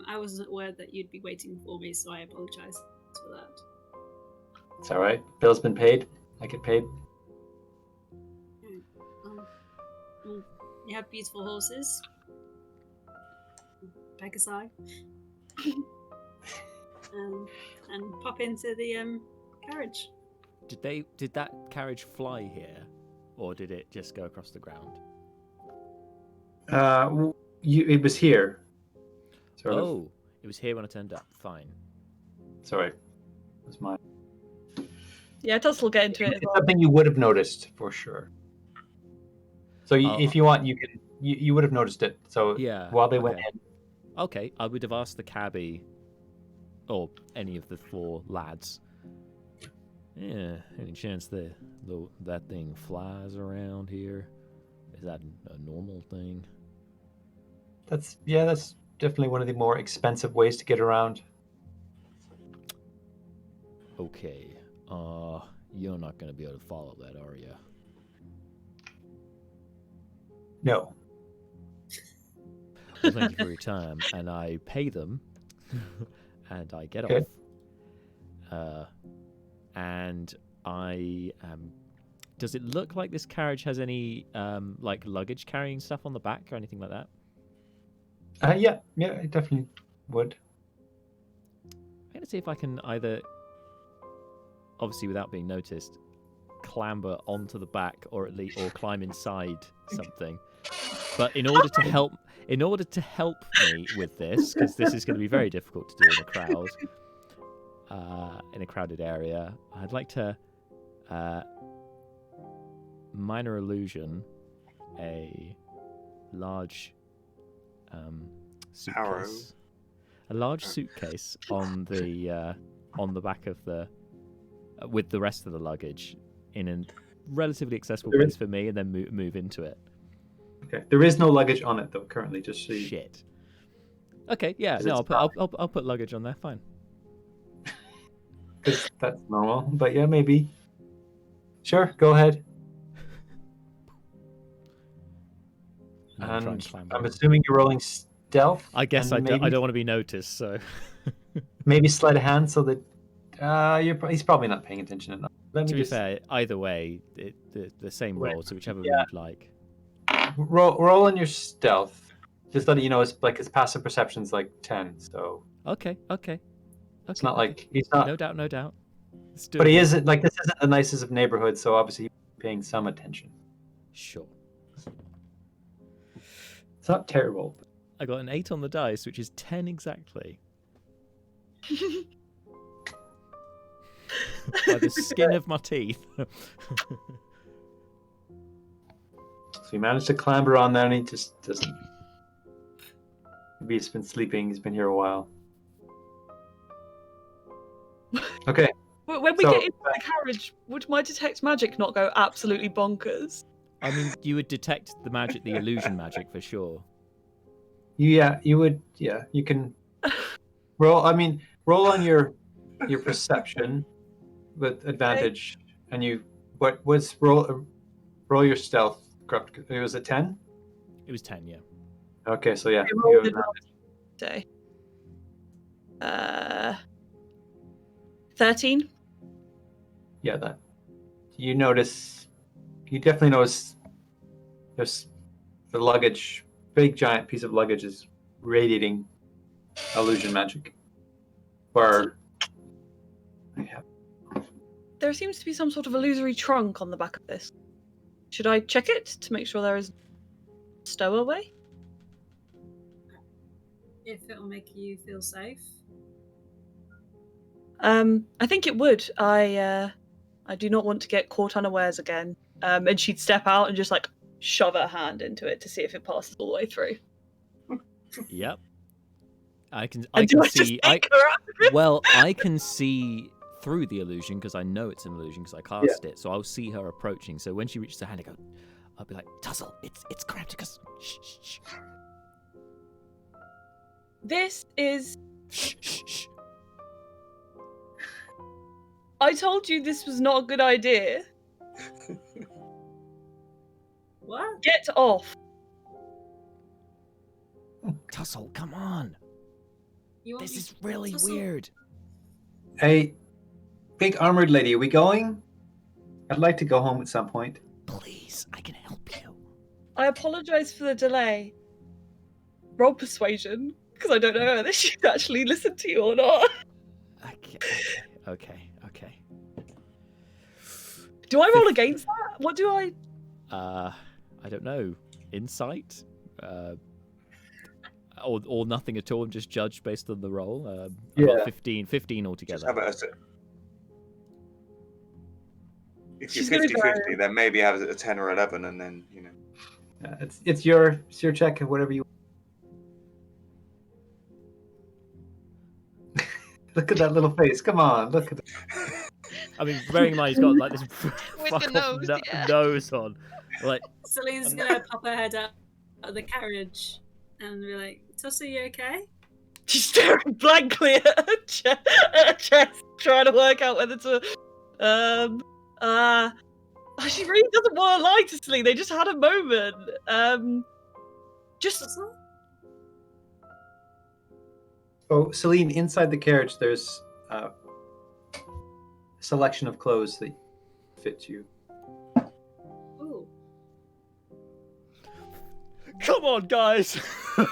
I wasn't aware that you'd be waiting for me, so I apologize for that. It's all right. Bill's been paid. I get paid. You have beautiful horses. Pegasi. And pop into the carriage. Did that carriage fly here, or did it just go across the ground? It was here. Sort of. It was here when I turned up. Fine. Sorry, it was mine. Yeah, Tuss will get into it. It's something you would have noticed for sure. So if you want, you can. You would have noticed it. So yeah, while they went in. Okay, I would have asked the cabbie, or any of the four lads. Yeah, any chance that thing flies around here? Is that a normal thing? That's definitely one of the more expensive ways to get around. Okay, you're not going to be able to follow that, are you? No. Well, thank you for your time, and I pay them, and I get off. And I does it look like this carriage has any like luggage carrying stuff on the back or anything like that? Yeah, I definitely would. I'm gonna see if I can either, obviously without being noticed, clamber onto the back or climb inside something. But in order to help me with this, because this is going to be very difficult to do in a crowd, in a crowded area, I'd like to minor illusion a large suitcase. Arrow. A large suitcase on the back of the with the rest of the luggage in a relatively accessible place for me, and then move into it. Okay. There is no luggage on it though currently. Just so you... Shit. Okay, yeah, no, I'll put luggage on there. Fine. Because that's normal. But yeah, maybe. Sure, go ahead. And I'm assuming you're rolling stealth. I guess I don't want to be noticed, so maybe sleight of hand so that he's probably not paying attention enough. To be fair, either way, the same roll, so whichever you'd like. Roll on your stealth. Just let you know, his passive perception's like 10, so. Okay. It's not like he's not. No doubt. But he isn't this isn't the nicest of neighborhoods, so obviously he's paying some attention. Sure. It's not terrible. I got an 8 on the dice, which is 10 exactly. By the skin of my teeth. So he managed to clamber on there, and he just doesn't. Maybe he's been sleeping. He's been here a while. Okay. When we get into the carriage, would my detect magic not go absolutely bonkers? I mean, you would detect the magic, the illusion magic, for sure. Yeah, you would. Yeah, you can roll. I mean, roll on your perception with advantage, and what was roll your stealth. It was a 10. It was 10, yeah. Okay, so yeah. Say. 13. Yeah, that. You definitely notice. There's the luggage. Big giant piece of luggage is radiating illusion magic. There seems to be some sort of illusory trunk on the back of this. Should I check it to make sure there is stowaway? If it'll make you feel safe. I think it would. I do not want to get caught unawares again. And she'd step out and just shove her hand into it to see if it passes all the way through. Yep. I can see. I can see through the illusion because I know it's an illusion because I cast it. So I'll see her approaching. So when she reaches her hand, I'll be like, "Tussle, it's Crapticus." Shh. This is. Shh. I told you this was not a good idea. What? Get off. Tussle, come on. This is really Tussle? Weird. Hey, big armored lady, are we going? I'd like to go home at some point. Please, I can help you. I apologize for the delay. Roll persuasion, because I don't know whether she'd actually listen to you or not. Okay. Do I roll against that? What do I... I don't know. Insight? Or nothing at all, and just judge based on the roll. I got 15 altogether. How about if you're 50-50, then maybe have it at 10 or 11, and then, Yeah, it's your check, whatever you Look at that little face. Come on, look at that. I mean, bearing in mind he's got this nose on. Celine's gonna pop her head out of the carriage and be like, "Tussle, you okay?" She's staring blankly at her chest, trying to work out whether to. She really doesn't want to lie to Celine. They just had a moment. Tussle? Oh, Celine, inside the carriage, there's a selection of clothes that fit you. Ooh. Come on, guys! Well,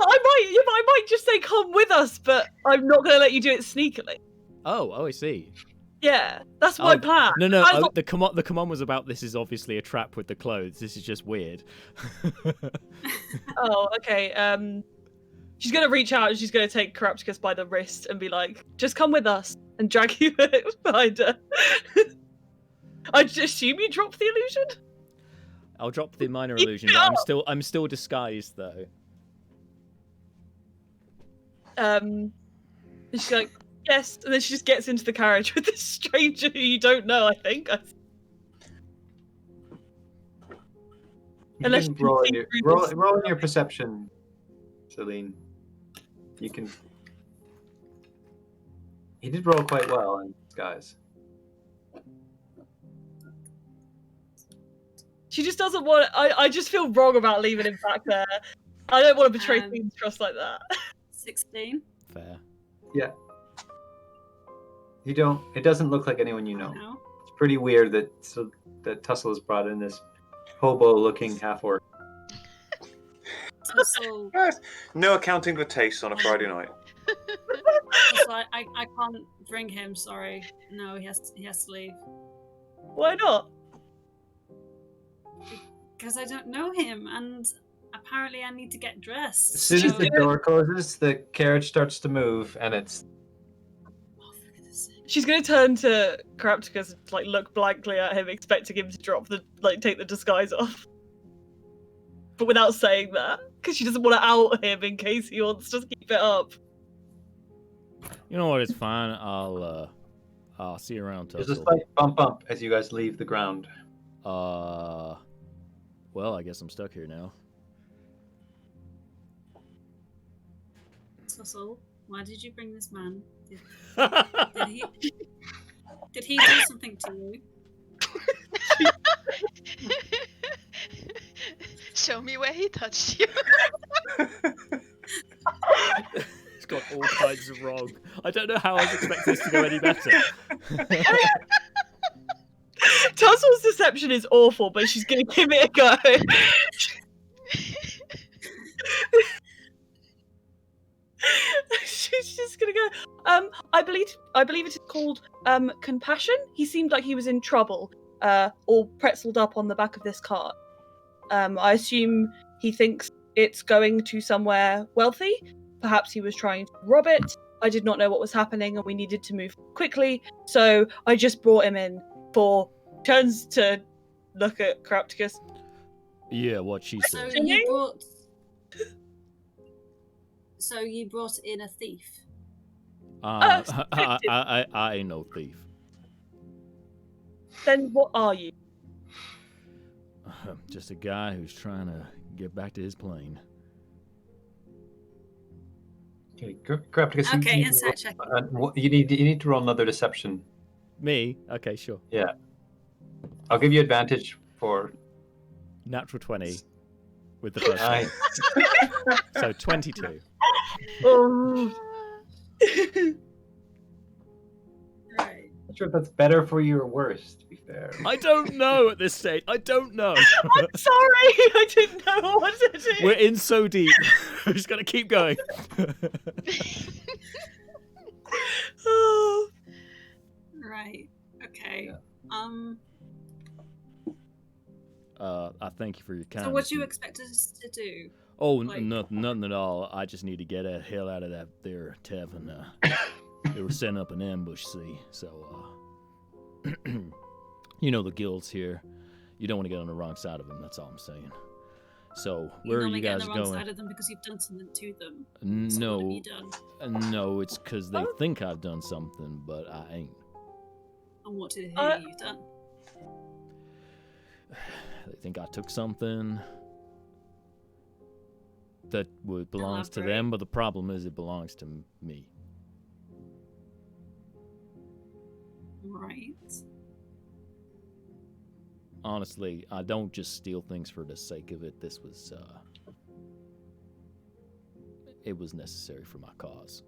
I might just say come with us, but I'm not going to let you do it sneakily. Oh, I see. Yeah, that's my plan. No. The command was about this is obviously a trap with the clothes. This is just weird. Oh, okay. She's going to reach out and she's going to take Carapticus by the wrist and be like, just come with us, and drag you behind her. I assume you dropped the illusion? I'll drop the minor illusion, but I'm still disguised though. And she's like, yes, and then she just gets into the carriage with this stranger who you don't know, I think. You can roll in your perception, Celine. You can. He did roll quite well in disguise. She just doesn't want. I just feel wrong about leaving him back there. I don't want to betray Celine's trust like that. 16. Fair. Yeah. You don't. It doesn't look like anyone you know. No. It's pretty weird that Tussle has brought in this hobo-looking half-orc. Tussle. No accounting for tastes on a Friday night. I can't bring him. Sorry. No, he has to leave. Why not? Because I don't know him, and apparently I need to get dressed. As soon as the door closes, the carriage starts to move, and it's. She's gonna turn to Carapticus and like look blankly at him, expecting him to take the disguise off, but without saying that, because she doesn't want to out him in case he wants to keep it up. You know what? It's fine. I'll see you around. Tussle. There's a slight bump as you guys leave the ground. Well, I guess I'm stuck here now. Tussle, why did you bring this man? Did he do something to you? Show me where he touched you. It's got all kinds of wrong. I don't know how I was expecting this to go any better. Tussle's deception is awful, but she's gonna give it a go. She's just gonna go. I believe it is called compassion. He seemed like he was in trouble, all pretzeled up on the back of this cart. I assume he thinks it's going to somewhere wealthy. Perhaps he was trying to rob it. I did not know what was happening, and we needed to move quickly, so I just brought him in. Turns to look at Carapticus. Yeah, what she said. So you brought in a thief. I ain't no thief. Then what are you? Just a guy who's trying to get back to his plane. Okay, Carapticus. Okay, insight check. You need to roll another deception. Me? Okay, sure. Yeah. I'll give you advantage for natural 20 with the first one. So 22. Oh. Right. Not sure if that's better for you or worse, to be fair. I don't know at this stage. I don't know. I'm sorry. I didn't know what to do. We're in so deep. We're just gonna keep going. Oh. Right. Okay. Yeah. I thank you for your kindness. So what do you expect us to do? Oh, like... nothing at all. I just need to get the hell out of that there tavern. They were setting up an ambush, see? So, you know the guilds here. You don't want to get on the wrong side of them, that's all I'm saying. So, where are you guys going? You're on the wrong side of them because you've done something to them. So no. what have you done? No, it's because they think I've done something, but I ain't. And what did you've done? They think I took something that belongs to them, but the problem is it belongs to me. Right. Honestly, I don't just steal things for the sake of it. This was, it was necessary for my cause.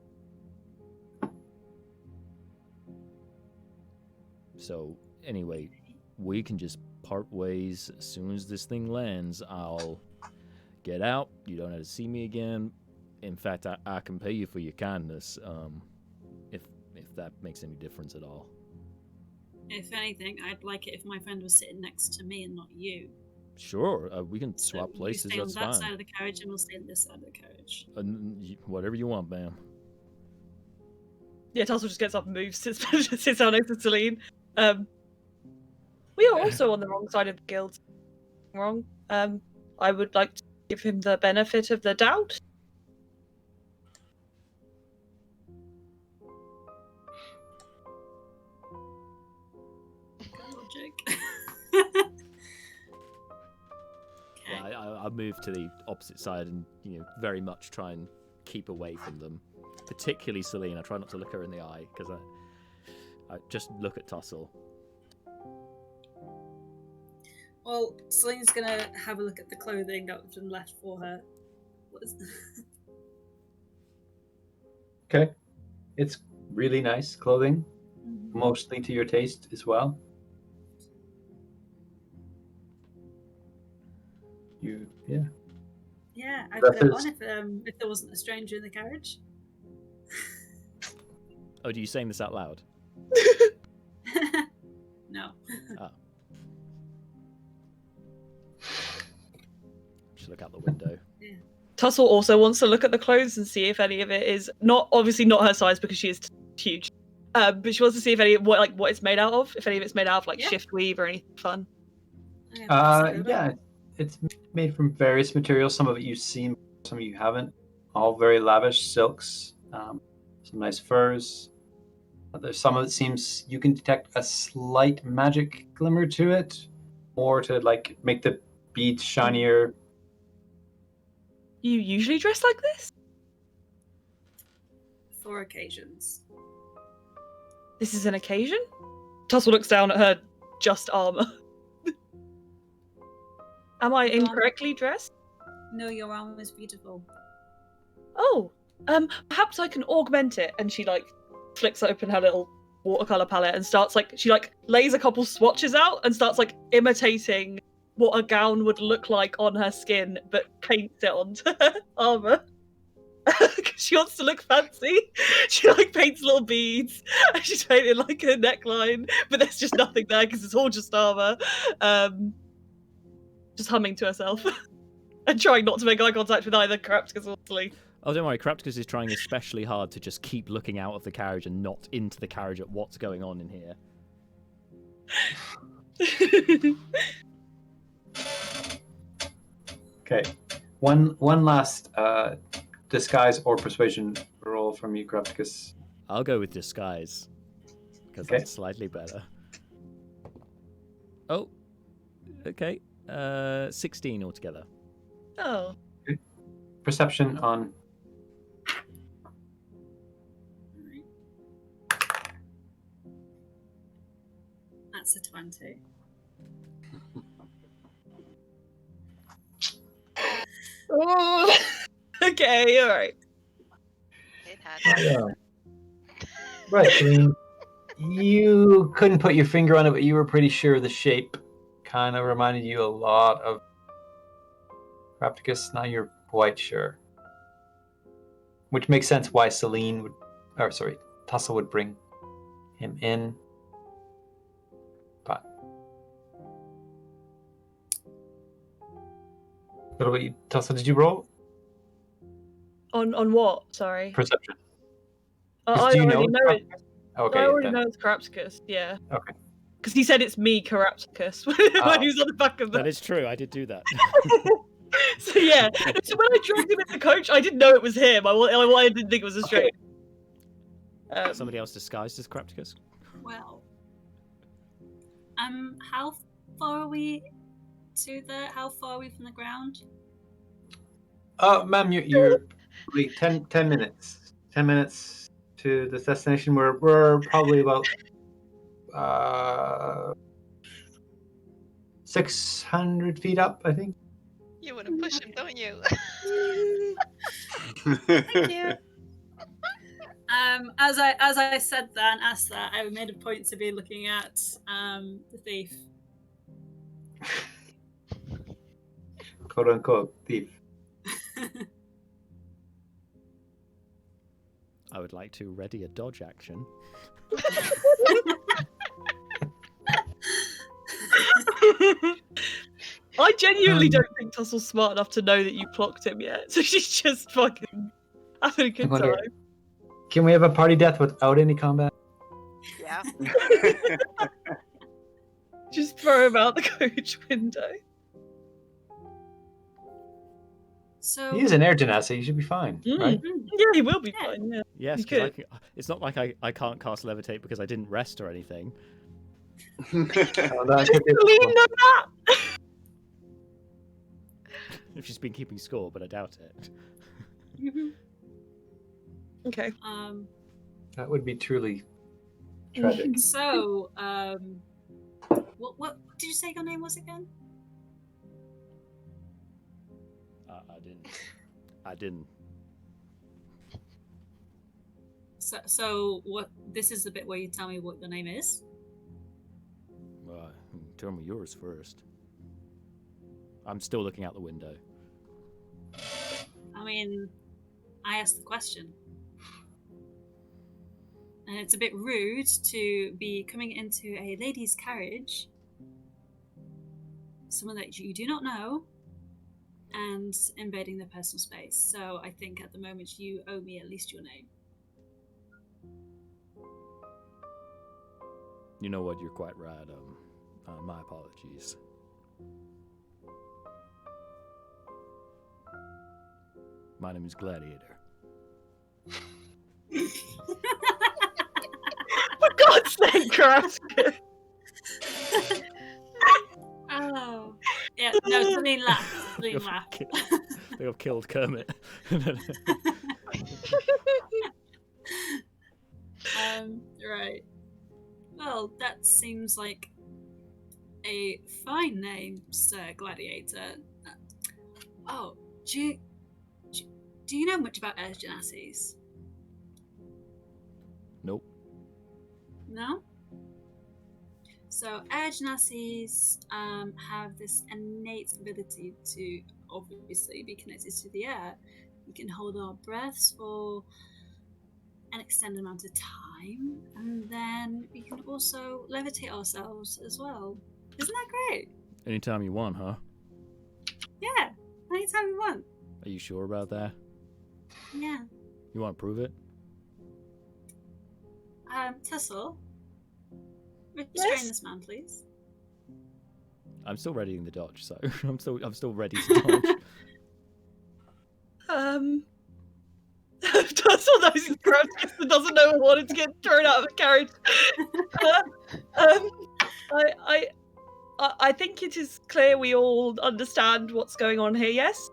So, anyway, we can just part ways as soon as this thing lands. I'll get out. You don't have to see me again. In fact, I can pay you for your kindness, if that makes any difference at all. If anything, I'd like it if my friend was sitting next to me and not you. Sure, we can swap So places. you stay on That's that fine. side of the carriage, and we'll stay on this side of the carriage. Whatever you want, ma'am. Yeah, Tussle just gets up and moves, sits down next to Celine. We are also on the wrong side of the guild. Wrong. I would like to give him the benefit of the doubt. Logic. Yeah, I move to the opposite side and very much try and keep away from them. Particularly Celine. I try not to look her in the eye because I just look at Tussle. Well, Celine's gonna have a look at the clothing that's been left for her. Okay. It's really nice clothing, mostly to your taste as well. Yeah, I'd put it on if there wasn't a stranger in the carriage. Oh, are you saying this out loud? No. Oh. Just look out the window. Yeah. Tussle also wants to look at the clothes and see if any of it is obviously not her size because she is huge. But she wants to see if what it's made out of. If any of it's made out of shift weave or anything fun. Yeah, it's made from various materials. Some of it you've seen, some of you haven't. All very lavish silks, some nice furs. There's some of it seems you can detect a slight magic glimmer to it, or to make the beads shinier. You usually dress like this? For occasions. This is an occasion? Tussle looks down at her just armor. Am I incorrectly dressed? No, your armor is beautiful. Oh, perhaps I can augment it. And she flicks open her little watercolor palette and starts she lays a couple swatches out and starts imitating what a gown would look like on her skin, but paints it onto her armor. Because she wants to look fancy. She paints little beads. And she's painted a neckline, but there's just nothing there because it's all just armor. Just humming to herself and trying not to make eye contact with either Carapticus or Celine. Oh, don't worry. Carapticus is trying especially hard to just keep looking out of the carriage and not into the carriage at what's going on in here. Okay, one last disguise or persuasion roll from you, Carapticus. I'll go with disguise because that's slightly better. Oh, okay. 16 altogether. Oh. Okay. Perception on. That's a 20. Oh. Okay, all right. It happens. Right, Celine. You couldn't put your finger on it, but you were pretty sure the shape kind of reminded you a lot of Carapticus. Now you're quite sure. Which makes sense why Tussle would bring him in. But what about you, Tussle? Did you roll? On what? Sorry. Perception. I Do you already know it. Okay. I already know it's Carapticus, yeah. Okay. Because he said it's me, Carapticus, when he was on the back of the... That is true, I did do that. So yeah, so when I dragged him in the coach, I didn't know it was him. I didn't think it was a straight. Somebody else disguised as Carapticus? Well, how far are we how far are we from the ground? Ma'am, you're probably 10 minutes. 10 minutes to the destination. We're probably about 600 feet up, I think. You want to push him, don't you? Thank you. As I said that and asked that, I made a point to be looking at the thief. Quote unquote thief. I would like to ready a dodge action. I genuinely don't think Tussle's smart enough to know that you clocked him yet, so she's just fucking having a good time. Can we have a party death without any combat? Yeah. Just throw him out the coach window. So He is an air genasi. He should be fine, right? Yeah, he will be fine. Yeah. Yes, You because could. it's not like I can't cast levitate because I didn't rest or anything. Oh, that Just could be lean on that. If she's been keeping score, but I doubt it. Okay. That would be truly tragic. So, what did you say your name was again? I didn't. So what? This is the bit where you tell me what your name is. Well, tell me yours first. I'm still looking out the window. I mean, I asked the question. And it's a bit rude to be coming into a lady's carriage, someone that you do not know, and invading their personal space. So I think at the moment you owe me at least your name. You know what? You're quite right. My apologies. My name is Gladiator. For God's sake, Carrasco. Oh. Yeah, no, Celine laughed. Celine laughed. They have killed Kermit. Right. Well, that seems like a fine name, Sir Gladiator. Oh, do you know much about air genasies? Nope. No? So air genasies have this innate ability to obviously be connected to the air. We can hold our breaths for an extended amount of time, and then we can also levitate ourselves as well. Isn't that great? Anytime you want, huh? Yeah, anytime we want. Are you sure about that? Yeah. You want to prove it? Tussle, restrain Yes? this man, please. I'm still readying the dodge, so I'm still ready to dodge. Tussle knows he's grabbed and doesn't know what wanted to get thrown out of the carriage. I think it is clear we all understand what's going on here, yes?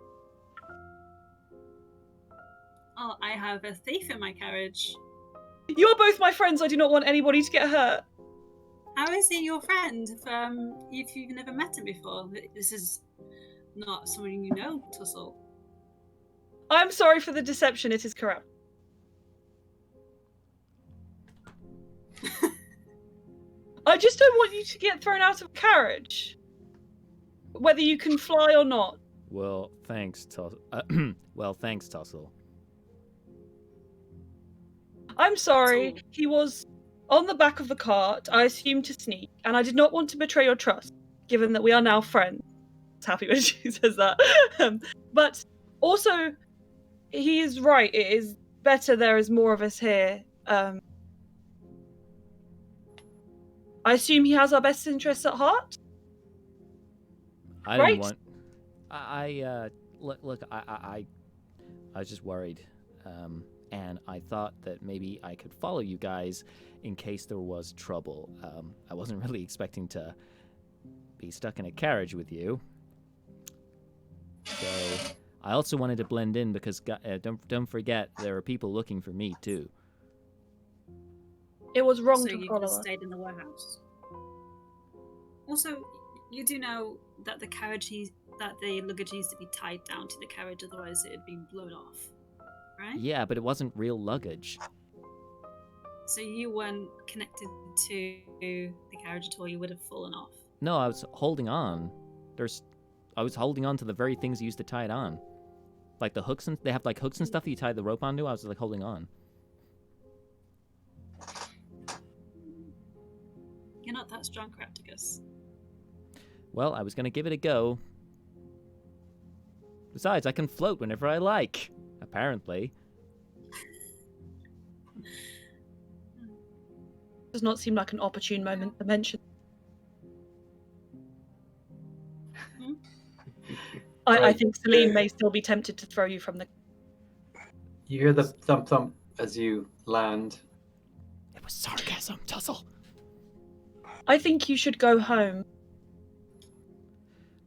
Oh, I have a thief in my carriage. You are both my friends. I do not want anybody to get hurt. How is he your friend if you've never met him before? This is not someone you know, Tussle. I'm sorry for the deception. It is correct. I just don't want you to get thrown out of a carriage, whether you can fly or not. Well, thanks, Tussle. Thanks, Tussle. I'm sorry. He was on the back of the cart, I assumed to sneak, and I did not want to betray your trust, given that we are now friends. I'm happy when she says that. But also, he is right. It is better there is more of us here. I assume he has our best interests at heart? I Right? didn't want. Look. I was just worried, and I thought that maybe I could follow you guys in case there was trouble. I wasn't really expecting to be stuck in a carriage with you. So I also wanted to blend in because don't forget there are people looking for me too. It was wrong So to you follow could have us. stayed in the warehouse. Also, you do know that the luggage needs to be tied down to the carriage, otherwise it had been blown off, right? Yeah, but it wasn't real luggage. So you weren't connected to the carriage at all. You would have fallen off. No, I was holding on. I was holding on to the very things you used to tie it on. Like the hooks and they have like hooks and stuff that you tie the rope onto. I was like holding on. You're not that strong, Crapticus. Well, I was gonna give it a go. Besides, I can float whenever I like. Apparently. Does not seem like an opportune moment to mention. I Right. think Celine may still be tempted to throw you from the. You hear the thump thump as you land. It was sarcasm, Tussle. I think you should go home.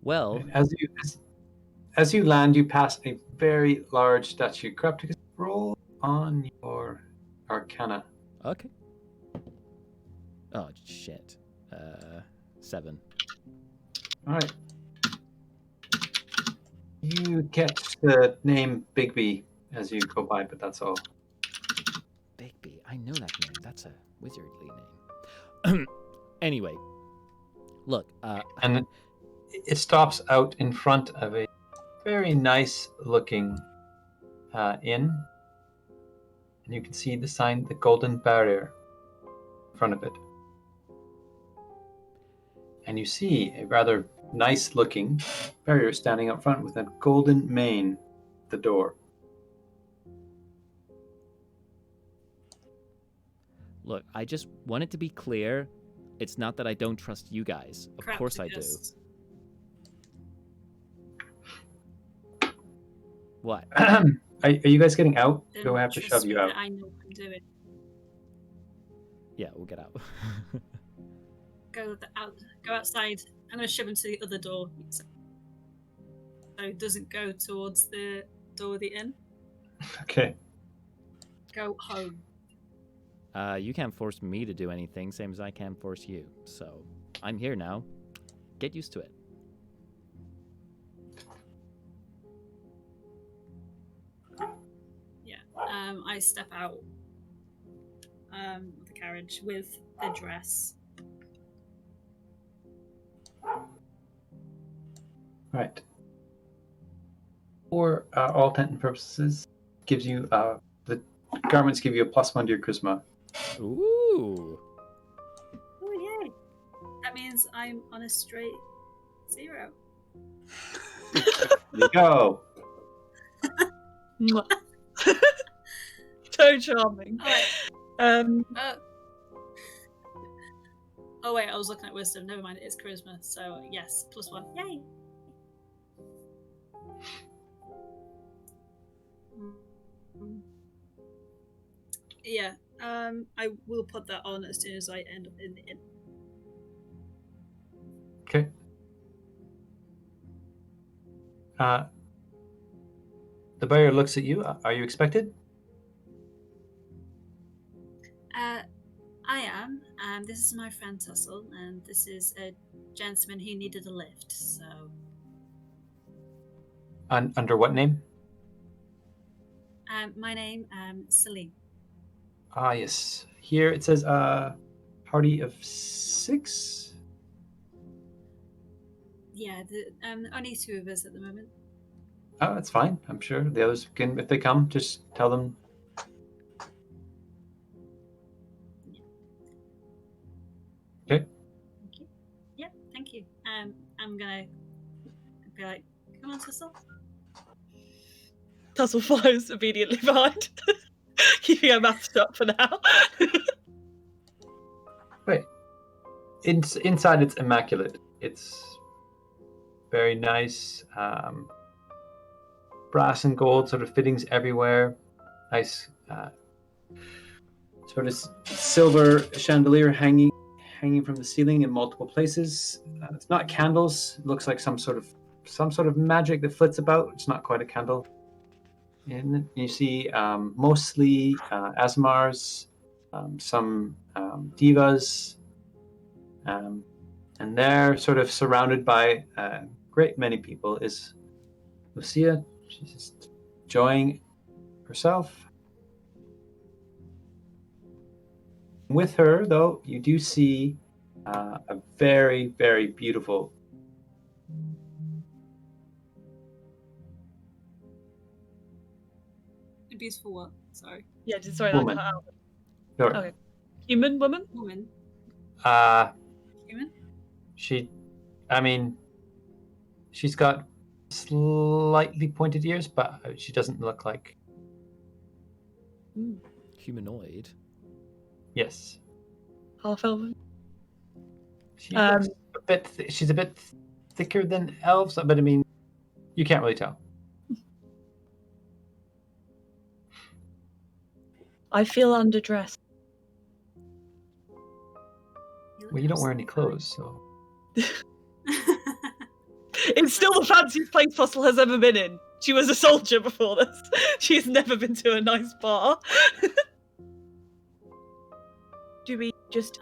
Well, As you land, you pass a very large statue. Crapticus, roll on your Arcana. okay. Oh shit. 7. All right. You catch the name Bigby as you go by, but that's all. Bigby. I know that name. That's a wizardly name. Anyway, look. And it stops out in front of a very nice looking inn. And you can see the sign, the Golden Barrier, in front of it. And you see a rather nice looking barrier standing up front with a golden mane at the door. Look, I just want it to be clear. It's not that I don't trust you guys. Of course I do. What? Are you guys getting out? Then Do I have to trust shove me you out? that I know what I'm doing. Yeah, we'll get out. Go outside. I'm going to shove him to the other door, so it doesn't go towards the door of the inn. Okay. Go home. You can't force me to do anything, same as I can't force you. So, I'm here now. Get used to it. Yeah. I step out of the carriage with the dress. Right. For all intent and purposes, gives you the garments give you a +1 to your charisma. Ooh. Oh yay! That means I'm on a straight 0. There you go. So charming. Oh wait, I was looking at wisdom. Never mind, it is charisma. So yes, +1. Yay! Yeah. I will put that on as soon as I end up in the inn. Okay. The barrier looks at you. Are you expected? I am. This is my friend Tussle, and this is a gentleman who needed a lift. So. Under what name? My name, Celine. Ah, yes. Here it says party of 6. Yeah, only 2 of us at the moment. Oh, that's fine. I'm sure the others can, if they come, just tell them. Okay. Thank you. Yeah, thank you. I'm gonna be like, come on, Tussle. Tussle follows immediately behind, keeping her mouth shut for now. Wait. Inside, it's immaculate. It's very nice. Brass and gold sort of fittings everywhere. Nice sort of silver chandelier hanging from the ceiling in multiple places. It's not candles. It looks like some sort of magic that flits about. It's not quite a candle. And you see mostly Asmars, some divas, and they're sort of surrounded by a great many people. Is Lucia? She's just enjoying herself. With her, though, you do see a very, very beautiful Abuse for what? Sorry. Yeah, sorry, that Woman. cut out. Sure. Okay. Human woman? Woman. Human? She's got slightly pointed ears, but she doesn't look like. Humanoid. Yes. Half elven. She looks a bit. She's a bit thicker than elves, but I mean, you can't really tell. I feel underdressed. Well, you don't wear any clothes, so. It's still the fanciest place Fossil has ever been in. She was a soldier before this. She's never been to a nice bar. Do we just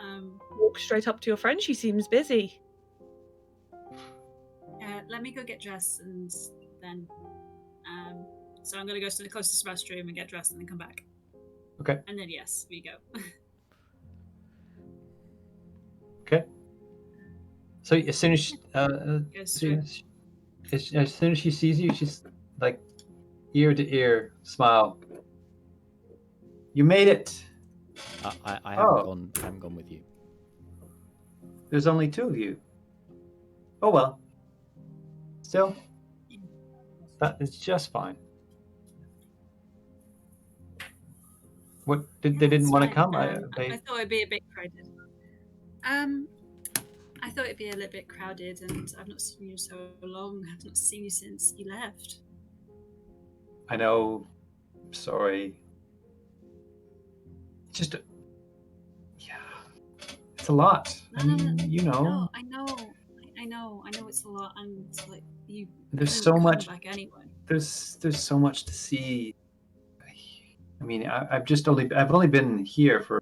walk straight up to your friend? She seems busy. Let me go get dressed and then. So I'm going to go to the closest restroom and get dressed and then come back. Okay. And then yes, we go. Okay. So as soon as she sees you, she's like ear to ear smile. You made it. I haven't gone with you. There's only two of you. Oh well. Still, that is just fine. What they didn't want to come? I thought it'd be a bit crowded. I thought it'd be a little bit crowded, and I've not seen you so long. I've not seen you since you left. I know. Sorry. Just, yeah, it's a lot. I mean, you know. No, I know it's a lot, and it's like you. There's so much. Back anyway. There's so much to see. I mean, I've only been here for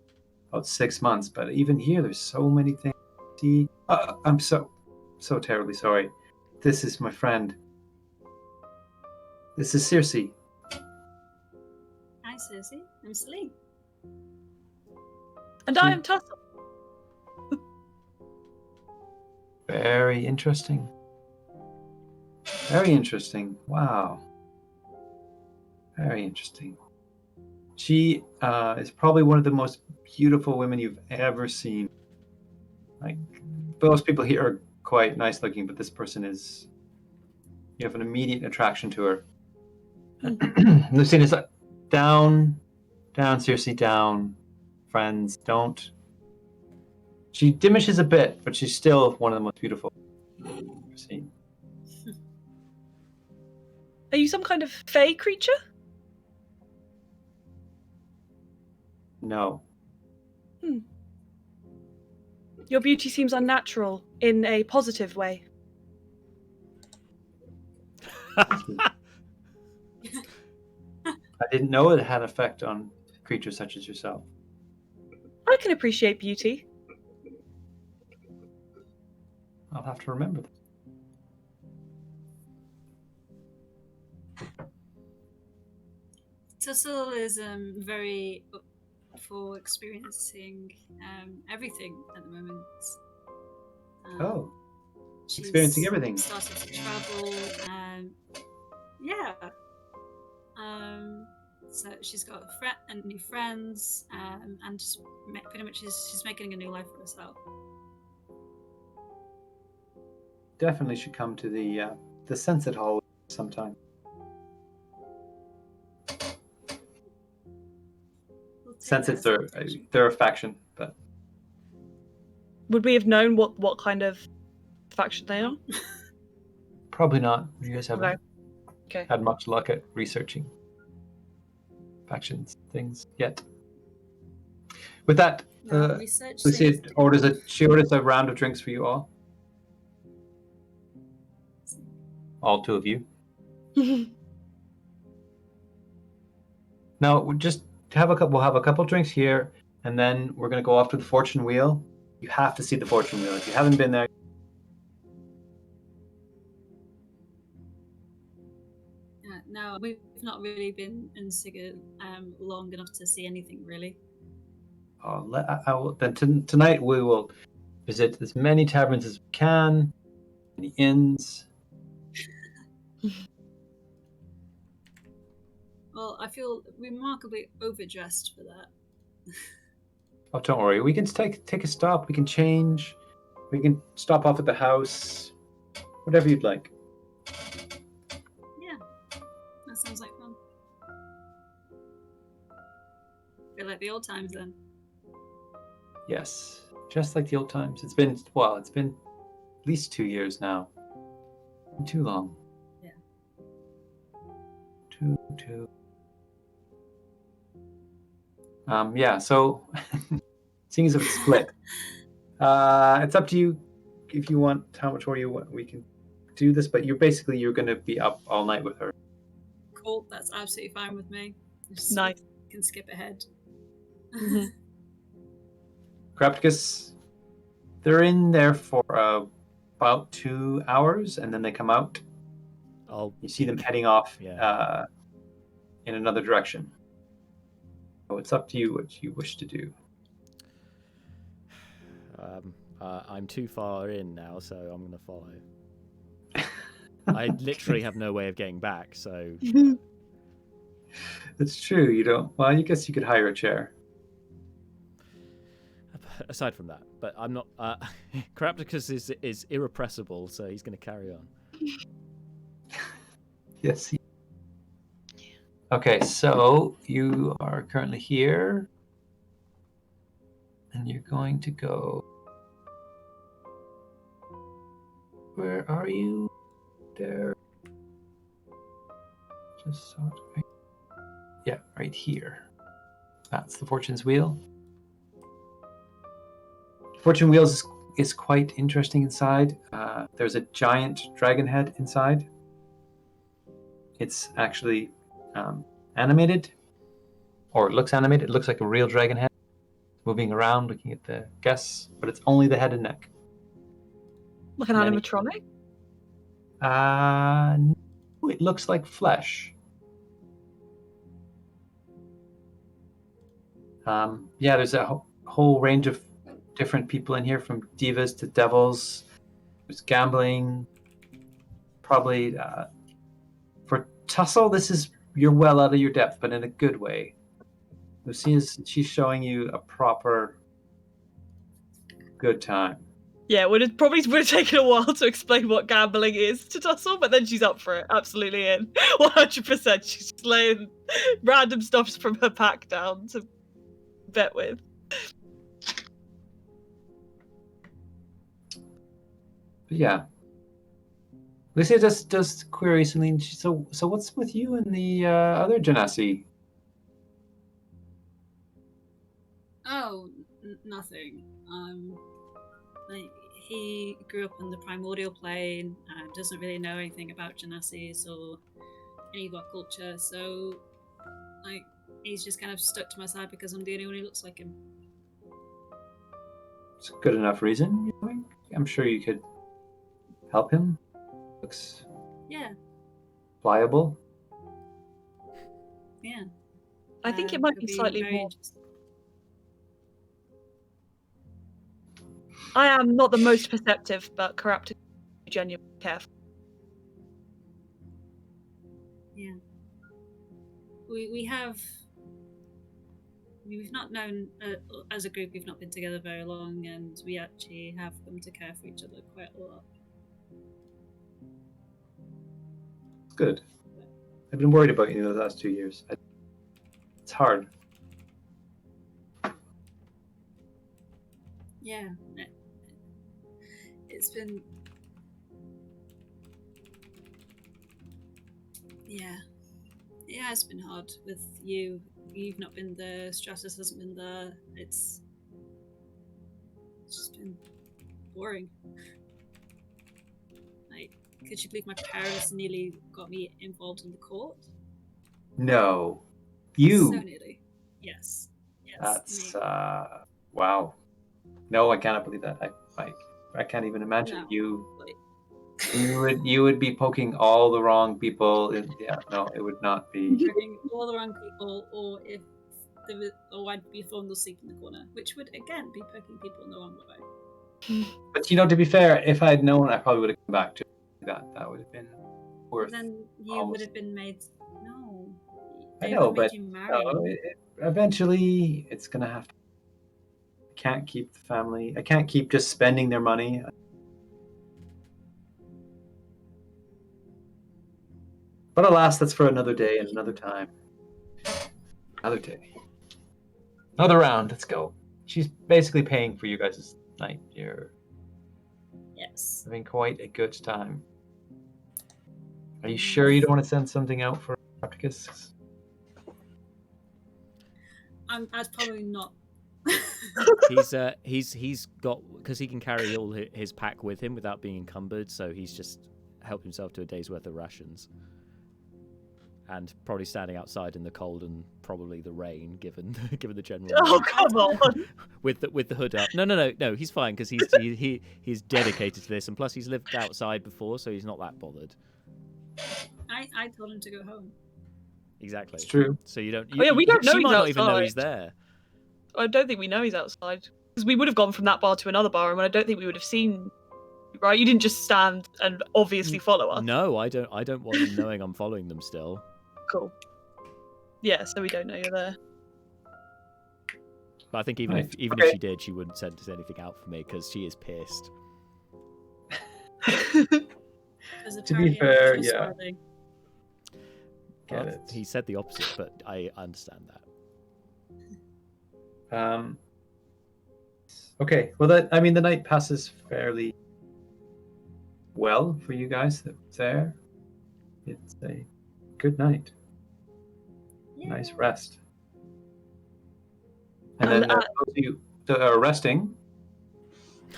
about 6 months, but even here, there's so many things to see. I'm so terribly sorry. This is my friend. This is Circe. Hi, Circe. I'm Celine. And I am Tussle. Very interesting. Very interesting. Wow. Very interesting. She is probably one of the most beautiful women you've ever seen. Like, most people here are quite nice looking, but this person is. You have an immediate attraction to her. Lucine is like, down, Circe, down. Friends, don't. She diminishes a bit, but she's still one of the most beautiful I've seen. Are you some kind of fey creature? No. Your beauty seems unnatural in a positive way. I didn't know it had an effect on creatures such as yourself. I can appreciate beauty. I'll have to remember that. Tussle is very up for experiencing everything at the moment. She's experiencing everything. Started to travel. Yeah. So she's got new friends, and just pretty much she's making a new life for herself. Definitely should come to the Sunset Hall sometime. Sunsets are they're a faction, but would we have known what kind of faction they are? Probably not. You guys haven't Okay. had much luck at researching factions things yet. With that, Lucy orders a round of drinks for you all. All two of you. Now, we'll have a couple drinks here, and then we're going to go off to the fortune wheel. You have to see the fortune wheel. If you haven't been there. No, we've not really been in Sigil long enough to see anything, really. Tonight we will visit as many taverns as we can, the inns. Well, I feel remarkably overdressed for that. Oh, don't worry. We can take a stop. We can change. We can stop off at the house. Whatever you'd like. Yeah, that sounds like fun. Feel like the old times then. Yes, just like the old times. It's been at least 2 years now. Too long. Yeah. Two. Yeah. So, seeing as it's split, it's up to you if you want how much more you want. We can do this, but you're going to be up all night with her. Cool, that's absolutely fine with me. Just Nice. can skip ahead. Mhm. Crapticus, they're in there for about 2 hours, and then they come out. Oh, You see them heading off Yeah. in another direction. So it's up to you what you wish to do. I'm too far in now, so I'm going to follow. I literally have no way of getting back, so... It's true, you don't... Well, I guess you could hire a chair. Aside from that, but I'm not... Carapticus is irrepressible, so he's going to carry on. Yes. Okay, so you are currently here. And you're going to go... Where are you? There. Just saw it right... Yeah, right here. That's the Fortune's Wheel. Fortune Wheels is quite interesting inside. There's a giant dragon head inside. It's actually animated, or it looks animated. It looks like a real dragon head moving around, looking at the guests, but it's only the head and neck. Like an animatronic? No, it looks like flesh. Yeah, there's a whole range of different people in here, from divas to devils. There's gambling. Probably for Tussle, you're well out of your depth, but in a good way. Lucia's, she's showing you a proper good time. Yeah, it probably would have taken a while to explain what gambling is to Tussle, but then she's up for it. Absolutely in. 100%. She's just laying random stuff from her pack down to bet with. But yeah. Lucia does query Celine. So what's with you and the other Genasi? Oh, nothing. He grew up on the primordial plane, doesn't really know anything about Genasis or any of our culture, so he's just kind of stuck to my side because I'm the only one who looks like him. It's a good enough reason, you think? I'm sure you could help him. Looks pliable. Yeah. I think it might be slightly more. I am not the most perceptive, but Carapticus is genuinely careful. Yeah. We've not known, as a group, we've not been together very long, and we actually have come to care for each other quite a lot. Good. I've been worried about you the last 2 years. It's hard. Yeah. It's been... Yeah. Yeah, it's been hard with you. You've not been there, Stratus hasn't been there. It's just been boring. Could you believe my parents nearly got me involved in the court? No. You? So nearly. Yes. That's, wow. No, I cannot believe that. I can't even imagine. No. You would be poking all the wrong people. It would not be. Poking all the wrong people, or I'd be falling asleep in the corner, which would again be poking people in the wrong way. But to be fair, if I'd known, I probably would have come back to that. That would have been worth. Then you would have been made. No. I They know, would but make you marry me. eventually it's gonna have to. I can't keep the family. I can't keep just spending their money. But alas, that's for another day and another time. Another day. Another round. Let's go. She's basically paying for you guys' night. You're Yes. having quite a good time. Are you sure you don't want to send something out for Arcticus? I'd probably not. He's got, because he can carry all his pack with him without being encumbered, so he's just helped himself to a day's worth of rations. And probably standing outside in the cold and probably the rain, given the general. Oh, come on. with the hood up. No. He's fine because he's dedicated to this, and plus he's lived outside before, so he's not that bothered. I told him to go home. Exactly. It's true. So you don't. Oh, yeah, we don't know She he's might not even know outside. he's there. I don't think we know he's outside. Because we would have gone from that bar to another bar, and I don't think we would have seen. Right? You didn't just stand and obviously follow us. No, I don't want them knowing I'm following them still. Cool. Yeah, so we don't know you're there. But I think even Right. if she did, she wouldn't send anything out for me because she is pissed. To be fair, yeah. Get Well, it. he said the opposite, but I understand that. Okay. Well, the night passes fairly well for you guys that's there. It's a good night. Nice rest. And then those of you that are resting,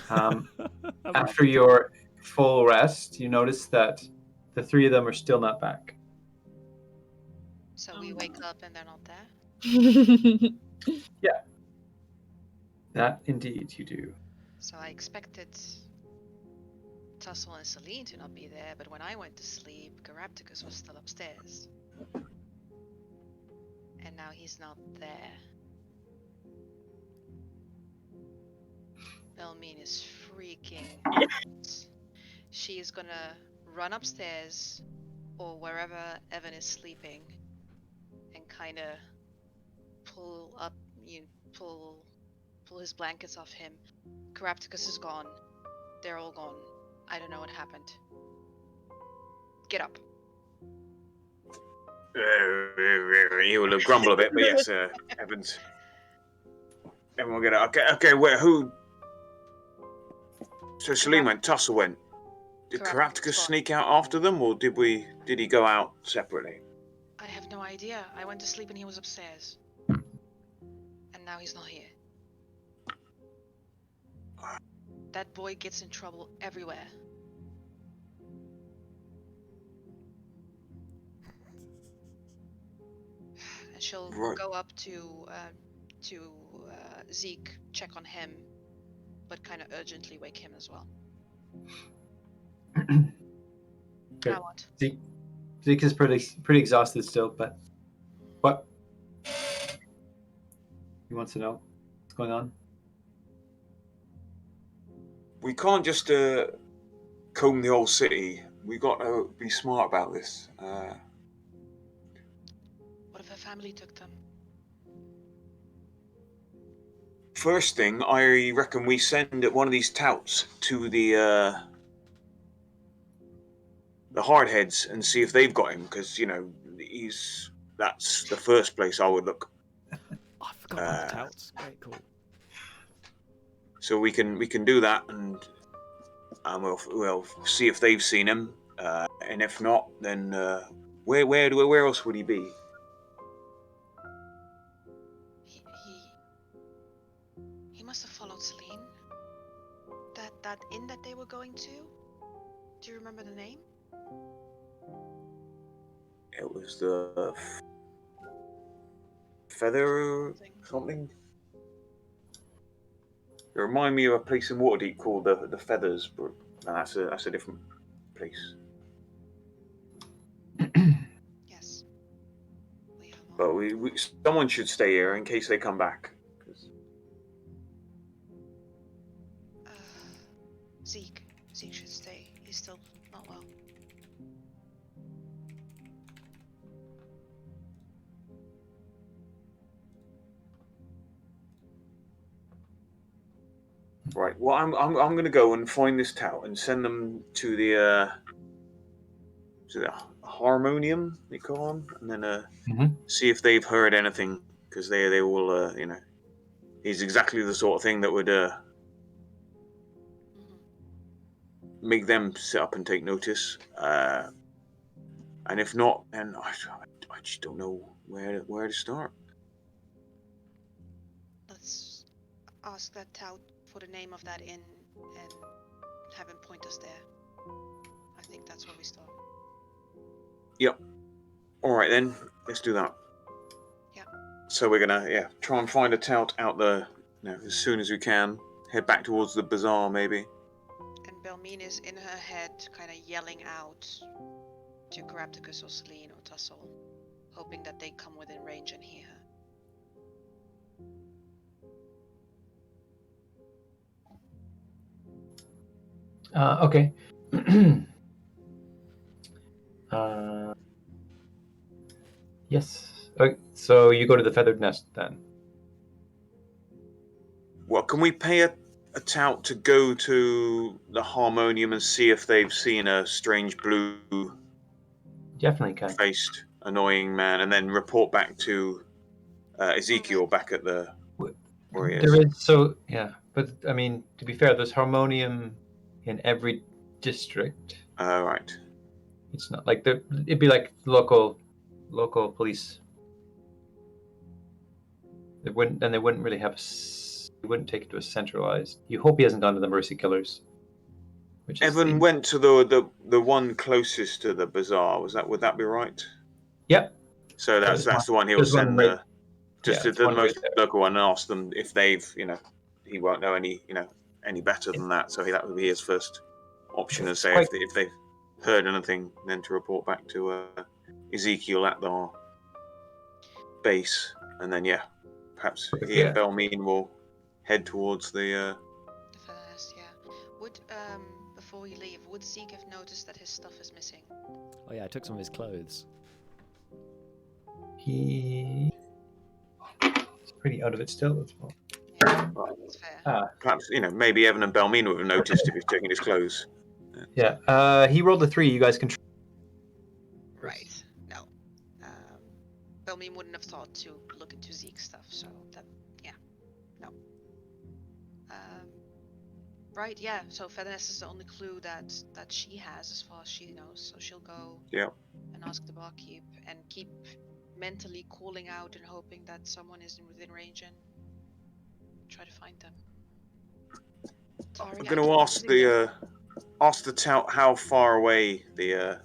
after your full rest, you notice that the three of them are still not back. So we wake up and they're not there. Yeah. That indeed you do. So I expected Tussle and Celine to not be there, but when I went to sleep, Carapticus was still upstairs. And now he's not there. Belmine is freaking out. She is gonna run upstairs or wherever Evan is sleeping and kind of pull his blankets off him. Carapticus is gone. They're all gone. I don't know what happened. Get up. He will grumble a bit, but yes, Evans. Everyone get up. Okay, wait, who? So Celine went, Tussle went. Did Carapticus sneak out after them, or did he go out separately? I have no idea. I went to sleep and he was upstairs. And now he's not here. That boy gets in trouble everywhere. And she'll go up to Zeke, check on him, but kind of urgently wake him as well. Now what? Zeke is pretty exhausted still, but what? He wants to know what's going on. We can't just comb the whole city. We got to be smart about this. What if her family took them? First thing, I reckon we send one of these touts to the hardheads and see if they've got him, because that's the first place I would look. I forgot about the touts. Great, cool. So we can do that, and we'll see if they've seen him, and if not, then where else would he be? He must have followed Celine. That inn that they were going to. Do you remember the name? It was the Feather something. It reminded me of a place in Waterdeep called the Feathers, but no, that's a different place. Yes. But someone should stay here in case they come back. Zeke should stay. He's still not well. Right. Well, I'm going to go and find this tout and send them to the harmonium they call them, and then see if they've heard anything, because they will he's exactly the sort of thing that would make them sit up and take notice. And if not, then I just don't know where to start. Let's ask that tout for the name of that inn and have him point us there. I think that's where we start. Yep. All right then, let's do that. Yeah. So we're gonna try and find a tout out there, as soon as we can. Head back towards the bazaar, maybe. And Belmine is in her head, kind of yelling out to Carapticus or Celine or Tussle, hoping that they come within range and hear her. Okay. Yes. Okay, so you go to the feathered nest then. Well, can we pay a tout to go to the harmonium and see if they've seen a strange blue Definitely can. faced annoying man, and then report back to Ezekiel back at the where he is? There is, so yeah, but I mean, to be fair, there's harmonium in every district. Right. It's not like it'd be like local police. They wouldn't really have. They wouldn't take it to a centralized. You hope he hasn't gone to the Mercy Killers. Which is Evan went to the one closest to the bazaar. Would that be right? Yep. So that's the one he'll send to the most local one and ask them if they've he won't know any better than that. So that would be his first option, and say if they've heard anything, then to report back to Ezekiel at the base, and then perhaps he and Belmine will head towards the first. Yeah. Would before we leave, would Zeke have noticed that his stuff is missing? Oh yeah, I took some of his clothes. He's pretty out of it still. Yeah, that's fair. Perhaps maybe Evan and Belmine would have noticed if he's taking his clothes. Yeah. He rolled a 3. You guys can. Right. No. Belmine wouldn't have thought to look into Zeke's stuff, so that no. Right, yeah. So Feathernes is the only clue that she has as far as she knows. So she'll go and ask the barkeep and keep mentally calling out and hoping that someone is within range and try to find them. Sorry, I'm going to ask the tout how far away the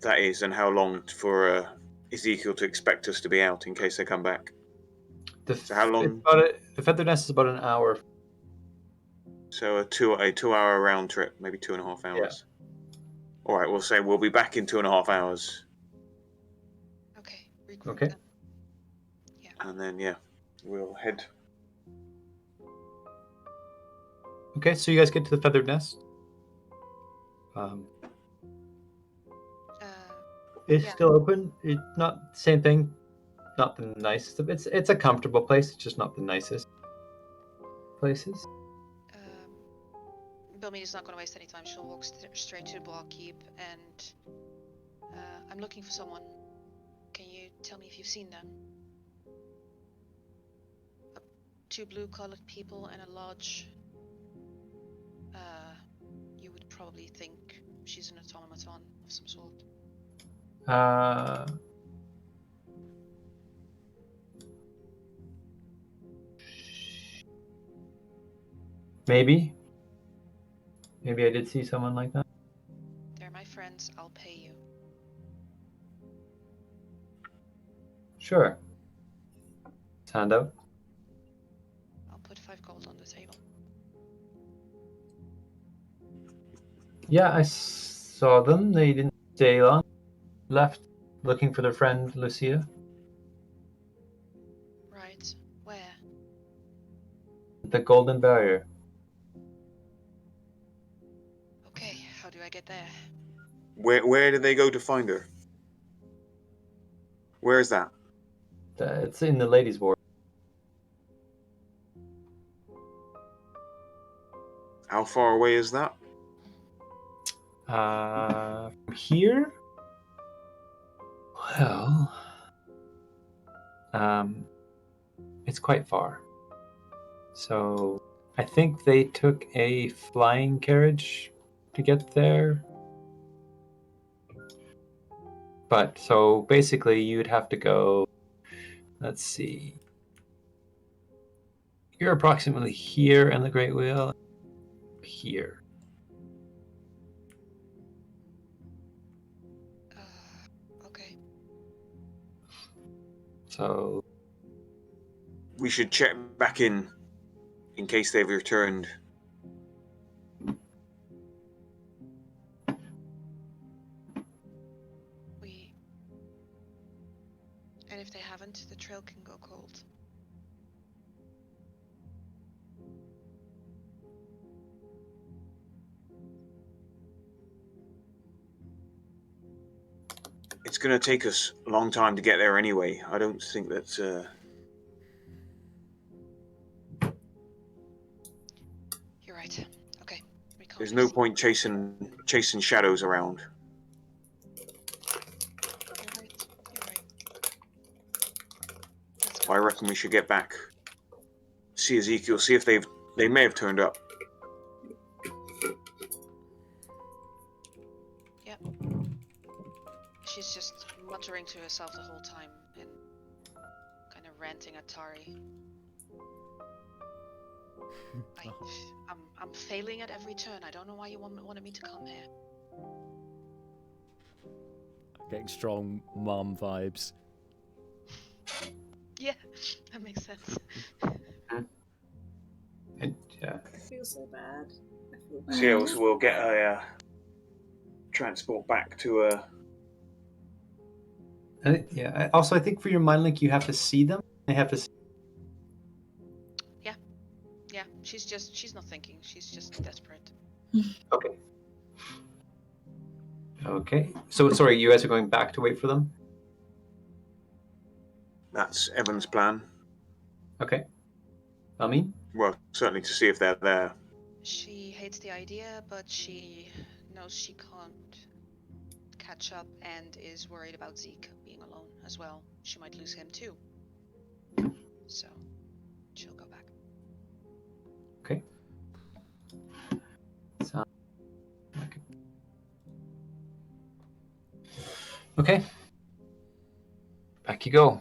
that is, and how long for Ezekiel to expect us to be out in case they come back. So how long? The feathered nest is about an hour. So a 2-hour round trip, maybe 2.5 hours. Yeah. All right, we'll say we'll be back in 2.5 hours. Okay. Okay. Them. Yeah. And then we'll head. Okay, so you guys get to the feathered nest. It's still open. It's not the same thing. Not the nicest. It's a comfortable place. It's just not the nicest places. Belmine is not going to waste any time. She'll walk straight to the barkeep, and I'm looking for someone. Can you tell me if you've seen them? 2 blue-colored people and a large. You would probably think she's an automaton of some sort. Maybe I did see someone like that. They're my friends. I'll pay you. Sure. Hand out. I'll put 5 gold on the table. Yeah, I saw them. They didn't stay long. Left looking for their friend Lucia. Right. Where? The Golden Barrier. Okay, how do I get there? Where did they go to find her? Where is that? It's in the ladies' ward. How far away is that? From here? Well, it's quite far. So I think they took a flying carriage to get there. But so basically you'd have to go, let's see. You're approximately here in the Great Wheel. Here. Okay. So We should check back in case they've returned. And if they haven't, the trail can go cold. It's going to take us a long time to get there anyway. I don't think that's... You're right. Okay. There's no point chasing shadows around. You're right. I reckon we should get back. See Ezekiel, see if they may have turned up. Yep. She's just muttering to herself the whole time and kind of ranting at Tari. I'm failing at every turn. I don't know why you wanted me to come here. Getting strong mom vibes. Yeah, that makes sense. and, I feel so bad. So yeah, so we'll get a transport back to Also, I think for your mind link, you have to see them. They have to see. Yeah, she's not thinking. She's just desperate. Okay. Okay. So, sorry, you guys are going back to wait for them? That's Evan's plan. Okay. Amin? Well, certainly to see if they're there. She hates the idea, but she knows she can't catch up and is worried about Zeke being alone as well. She might lose him too. So, she'll go back. Okay. Okay. Back you go.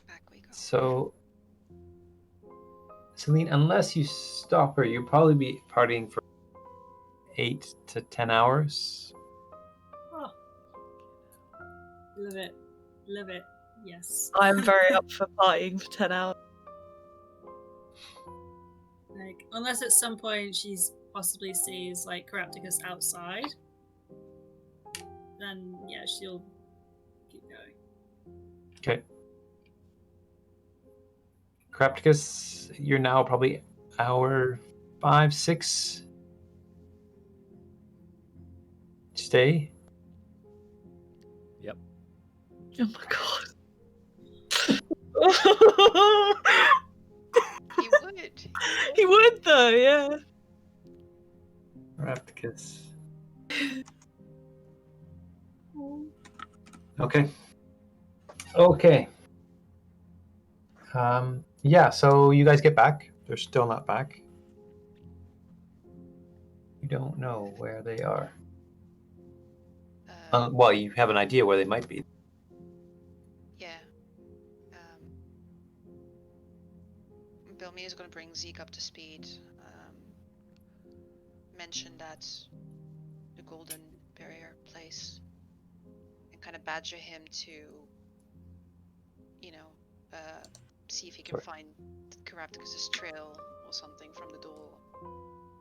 Back we go. So, Celine, unless you stop her, you'll probably be partying for 8 to 10 hours. Oh. Love it. Love it. Yes. I'm very up for partying for 10 hours. Like, unless at some point she's possibly sees like Carapticus outside, then yeah, she'll keep going. Okay. Carapticus, you're now probably hour 5, 6. Stay. Yep. Oh my god. He would. He would though, yeah. Carapticus. Okay. Okay. Yeah, so you guys get back. They're still not back. You don't know where they are. Well, you have an idea where they might be. Yeah. Bilmy is going to bring Zeke up to speed. Mention that the Golden Barrier place and kind of badger him to, see if he can find Carapticus' trail or something from the door,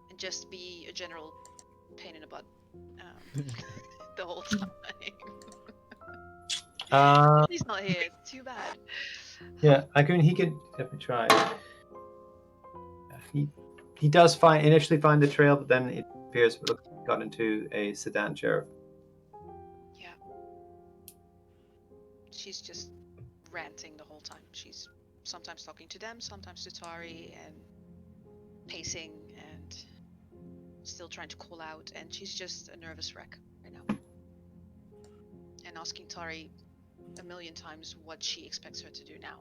and just be a general pain in the butt the whole time. He's not here. Too bad. Yeah, he could definitely try. He does initially find the trail, but then it appears he got into a sedan chair. Yeah. She's just ranting the whole time. She's sometimes talking to them, sometimes to Tari, and pacing and still trying to call out, and she's just a nervous wreck right now. And asking Tari a million times what she expects her to do now.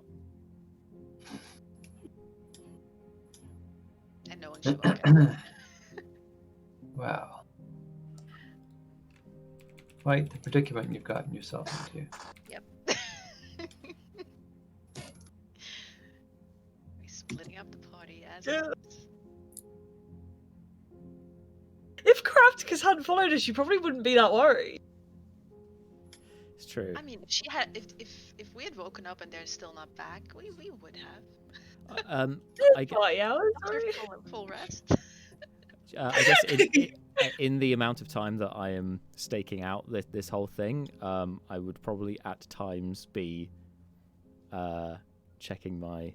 And knowing she won't get it. Wow. Quite the predicament you've gotten yourself into. Yep. We're splitting up the party as Yeah. always. If Carapticus hadn't followed us, you probably wouldn't be that worried. It's true. I mean, if she had, if we had woken up and they're still not back, we would have. I guess, Party hours, After sorry. full rest. I guess in the amount of time that I am staking out this whole thing, I would probably at times be checking my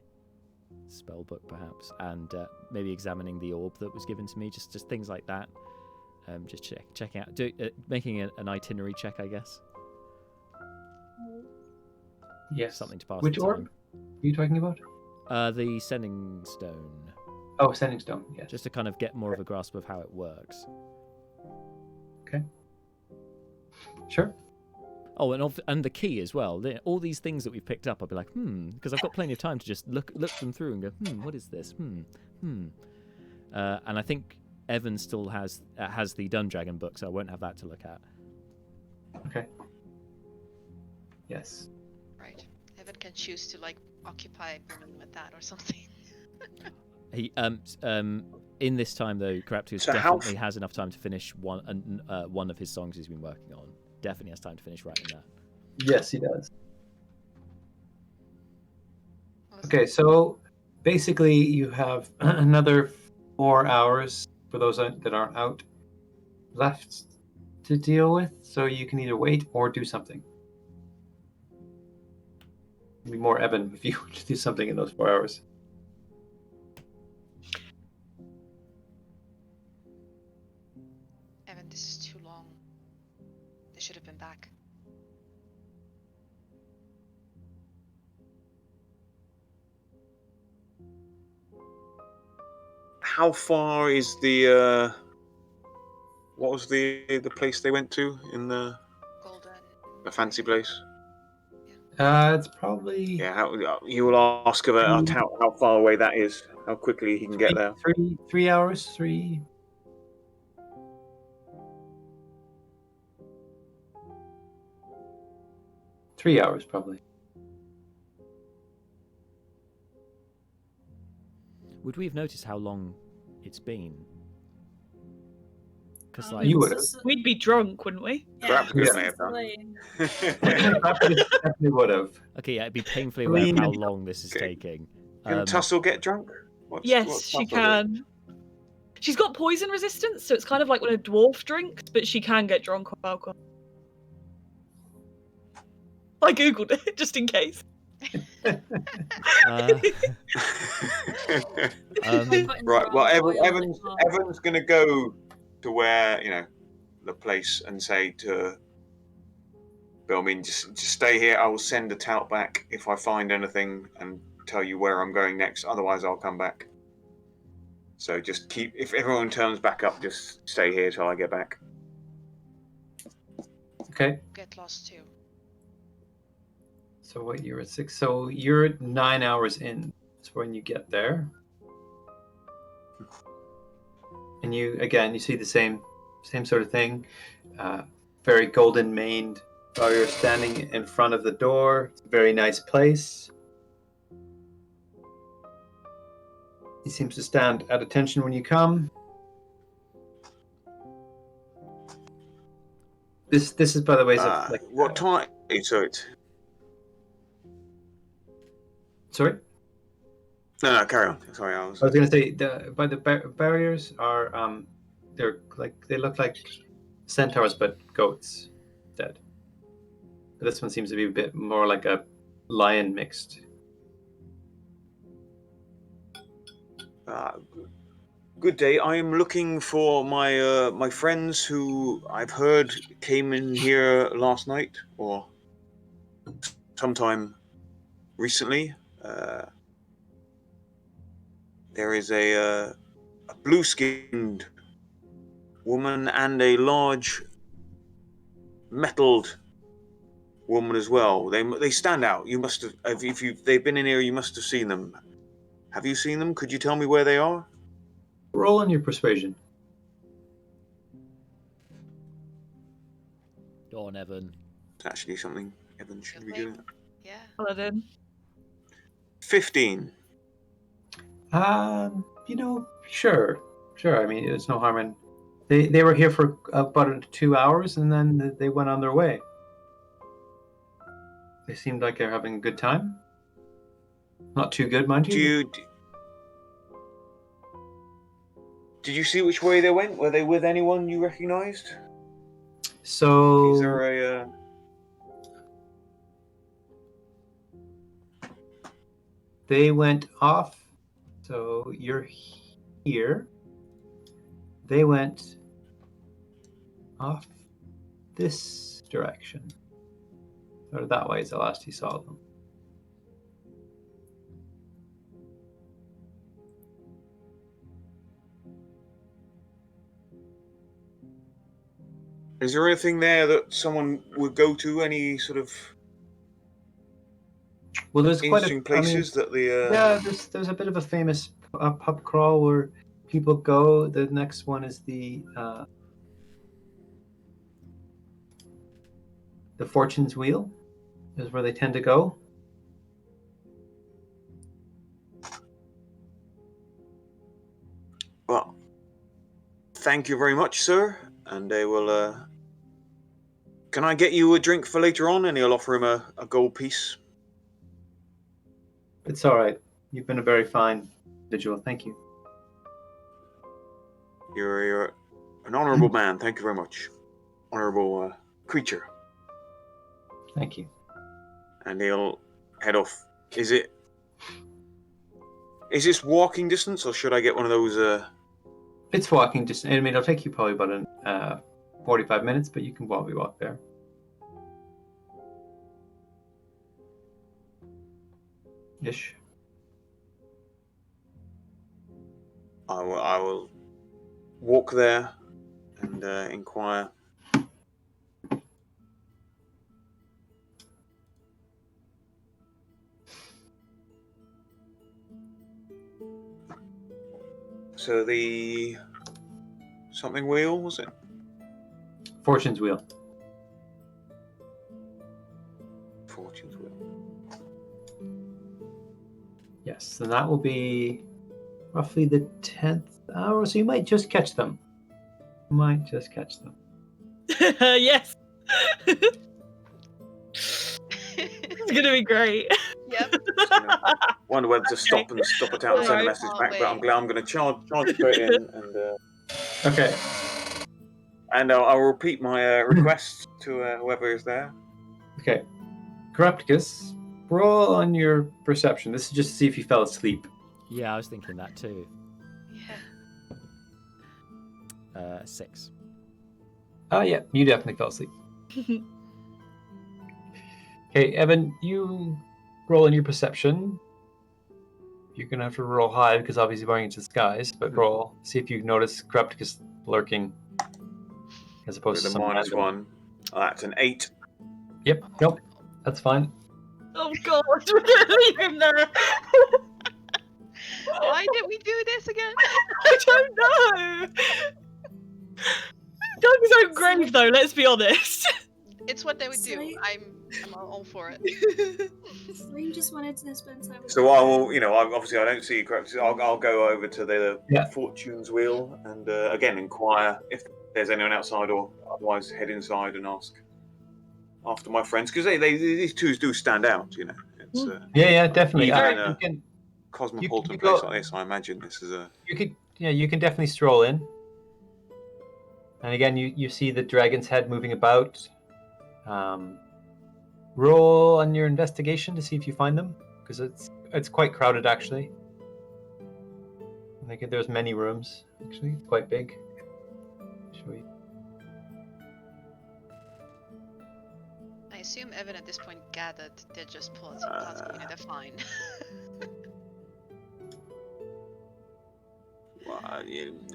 spell book perhaps, and maybe examining the orb that was given to me, just things like that. Just checking out, making an itinerary check, I guess. Yes. Something to pass Which the time. orb are you talking about? The sending stone. Oh, sending stone. Yes. Just to kind of get more of a grasp of how it works. Okay. Sure. Oh, and the key as well. All these things that we've picked up, I'll be like, because I've got plenty of time to just look them through and go, what is this? And I think Evan still has the Dundragon book, so I won't have that to look at. Okay. Yes. Right. Evan can choose to occupy Burnham with that or something. He in this time though, Carapticus So definitely has enough time to finish one of his songs he's been working on. Definitely has time to finish writing that. Yes, he does. Awesome. Okay, so basically you have another 4 hours for those that aren't out left to deal with. So you can either wait or do something. Be more Evan if you want to do something in those 4 hours. Evan, this is too long. They should have been back. How far is the what was the place they went to in the Golden. fancy place? It's probably Yeah, you will ask about how far away that is, how quickly he can get there. 3 hours, 3 hours probably. Would we have noticed how long it's been? Because You would have. We'd be drunk, wouldn't we? Carapticus may Yeah. have done. Definitely would have. Okay, yeah, it'd be painfully aware of how long this is Okay. taking. Can Tussle get drunk? Yes, what's she Tussle do? can. She's got poison resistance, so it's kind of like when a dwarf drinks, but she can get drunk off alcohol. I googled it just in case. Right. Well, Evan's going to go to where the place and say to Belmin, just stay here. I will send a tout back if I find anything and tell you where I'm going next. Otherwise, I'll come back. So just if everyone turns back up, just stay here till I get back. Okay. Get lost too. So what, you're at 6? So you're at 9 hours in. That's when you get there. And you see the same sort of thing. Very golden maned warrior standing in front of the door. It's a very nice place. He seems to stand at attention when you come. This is, by the way, what time? Sorry? No, carry on. Sorry, I I was going to say the barriers are they look like centaurs but goats dead. But this one seems to be a bit more like a lion mixed. Good day. I am looking for my friends who I've heard came in here last night or sometime recently. There is a a blue-skinned woman and a large metalled woman as well. They stand out. You must have, if they've been in here, you must have seen them. Have you seen them? Could you tell me where they are? Roll on your persuasion. Go on, Evan. It's actually something Evan should be doing. Yeah. 11. 15. Sure. I mean, there's no harm in. They were here for about 2 hours, and then they went on their way. They seemed like they're having a good time. Not too good, mind you. Did you see which way they went? Were they with anyone you recognised? So Is there a? They went off. So you're here. They went off this direction. Or that way is the last you saw them. Is there anything there that someone would go to? Any sort of Well, there's quite interesting places that the? Yeah, there's a bit of a famous pub crawl where people go. The next one is the Fortune's Wheel, is where they tend to go. Well, thank you very much, sir. And they will. Can I get you a drink for later on? And he'll offer him a gold piece. It's all right. You've been a very fine individual. Thank you. You're an honourable man. Thank you very much. Honourable creature. Thank you. And he'll head off. Is this walking distance, or should I get one of those? It's walking distance. I mean, it'll take you probably about 45 minutes, but you can probably walk there. Ish. I will walk there and inquire. So the something wheel, was it? Fortune's Wheel. Fortune's wheel. Yes, and that will be roughly the 10th hour, so you might just catch them. Yes. It's gonna be great. Yep. Wonder whether to stop and stop it out and send a message back, but I'm glad I'm going to charge straight in and. Okay. And I'll repeat my request to whoever is there. Okay. Corrupticus, roll on your perception. This is just to see if you fell asleep. Yeah, I was thinking that too. Yeah. 6. Oh, yeah, you definitely fell asleep. Okay, Evan, you roll on your perception. You're going to have to roll high because obviously wearing into disguise, but roll. See if you notice Corrupticus lurking as opposed With to a some -1. random. That's an 8. Yep, nope, that's fine. Oh god, we're gonna leave him there. Why did we do this again? I don't know. Dug his own grave, though. Let's be honest. It's what they would do. Slay- I'm all for it. Slane just wanted to spend time with So I will, obviously I don't see you correctly. I'll go over to the Fortune's Wheel and again inquire if there's anyone outside, or otherwise head inside and ask after my friends, because these two do stand out. It's Yeah, definitely. even You can cosmopolitan you place go- like this. I imagine this is a. you can definitely stroll in. And again, you see the dragon's head moving about. Roll on your investigation to see if you find them, because it's quite crowded actually. I think there's many rooms. Actually, it's quite big. Show you. I assume Evan at this point gathered they're just plotting, they're fine.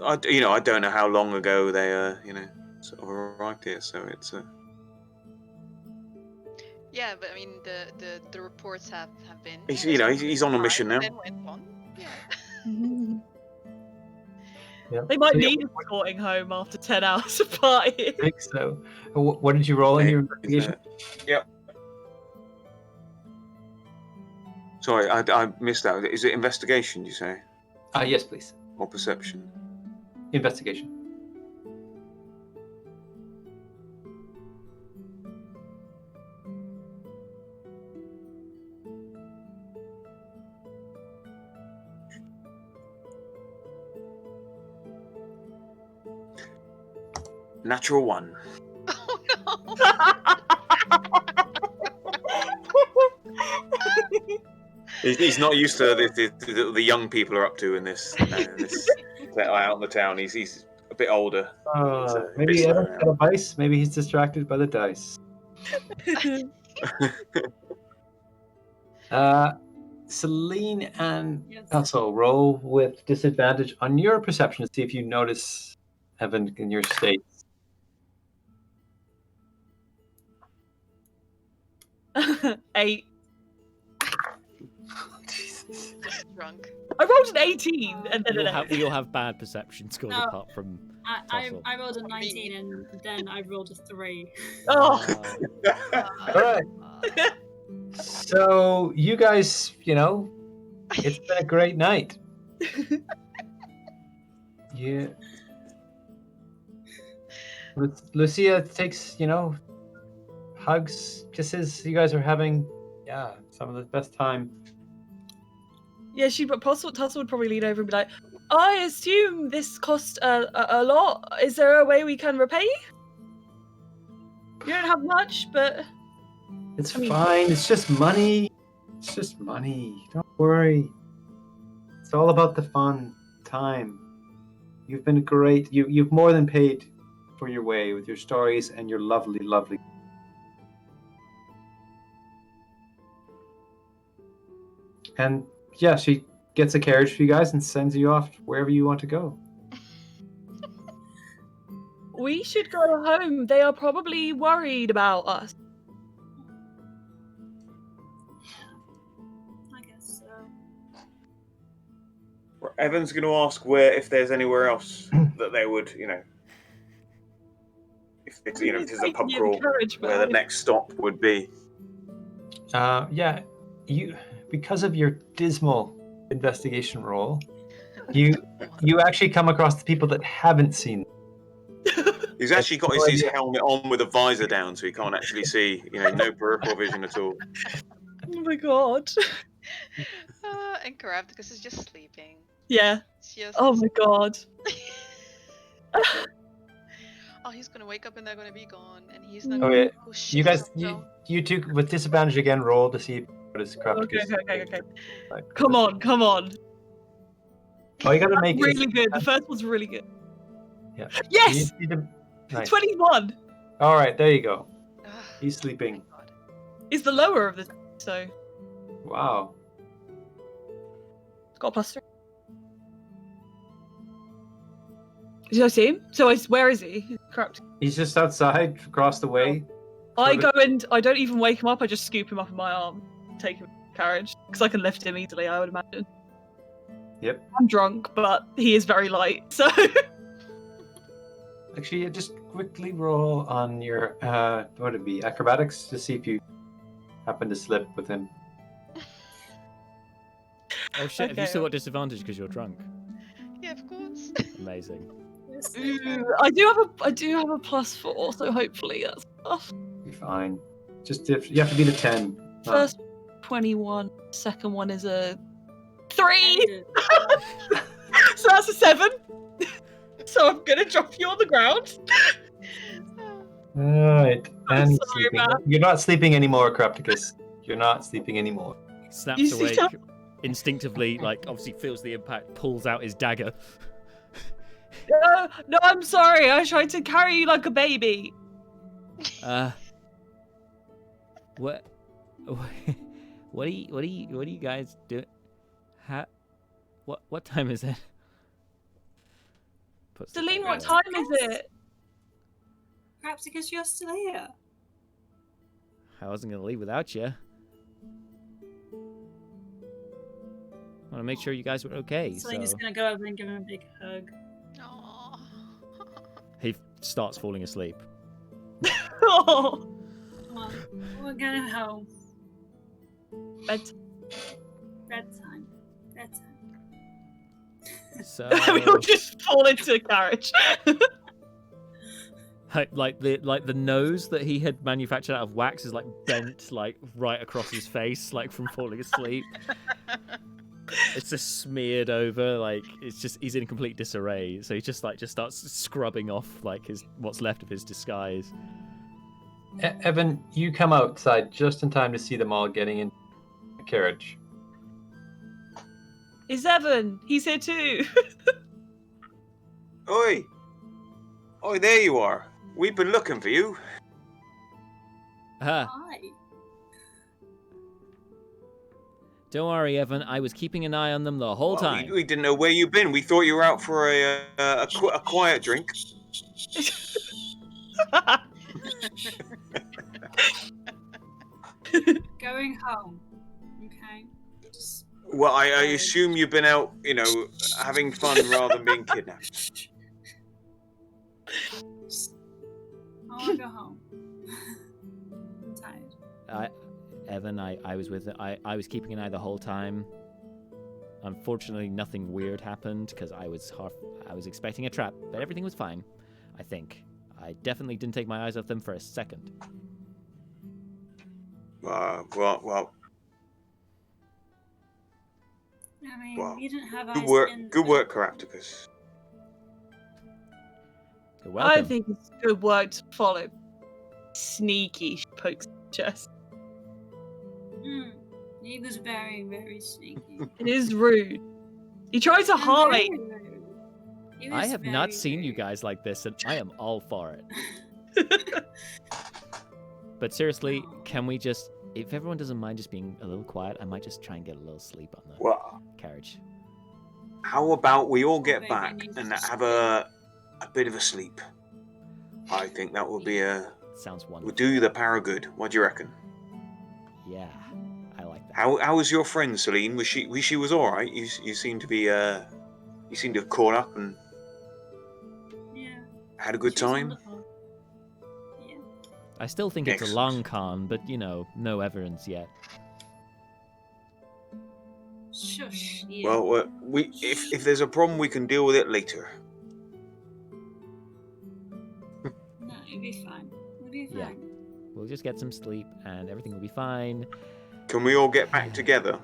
I don't know how long ago they sort of arrived here, so it's Yeah, but I mean the reports have been. he's there's he's on a mission now. then went on. Yeah. Yeah. They might So, yeah, need escorting home after 10 hours of partying. I think so. What did you roll in your investigation? Yep. Sorry, I missed that. Is it investigation, you say? Yes, please. Or perception? Investigation. Natural 1. Oh no. He's not used to the young people are up to in this out in the town. He's a bit older. Maybe Evan's got a dice. Maybe he's distracted by the dice. Celine and also roll with disadvantage on your perception to see if you notice Evan in your state. 8. Jesus. Just drunk. I rolled an 18 and then an 8. We all have bad perception scores No. apart from Tussle. I rolled a 19 and then I rolled a 3. Oh. All right. So you guys, it's been a great night. Yeah. Lucia takes, hugs, kisses. You guys are having, some of the best time. Yeah, but Tussle would probably lean over and be like, I assume this cost a lot. Is there a way we can repay you? You don't have much, but... It's fine. It's just money. It's just money. Don't worry. It's all about the fun time. You've been great. You've more than paid for your way with your stories and your lovely, lovely. And yeah, she gets a carriage for you guys and sends you off wherever you want to go. We should go home. They are probably worried about us. I guess so. Evan's going to ask if there's anywhere else that they would, if there's a pub crawl where the next stop would be. Because of your dismal investigation roll, you actually come across the people that haven't seen. He's actually got his helmet on with a visor down, so he can't actually see. No peripheral vision at all. Oh my god. And Carabticus is just sleeping. Yeah. Just... Oh my god. Oh, he's gonna wake up and they're gonna be gone, and he's not. Okay, Oh, shit, you guys, you two with disadvantage again. Roll to see what is corrupt. Okay. Come on. Oh, you gotta make really good. The first one's really good. Yeah. Yes. Nice. 21. All right, there you go. He's sleeping. Is the lower of the so. Wow. Got a +3. Did I see him? So where is he? Correct. He's just outside, across the way. I go and I don't even wake him up. I just scoop him up in my arm, take him in the carriage because I can lift him easily. I would imagine. Yep. I'm drunk, but he is very light. So. Actually, just quickly roll on your what would it be, acrobatics, to see if you happen to slip with him. Oh shit! Have you still got disadvantage because you're drunk? Yeah, of course. Amazing. Ooh, I do have a +4, so hopefully that's enough. You're fine. Just you have to beat a 10. First 21, second one is a 3. So that's a 7. So I'm gonna drop you on the ground. Alright. And sorry, sleeping. man. You're not sleeping anymore, Crapticus. You're not sleeping anymore. Snaps awake instinctively, obviously feels the impact, pulls out his dagger. No, I'm sorry. I tried to carry you like a baby. What are you guys doing? What time is it? Puts the Celine, dagger what away. time is it? Perhaps because you're still here. I wasn't going to leave without you. I want to make sure you guys were okay. Celine is So going to go over and give him a big hug. Aww. he starts falling asleep. Oh, Come on, we're going home. bedtime. Bedtime. Bedtime. So We all just fall into a carriage. like the nose that he had manufactured out of wax is like bent like right across his face, like from falling asleep. It's just smeared over, like it's just he's in complete disarray. So he just starts scrubbing off like what's left of his disguise. Evan, you come outside just in time to see them all getting in the carriage. It's Evan. He's here too. Oi! Oi, there you are. We've been looking for you. Ah, Hi. don't worry, Evan. I was keeping an eye on them the whole Well, time. We didn't know where you've been. We thought you were out for a quiet drink. Going home. Okay. Just Well, I assume you've been out, having fun rather than being kidnapped. I want to go home. I'm tired. Evan, I was with I was keeping an eye the whole time. Unfortunately, nothing weird happened because I was expecting a trap, but everything was fine. I think I definitely didn't take my eyes off them for a second. Well. I mean, Well, you didn't have Good eyes work, in good work, Caractacus. You're I welcome. think it's good work to follow. Sneaky, she pokes her chest. He was very, very sneaky. It is rude. He tries to And hide. very rude. He I was have not very seen you rude. guys like this, and I am all for it. But seriously, can we just, if everyone doesn't mind just being a little quiet, I might just try and get a little sleep on the Well, carriage. how about we all get Maybe back need and to have a bit of a sleep? I think that will be Sounds will wonderful. do the para good. What do you reckon? Yeah, I like that. How was your friend Celine? Was she was all right? You seem to be you seem to have caught up and Yeah. had a good she was time. wonderful. Yeah. I still think it's a Excellent. long con, but no evidence yet. Shush. Yeah. Well, if there's a problem, we can deal with it later. No, it'll be fine. It'll be fine. Yeah. We'll just get some sleep, and everything will be fine. Can we all get back together?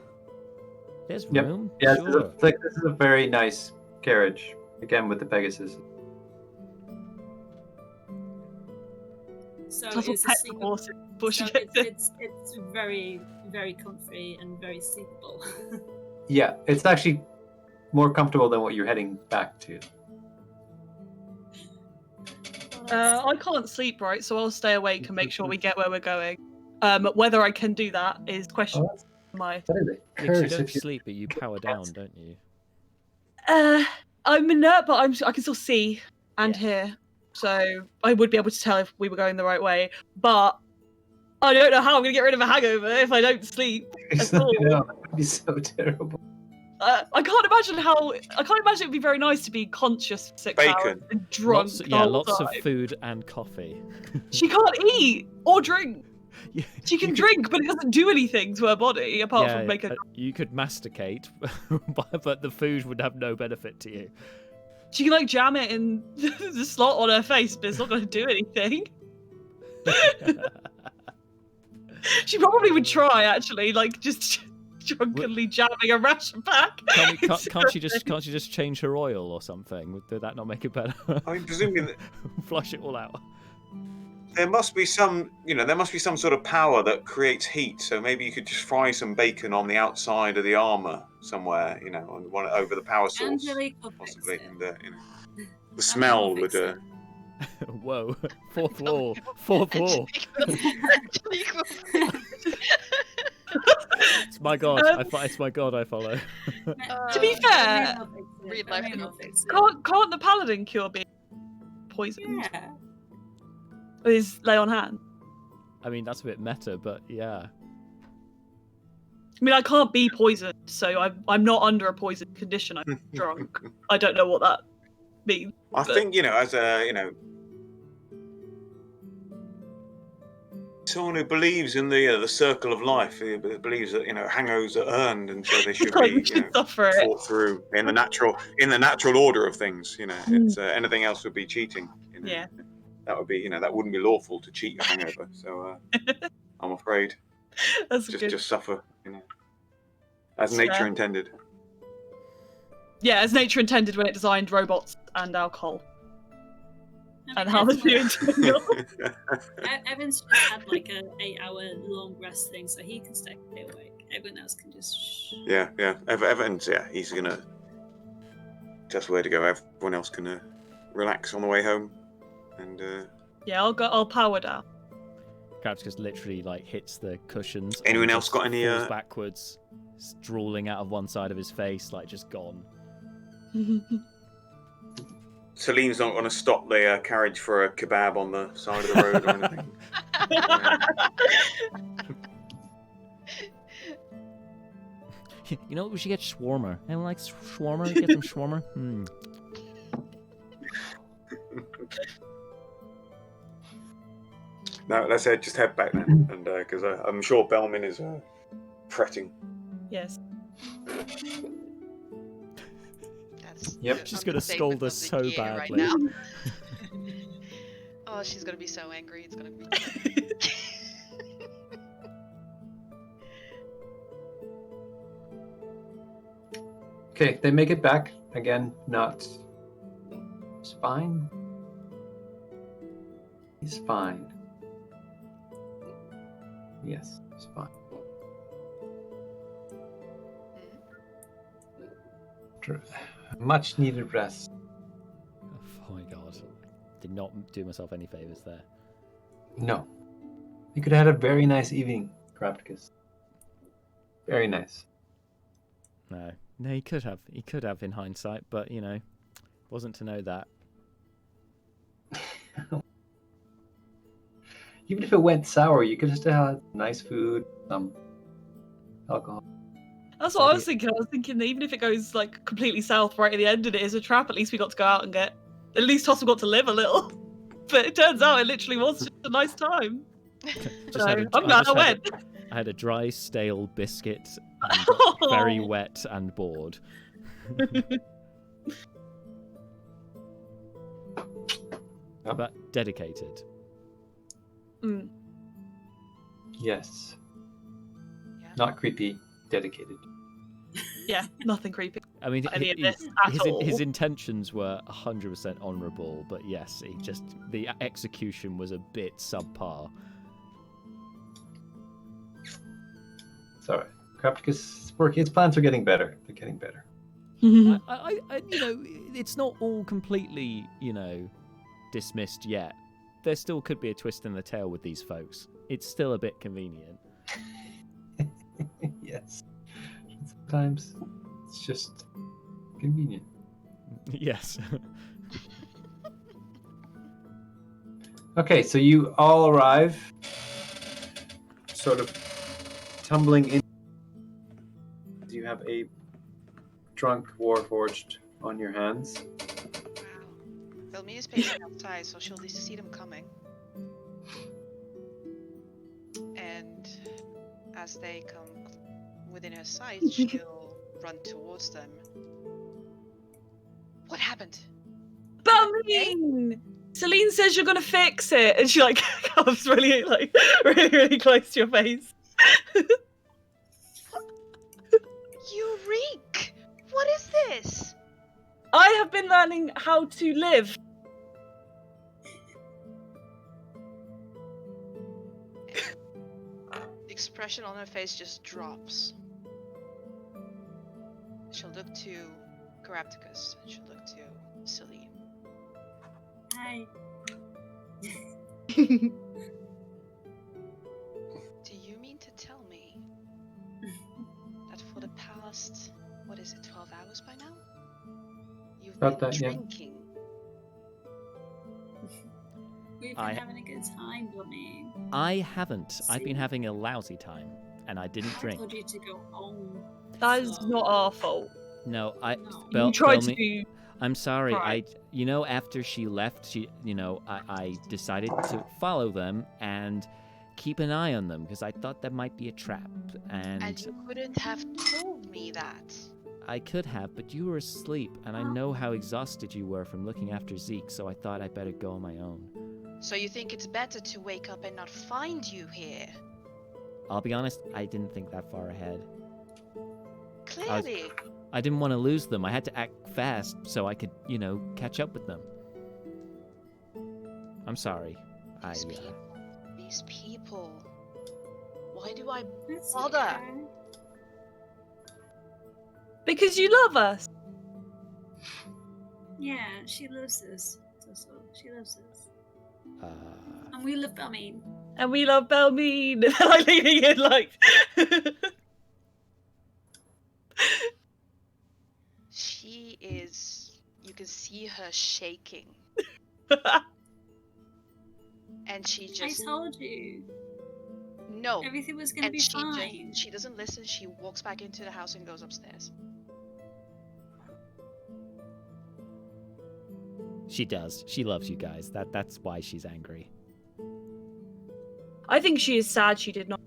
There's Yep. room. Yeah, Sure. this is a very nice carriage. Again, with the Pegasus. So Little it's a pet sleep. horse before she So gets in. it's very, very comfy and very sleepable. Yeah, it's actually more comfortable than what you're heading back to. I can't sleep, right? So I'll stay awake and make sure we get where we're going. Whether I can do that is question. Oh, My That is a You curse don't if you... sleep, but you power down, don't you? I'm inert, but I can still see and Yeah. hear, so I would be able to tell if we were going the right way. But I don't know how I'm gonna get rid of a hangover if I don't sleep at all. No, that would be so terrible. I can't imagine it'd be very nice to be conscious for 6 hours Bacon. and drunk. the whole Lots of time. food and coffee. She can't eat or drink. Yeah, She can you could- drink, but it doesn't do anything to her body apart from make her. You could masticate, but the food would have no benefit to you. She can like jam it in the slot on her face, but it's not going to do anything. She probably would try, actually, like just drunkenly jamming a ration pack. Can't she just change her oil or something? Would that not make it better? I mean, presumably that Flush it all out. there must be some sort of power that creates heat. So maybe you could just fry some bacon on the outside of the armor somewhere, on one over the power source, Angelique will fix possibly, it. and the smell would. fix it. Whoa! Fourth wall. Fourth wall. It's my god. It's my god. I follow. To be fair, Angelique will fix Read I life mean, novel. we'll fix it. Can't the paladin cure being poisoned? Yeah. With his lay on hand? I mean, that's a bit meta, but yeah. I mean, I can't be poisoned, so I'm not under a poison condition. I'm drunk. I don't know what that means. I think, as a, someone who believes in the circle of life, who believes that, hangovers are earned, and so they should Like, be, we should suffer it. fought through in the natural order of things. It's anything else would be cheating. Yeah. That would be, that wouldn't be lawful to cheat a hangover. So I'm afraid That's good. just suffer, as Sure. nature intended. Yeah, as nature intended when it designed robots and alcohol. And how the two intermingle. Evan's just had like a 8-hour long rest thing, so he can stay awake. Everyone else can just shh. Yeah. Evans, he's gonna. That's the way to go. Everyone else can relax on the way home, and. Yeah, I'll power down. Krabs just literally like hits the cushions. Anyone and else just got any, falls backwards, drooling out of one side of his face, like just gone. Celine's not going to stop the carriage for a kebab on the side of the road or anything. You know what? We should get shawarma. Anyone likes shawarma? Get some shawarma. No, let's just head back then, and because I'm sure Bellman is fretting. Yes. Yep. She's gonna scold us so badly. Right now. Oh, she's gonna be so angry. It's gonna be. Okay, they make it back. Again, not... He's fine. He's fine. Yes, he's fine. Much needed rest. Oh my god. Did not do myself any favours there. No. You could have had a very nice evening, Crapticus. Very nice. No, he could have. He could have in hindsight, but wasn't to know that. Even if it went sour, you could just have had nice food, some alcohol. That's what I was thinking. I was thinking that even if it goes like completely south right at the end and it is a trap, at least we got to go out and get. At least Tossum got to live a little. But it turns out it literally was just a nice time. I'm glad I went. I had a dry, stale biscuit, and very wet and bored. But dedicated. Mm. Yes. Yeah. Not creepy, dedicated. Yeah, nothing creepy. I mean, Any of this at all. his intentions were 100% honourable, but yes, the execution was a bit subpar. It's alright. Crapticus is working. His plans are getting better. They're getting better. I it's not all completely, dismissed yet. There still could be a twist in the tail with these folks. It's still a bit convenient. Yes. Sometimes it's just convenient. Yes. Okay, so you all arrive, sort of tumbling in. You have a drunk warforged on your hands. Wow. Vilmi is pacing outside, so she'll see them coming. And as they come within her sight, she'll run towards them. What happened? Bummin! Celine says you're gonna fix it, and she comes really close to your face. You reek! What is this? I have been learning how to live. The expression on her face just drops. She'll look to Carapticus, and she'll look to Celine. Hi. Do you mean to tell me that for the past, 12 hours by now? About that, yeah. drinking. We've been I- having a good time, Bunny. I haven't. I've been having a lousy time, and I didn't I drink. told you to go home. That is so- not our fault. No, No. You tried to Bellamy, do. I'm sorry. Right. After she left, I decided to follow them and keep an eye on them because I thought that might be a trap. And you couldn't have told me that. I could have, but you were asleep, and I know how exhausted you were from looking after Zeke, so I thought I'd better go on my own. So you think it's better to wake up and not find you here? I'll be honest, I didn't think that far ahead. Clearly. I didn't want to lose them. I had to act fast so I could, catch up with them. I'm sorry. These people. Why do I It's bother? okay. Because you love us. Yeah, she loves us. So she loves us. Uh, And we love Belmine. And we love Belmine. And I'm leaning in like. She is. You can see her shaking. And she just. I told you. No. Everything was going to And be fine. she doesn't listen. She walks back into the house and goes upstairs. she does. She loves you guys. That's why she's angry. I think she is sad she did not.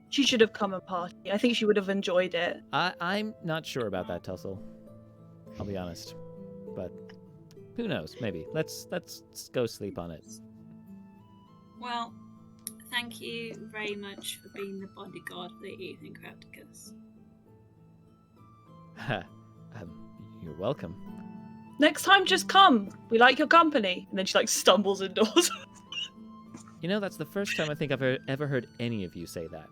She should have come and party. I think she would have enjoyed it. I'm not sure about that, Tussle. I'll be honest. But who knows? Maybe. Let's go sleep on it. Well, thank you very much for being the bodyguard for the evening, Crapticus. You're welcome. Next time, just come. We like your company. And then she like stumbles indoors. That's the first time I think I've ever heard any of you say that.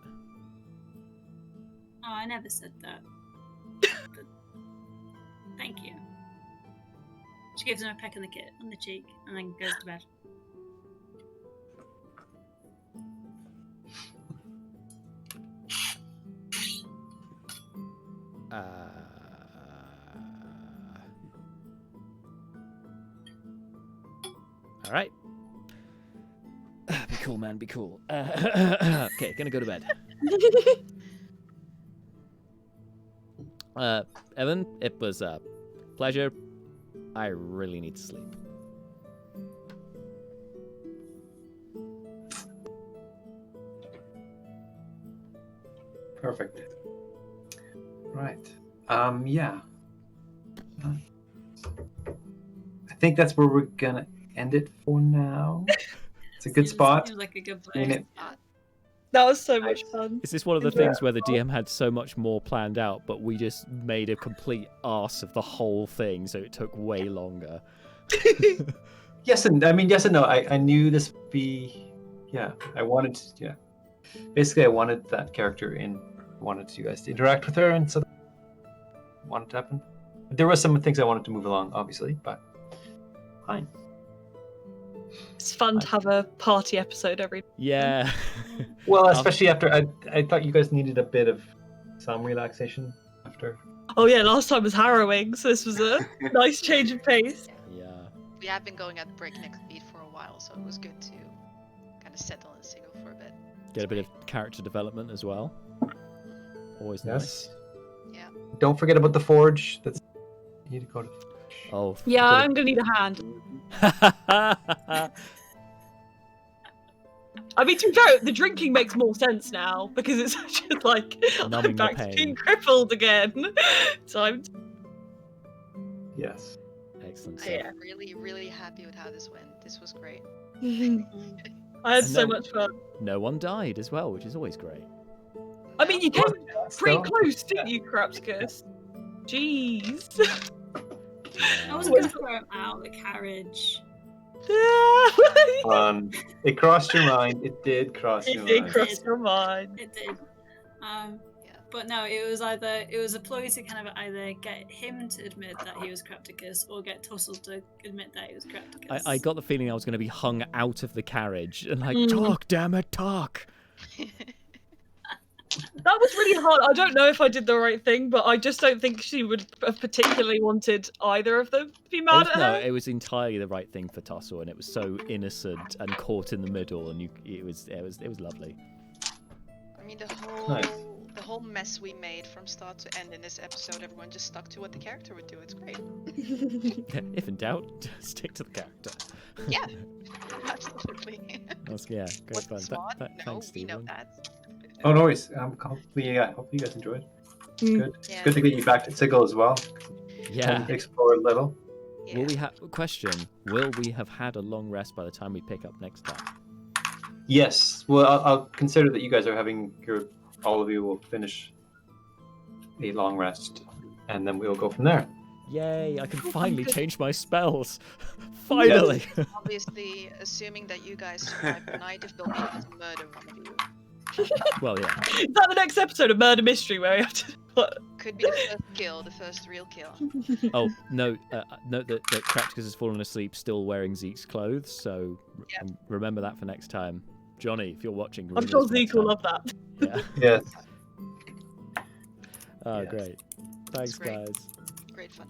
Oh, I never said that. But thank you. She gives him a peck on the cheek, and then goes to bed. All right. Be cool, man. Be cool. Okay, gonna go to bed. Evan, it was a pleasure. I really need to sleep. Perfect. Right. Yeah. I think that's where we're gonna end it for now. It's a good spot. Seems like a good I mean, place. it- That was so much fun. Is this one of the things where the DM had so much more planned out, but we just made a complete arse of the whole thing, so it took way longer? yes and no. I knew this would be. Yeah, I wanted. Yeah, basically, I wanted that character in. Wanted you guys to interact with her, and so wanted to happen. There were some things I wanted to move along, obviously, but fine. It's fun to have a party episode every. Yeah. Well, especially after I thought you guys needed a bit of some relaxation after. Oh yeah, last time was harrowing, so this was a nice change of pace. Yeah. We have been going at breakneck speed for a while, so it was good to kind of settle in Sigil for a bit. Get a bit of character development as well. Always nice. Yes. Yeah. Don't forget about the forge. That's you need to go to. Oh. Yeah, I'm gonna need a hand. I mean, to be fair, the drinking makes more sense now because it's just like Numbing I'm the back to pain. being crippled again. Time. Yes. Excellent. I stuff. am really, really happy with how this went. This was great. I had And so no- much fun. No one died as well, which is always great. I mean, you came pretty So- close, didn't you, Crapscus? Jeez. I was going to throw him out of the carriage. It crossed your mind. It did cross your It did mind. cross your mind. It did. Yeah. But no, it was a ploy to kind of either get him to admit that he was Crapticus or get Tussle to admit that he was Crapticus. I got the feeling I was going to be hung out of the carriage and like, Mm. talk, damn it, talk. That was really hard. I don't know if I did the right thing, but I just don't think she would have particularly wanted either of them to be mad at her. It was entirely the right thing for Tossel, and it was so innocent and caught in the middle, and it was lovely. I mean, Nice. the whole mess we made from start to end in this episode, everyone just stuck to what the character would do. It's great. If in doubt, stick to the character. Yeah, absolutely. Great What's fun. smart? No, Thanks, we know Stephen. that. Oh, no worries. Hopefully you guys enjoyed. It's good. Yeah. It's good to get you back to Sigil as well. Yeah. Explore a little. Yeah. Will we have question? Will we have had a long rest by the time we pick up next time? Yes. Well, I'll consider that you guys are having all of you will finish a long rest, and then we'll go from there. Yay! I can finally change my spells. Finally. Yes. Obviously, assuming that you guys survive the night, if they'll be able to murder one of you. Well, yeah. Is that the next episode of Murder Mystery where we have to... Could be the first kill, the first real kill. Oh, no. Note that Crapticus has fallen asleep still wearing Zeke's clothes, so remember that for next time. Johnny, if you're watching... I'm remember sure this next Zeke will time. love that. Yeah. Yes. Oh, Yes. great. Thanks, great. guys. Great fun.